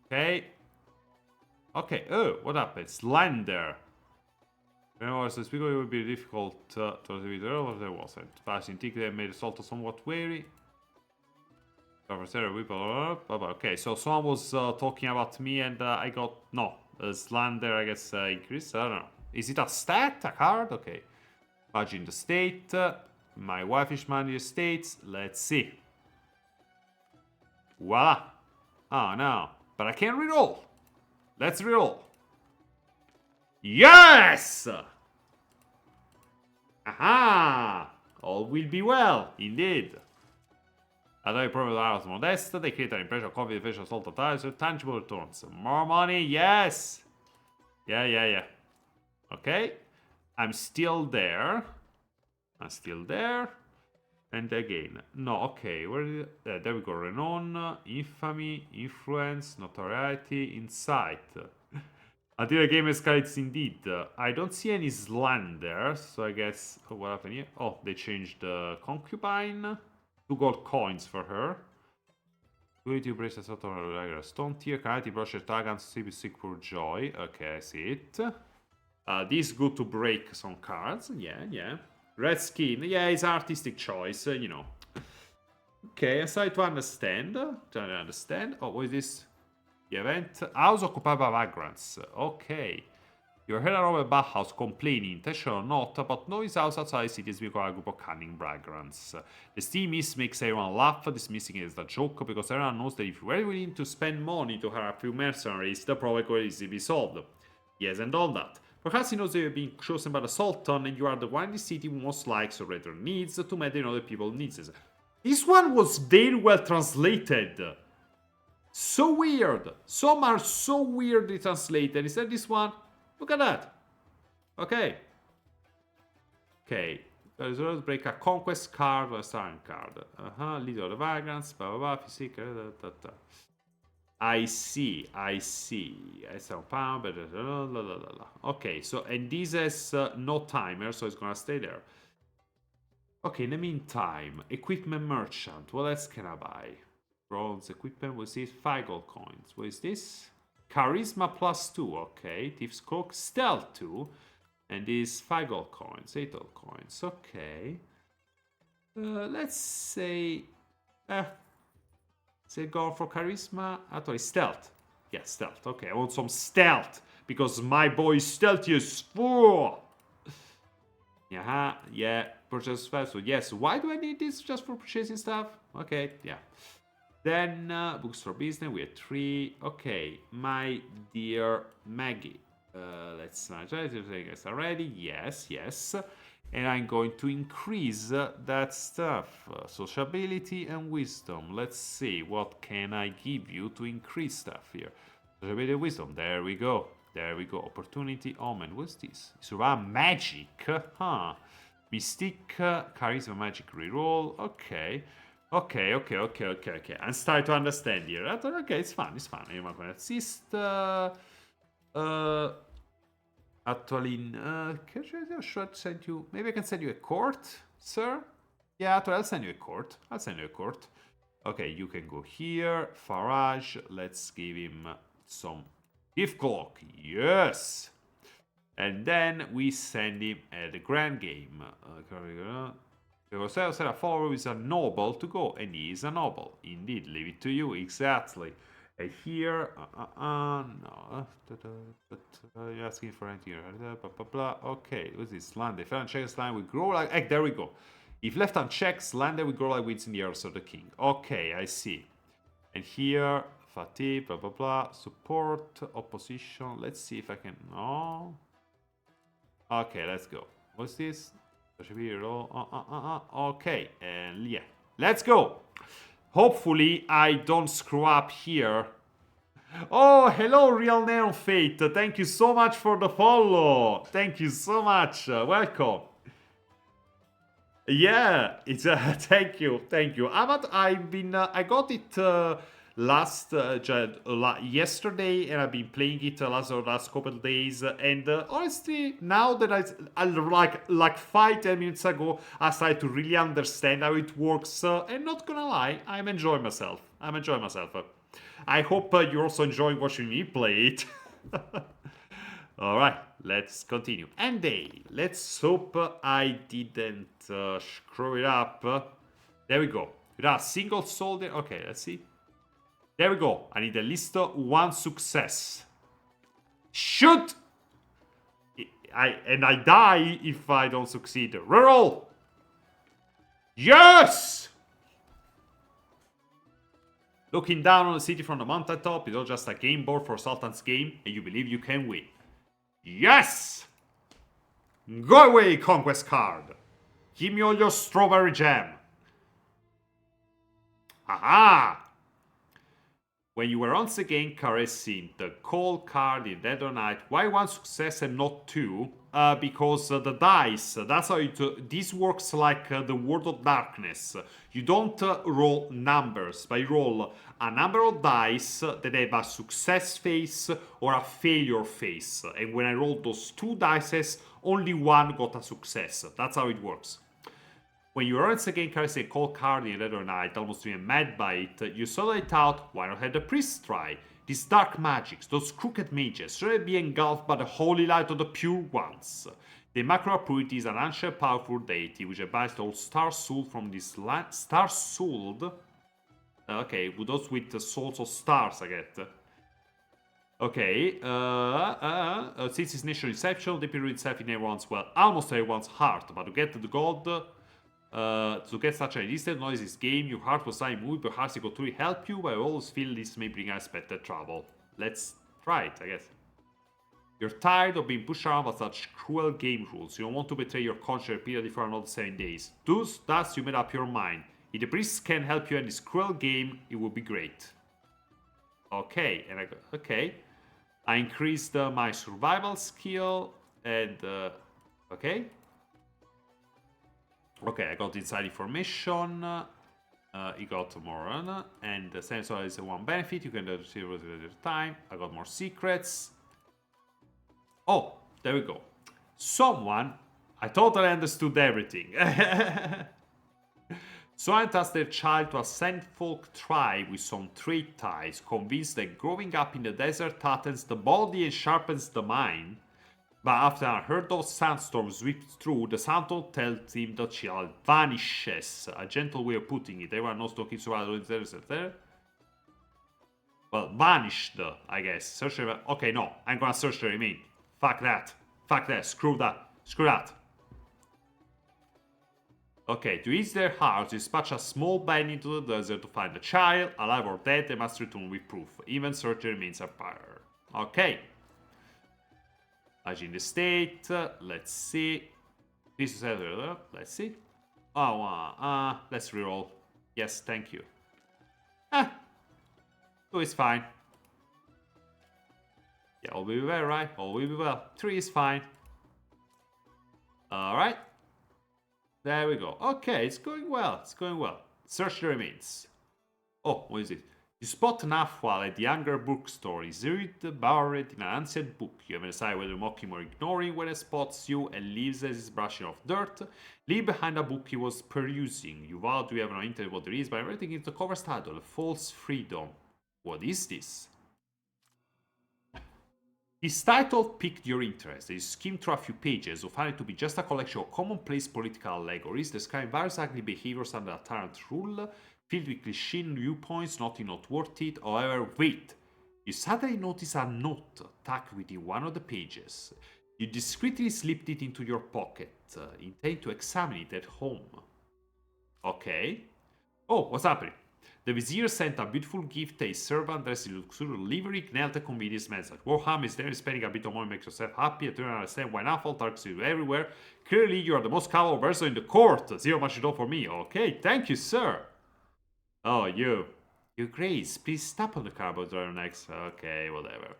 S1: Okay. Oh, what happened? Slender. Remember, so speaker, it would be difficult to read what there wasn't. Passing ticket made Sultan somewhat wary. Okay, so someone was talking about me and I got... No, Slender, I guess, increased. I don't know. Is it a stat? A card? Okay. Imagine the state. My wife-ish manager states. Let's see. Voila. Oh, no. But I can't reroll. Let's reroll. Yes! Aha! All will be well, indeed. Although probably are modest, they create an impression of confident facial salt of tangible returns. More money, yes! Yeah. Okay. I'm still there. And again, no, okay, where is it? There we go. Renown, infamy, influence, notoriety, insight. Until the game escalates indeed. I don't see any slander, so I guess... Oh, what happened here? Oh, they changed the concubine. 2 gold coins for her. Ability to brace a sort of regular stone tier. Carnality, brochure, Tagan, sick for joy. Okay, I see it. This is good to break some cards. Yeah. Red skin. Yeah, it's an artistic choice, you know. Okay, I try to understand. Oh, what is this? The event. House occupied by vagrants. Okay. You heard of a bathhouse complaining, intentional or not, but no his house outside the city is because a group of cunning vagrants. The steam mist makes everyone laugh, dismissing it as a joke, because everyone knows that if you were willing to spend money to hire a few mercenaries, the problem could easily be solved. He hasn't done that. Perhaps he knows that you're being chosen by the Sultan, and you are the one in the city who most likes or rather needs to meet in other people's needs. This one was very well translated. So weird. Some are so weirdly translated. Instead this one, look at that. Okay. Break a conquest card or a starring card. Leader of the vagrants, physique, I see. Okay, so, and this has no timer, so it's gonna stay there. Okay, in the meantime, equipment merchant. What else can I buy? Bronze equipment, we'll see 5 gold coins. What is this? Charisma +2, okay. Thief's Cook, Stealth 2. And this 5 gold coins, 8 gold coins, okay. Let's say... say go for Charisma. Actually, Stealth. Yeah, Stealth, okay. I want some Stealth, because my boy is stealthy as fuck. Yeah. Purchase stuff. So yes, why do I need this? Just for purchasing stuff? Okay, yeah. Then, books for business, we have 3. Okay, my dear Maggie. Let's try to take this already. Yes. And I'm going to increase that stuff. Sociability and wisdom. Let's see, what can I give you to increase stuff here? Sociability and wisdom. There we go. Opportunity, omen. What's this? Survival magic. Huh. Mystic, charisma, magic reroll. Okay. I'm starting to understand here. Okay, it's fun. I'm going to assist. Actually, should I send you? Maybe I can send you a court, sir. Yeah, I'll send you a court. Okay, you can go here. Farage. Let's give him some gift clock. Yes. And then we send him at the grand game. Because I said a follower is a noble to go, and he is a noble. Indeed, leave it to you, exactly. And here, no. You're asking for anything. Okay, what's this? Land. If unchecked, land will grow like. There we go. If left unchecked, land will grow like weeds in the ears of the king. Okay, I see. And here, fatigue, support, opposition. Let's see if I can. No. Okay, let's go. What's this? Okay, and yeah, let's go. Hopefully I don't screw up here. Oh, hello, Real Neon Fate. Thank you so much for the follow. Thank you so much. Welcome. Yeah, it's thank you. I got it yesterday, and I've been playing it last couple of days, and honestly, now that I like 5-10 minutes ago, I started to really understand how it works, and not gonna lie, I'm enjoying myself. I hope you're also enjoying watching me play it. Alright, let's continue. And let's hope I didn't screw it up. There we go. With a single soldier. Okay, let's see. There we go. I need at least 1 success. Shoot! I die if I don't succeed. Reroll! Yes! Looking down on the city from the mountaintop is not just a game board for Sultan's game, and you believe you can win. Yes! Go away, conquest card! Give me all your strawberry jam. Aha! When you were once again caressing the cold card in Dead or Night, why one success and not two? Because the dice, that's how it. This works like the World of Darkness. You don't roll numbers, but you roll a number of dice that have a success face or a failure face. And when I rolled those two dices, only one got a success. That's how it works. When you once again caressing a cold card in Dead or Night, almost being mad by it, you sort it out, why not have the priest try? These dark magics, those crooked mages, should be engulfed by the holy light of the pure ones. The Macro Purity is an ancient powerful deity which abides the old Star Soul from this land. Star Souled? Okay, with those with the souls of stars, I get. Okay, since its national inception, the period itself in everyone's, well, almost everyone's heart, but to get to the god, to get such an instant noise this game, your heart was not moved, perhaps it could truly help you, but I always feel this may bring unexpected trouble. Let's try it, I guess. You're tired of being pushed around by such cruel game rules. You don't want to betray your conscience repeatedly for another 7 days. Thus, you made up your mind. If the priests can help you in this cruel game, it would be great. Okay, and okay. I increased my survival skill, and okay. Okay, I got inside information. You got more, and the sensor is one benefit. You can do it at a time. I got more secrets. Oh, there we go. Someone, I totally understood everything. Someone tasked their child to ascend folk tribe with some trait ties, convinced that growing up in the desert tattens the body and sharpens the mind. But after a herd of sandstorms sweeps through, the Sultan tells him the child vanishes. A gentle way of putting it. Everyone knows talking survival in the desert there. Well, vanished, I guess. Search the... Okay, no. I'm gonna search the remain. Fuck that. Fuck that. Screw that. Screw that. Okay, to ease their hearts, dispatch a small band into the desert to find the child. Alive or dead, they must return with proof. Even search the remains are fire. Okay. Imagine the state. Let's see. This is let's see. Oh, let's reroll. Yes, thank you. Two is fine. Yeah, all will be well, right? All will be well. 3 is fine. Alright. There we go. Okay, it's going well. It's going well. Search the remains. Oh, what is it? You spot Nafwal at the Younger bookstore. He's buried in an ancient book. You haven't decided whether to mock him or ignore him when he spots you and leaves as he's brushing off dirt. Leave behind a book he was perusing. You vow to have no interest what there is, but everything is the cover's title, False Freedom. What is this? His title piqued your interest. You skimmed through a few pages to find it to be just a collection of commonplace political allegories describing various ugly behaviors under a tyrant rule, filled with cliche viewpoints, nothing noteworthy. However, wait. You suddenly notice a note tucked within one of the pages. You discreetly slipped it into your pocket, intending to examine it at home. Okay. Oh, what's happening? The vizier sent a beautiful gift to his servant dressed in luxurious livery, knelt at convenience message. Warham is there spending a bit of money makes yourself happy. I don't understand why Naffle targets you everywhere. Clearly, you are the most capable person in the court. Zero much you do for me. Okay, thank you, sir. Oh, you. Your Grace, please stop on the cardboard driver next. Okay, whatever.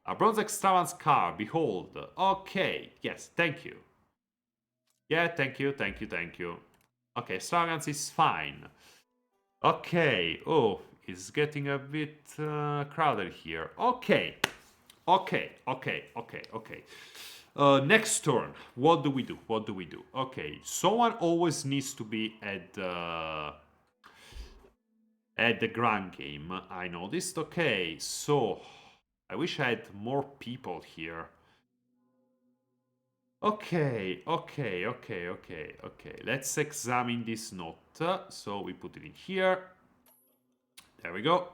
S1: A bronze extravagance car, behold. Okay, yes, thank you. Yeah, thank you, thank you, thank you. Okay, extravagance is fine. Okay, oh, it's getting a bit crowded here. Okay, okay. Next turn, what do we do? What do we do? Okay, someone always needs to be at the grand game. I noticed. Okay, so I wish I had more people here. Okay. Let's examine this note. So we put it in here. There we go.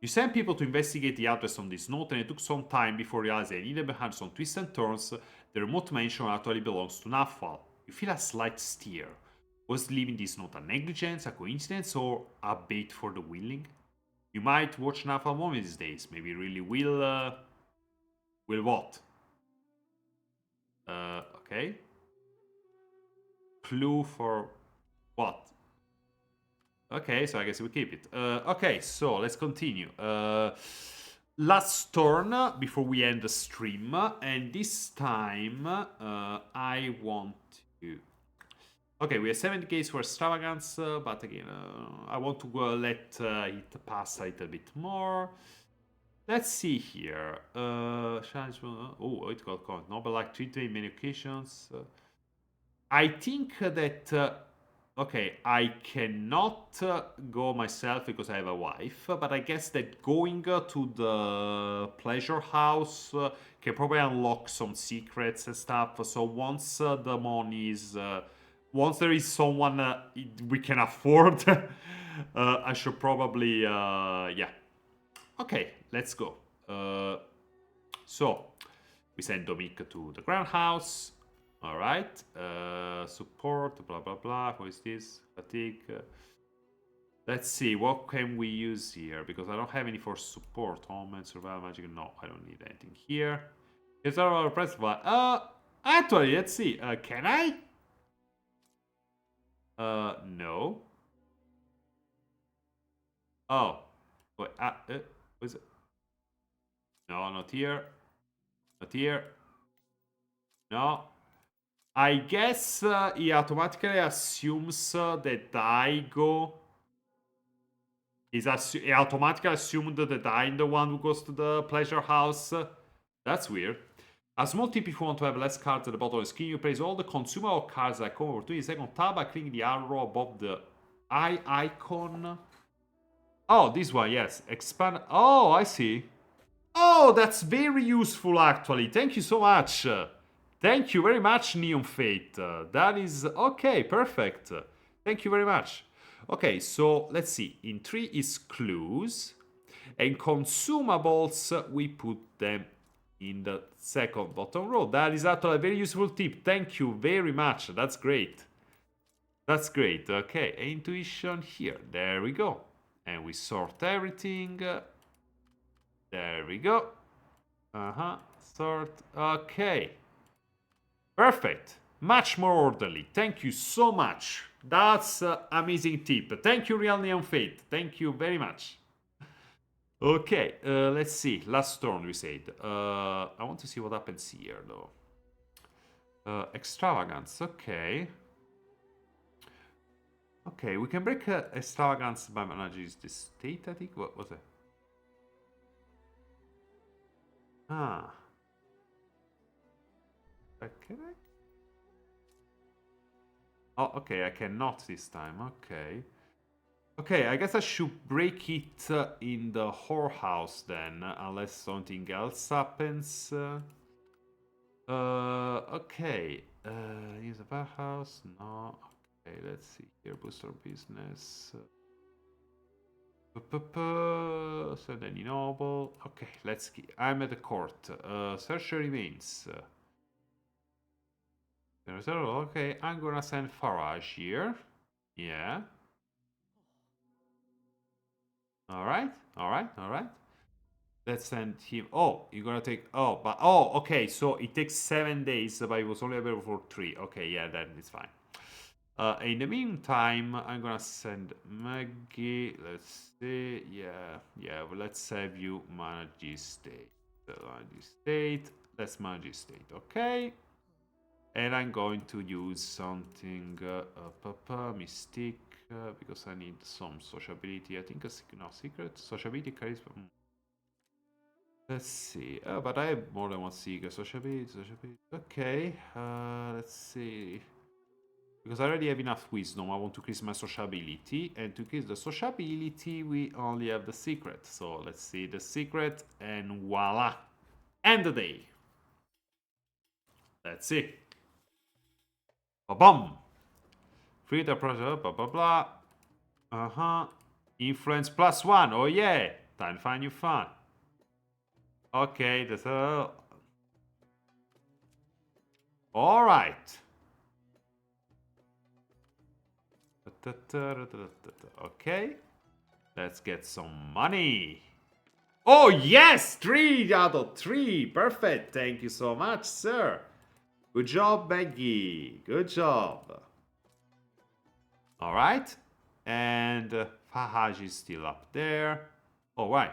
S1: You sent people to investigate the address on this note, and it took some time before realizing that even behind some twists and turns, the remote mention actually belongs to Nafwal. You feel a slight stir. Was leaving this note a negligence, a coincidence, or a bait for the willing? You might watch Nafwal more these days. Maybe really will. Will what? Okay. clue for what? Okay, so I guess we keep it. Okay, so let's continue. Last turn before we end the stream, and this time I want to. Okay, we have 70 days for extravagance, but again, I want to let it pass a little bit more. Let's see here. Oh, it got caught. Nobel like treated in many occasions. I think that. Okay, I cannot go myself because I have a wife, but I guess that going to the pleasure house can probably unlock some secrets and stuff. So once the money is. Once there is someone we can afford, I should probably. Yeah. Okay, let's go. So, we send Domik to the ground house. All right. Support, blah, blah, blah. What is this? Fatigue. Let's see. What can we use here? Because I don't have any for support. Home and survival magic. No, I don't need anything here. Is there a press button? Actually, let's see. Can I? No. Oh. Wait, what is it? No, not here. Not here. No. I guess he automatically assumes that I go. He automatically assumed that I'm the one who goes to the pleasure house. That's weird. A small tip if you want to have less cards at the bottom of the screen, you place all the consumable cards that come over to the second tab by clicking the arrow above the eye icon. Oh, this one, yes. Expand. Oh, I see. Oh, that's very useful actually. Thank you so much. Thank you very much, Neon Fate. That is okay, perfect. Thank you very much. Okay, so let's see. In 3 is clues. And consumables, we put them in the second bottom row. That is actually a very useful tip. Thank you very much. That's great. That's great. Okay, intuition here. There we go. And we sort everything. There we go. Sort. Okay. Perfect. Much more orderly. Thank you so much. That's amazing tip. Thank you, Real Neon Fate. Thank you very much. Okay, let's see. Last turn, we said. I want to see what happens here, though. Extravagance. Okay. Okay, we can break extravagance by managing the state, I think. What was it? Ah. Can I? Oh, okay, I cannot this time. Okay. Okay, I guess I should break it in the whorehouse then, unless something else happens. Okay. Use a warehouse? No. Okay, let's see here. Booster business. Send any noble. Okay, let's see. I'm at the court. Search remains. Okay, I'm gonna send Farage here. Yeah. Alright. Let's send him. Oh, you're gonna take. Oh, but. Oh, okay. So it takes 7 days, but it was only available for 3. Okay, yeah, that is fine. In the meantime, I'm gonna send Maggie. Let's see. Yeah. Well, let's have you manage state. Let's manage state. Okay. And I'm going to use something Mystique because I need some sociability. I think secret sociability charisma. Let's see. But I have more than one secret. Sociability. Okay. Let's see. Because I already have enough wisdom, I want to increase my sociability. And to increase the sociability, we only have the secret. So let's see the secret, and voila! End the day. That's it. Ba-bum! Free the pressure, blah blah blah. Influence +1. Oh yeah! Time to find new fun. Okay, that's alright. Okay. Let's get some money. Oh yes! 3 out of 3. Perfect. Thank you so much, sir. Good job, Maggie. Good job. All right. And Fahaj is still up there. All right.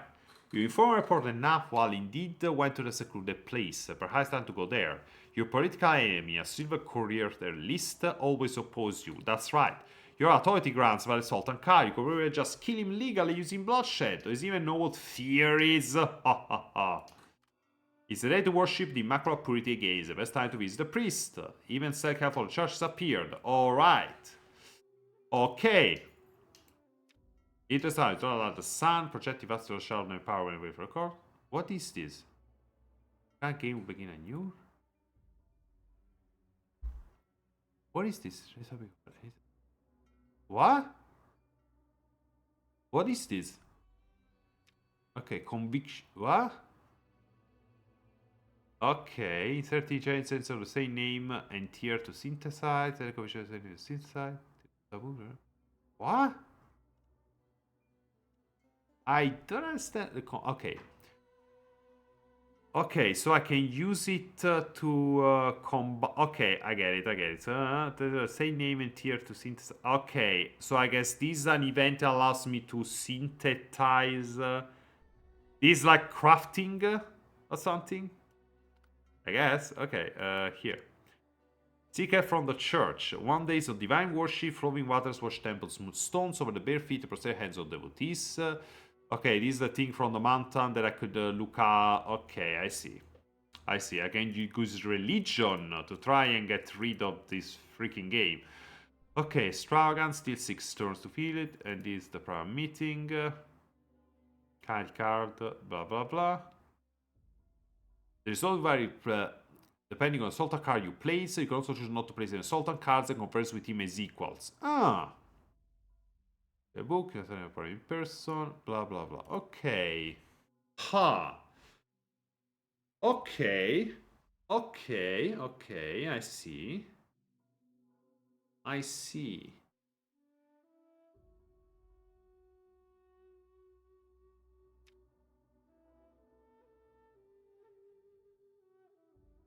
S1: You inform report that Nafwal indeed went to the secluded place. Perhaps time to go there. Your political enemy, a silver courier their list, always oppose you. That's right. Your authority grants by the Sultan Khan. You could really just kill him legally using bloodshed. Does he even know what fear is? Ha ha ha. It's the day to worship the Immaculate Purity again. It's the best time to visit the priest. Even Selka for the church has appeared. Alright. Okay. Interesting. It's all about the sun. Projective astral shall no power when we wait for a record. What is this? Can game will begin anew? What is this? What? What is this? Okay, conviction. What? Okay, 30 giant sensors of the same name and tier to synthesize. Synthesize. What? I don't understand the okay. Okay, so I can use it to combine. Okay, I get it. The same name and tier to synthesize. Okay, so I guess this is an event that allows me to synthesize. This is like crafting or something. I guess. Okay, here. Seeker from the church. 1 day of divine worship, flowing waters wash temples, smooth stones over the bare feet to protect hands of devotees. Okay, this is the thing from the mountain that I could look at. Okay, I see. I can use religion to try and get rid of this freaking game. Okay, extravagance, still 6 turns to fill it, and this is the private meeting. Card, blah blah blah. The result vary depending on the Sultan card you place. You can also choose not to place any Sultan cards and converse with him as equals. Ah. The book is in person. Blah blah blah. Okay. Ha. Okay. I see.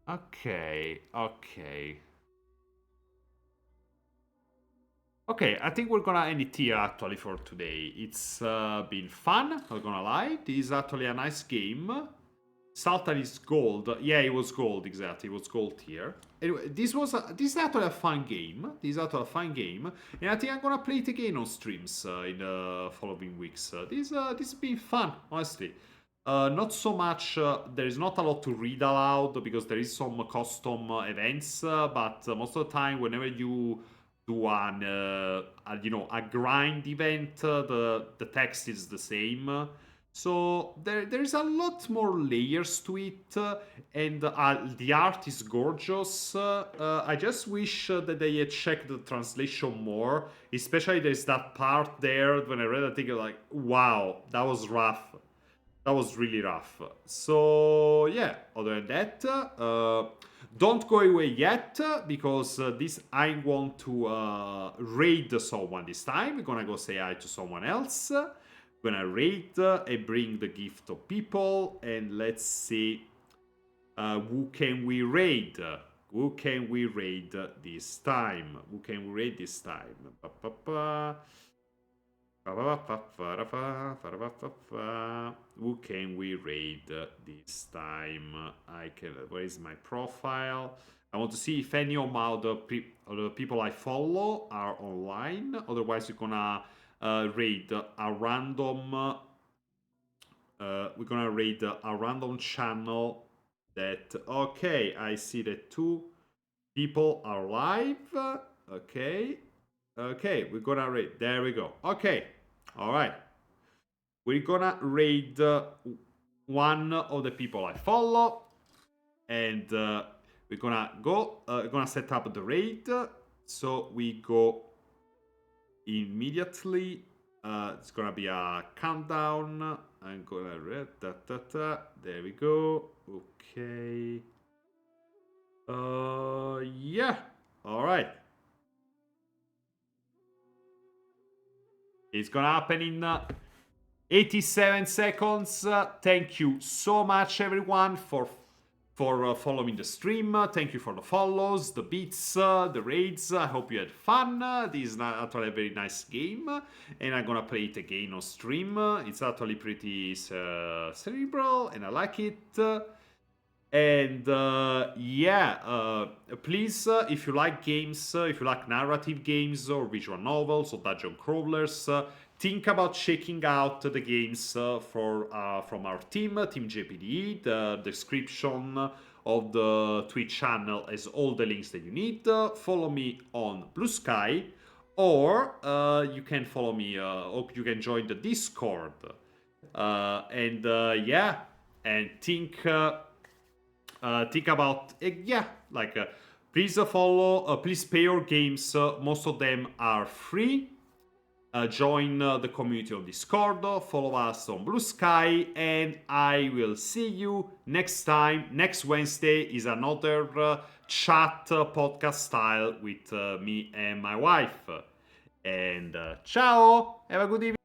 S1: Okay. Okay, I think we're gonna end it here actually for today. It's been fun, not gonna lie. This is actually a nice game. Sultan is gold. Yeah, it was gold, exactly. It was gold here. Anyway, this is actually a fun game. And I think I'm gonna play it again on streams in the following weeks. This has been fun, honestly. Not so much. There is not a lot to read aloud because there is some custom events, but most of the time, whenever you do a grind event, the text is the same. So there is a lot more layers to it, and the art is gorgeous. I just wish that they had checked the translation more. Especially there's that part there when I read it, I think like, wow, that was rough. That was really rough. So yeah, other than that, don't go away yet because this I want to raid someone this time. We're gonna go say hi to someone else. Gonna raid and bring the gift of people, and let's see who can we raid. Who can we raid this time? Who can we raid this time? Where is my profile? I want to see if any of the people I follow are online. Otherwise, we're gonna raid a random. We're gonna raid a random channel. That okay? I see that 2 people are live. Okay, we're gonna raid. There we go. Okay, all right. We're gonna raid one of the people I follow, and we're gonna go. Gonna set up the raid. So we go immediately. It's gonna be a countdown. I'm gonna read that. There we go. Okay. Yeah. All right. It's gonna happen in 87 seconds. Thank you so much, everyone, for for following the stream. Thank you for the follows, the beats, the raids. I hope you had fun. This is actually a very nice game, and I'm gonna play it again on stream. It's actually pretty cerebral, and I like it. And please, if you like games, if you like narrative games or visual novels or dungeon crawlers, think about checking out the games from our team, Team JPDE. The description of the Twitch channel has all the links that you need. Follow me on Blue Sky, or you can follow me, or you can join the Discord. And think about please follow, please pay your games. Most of them are free. Join the community on Discord, follow us on Blue Sky, and I will see you next time. Next Wednesday is another chat podcast style with me and my wife. And ciao, have a good evening.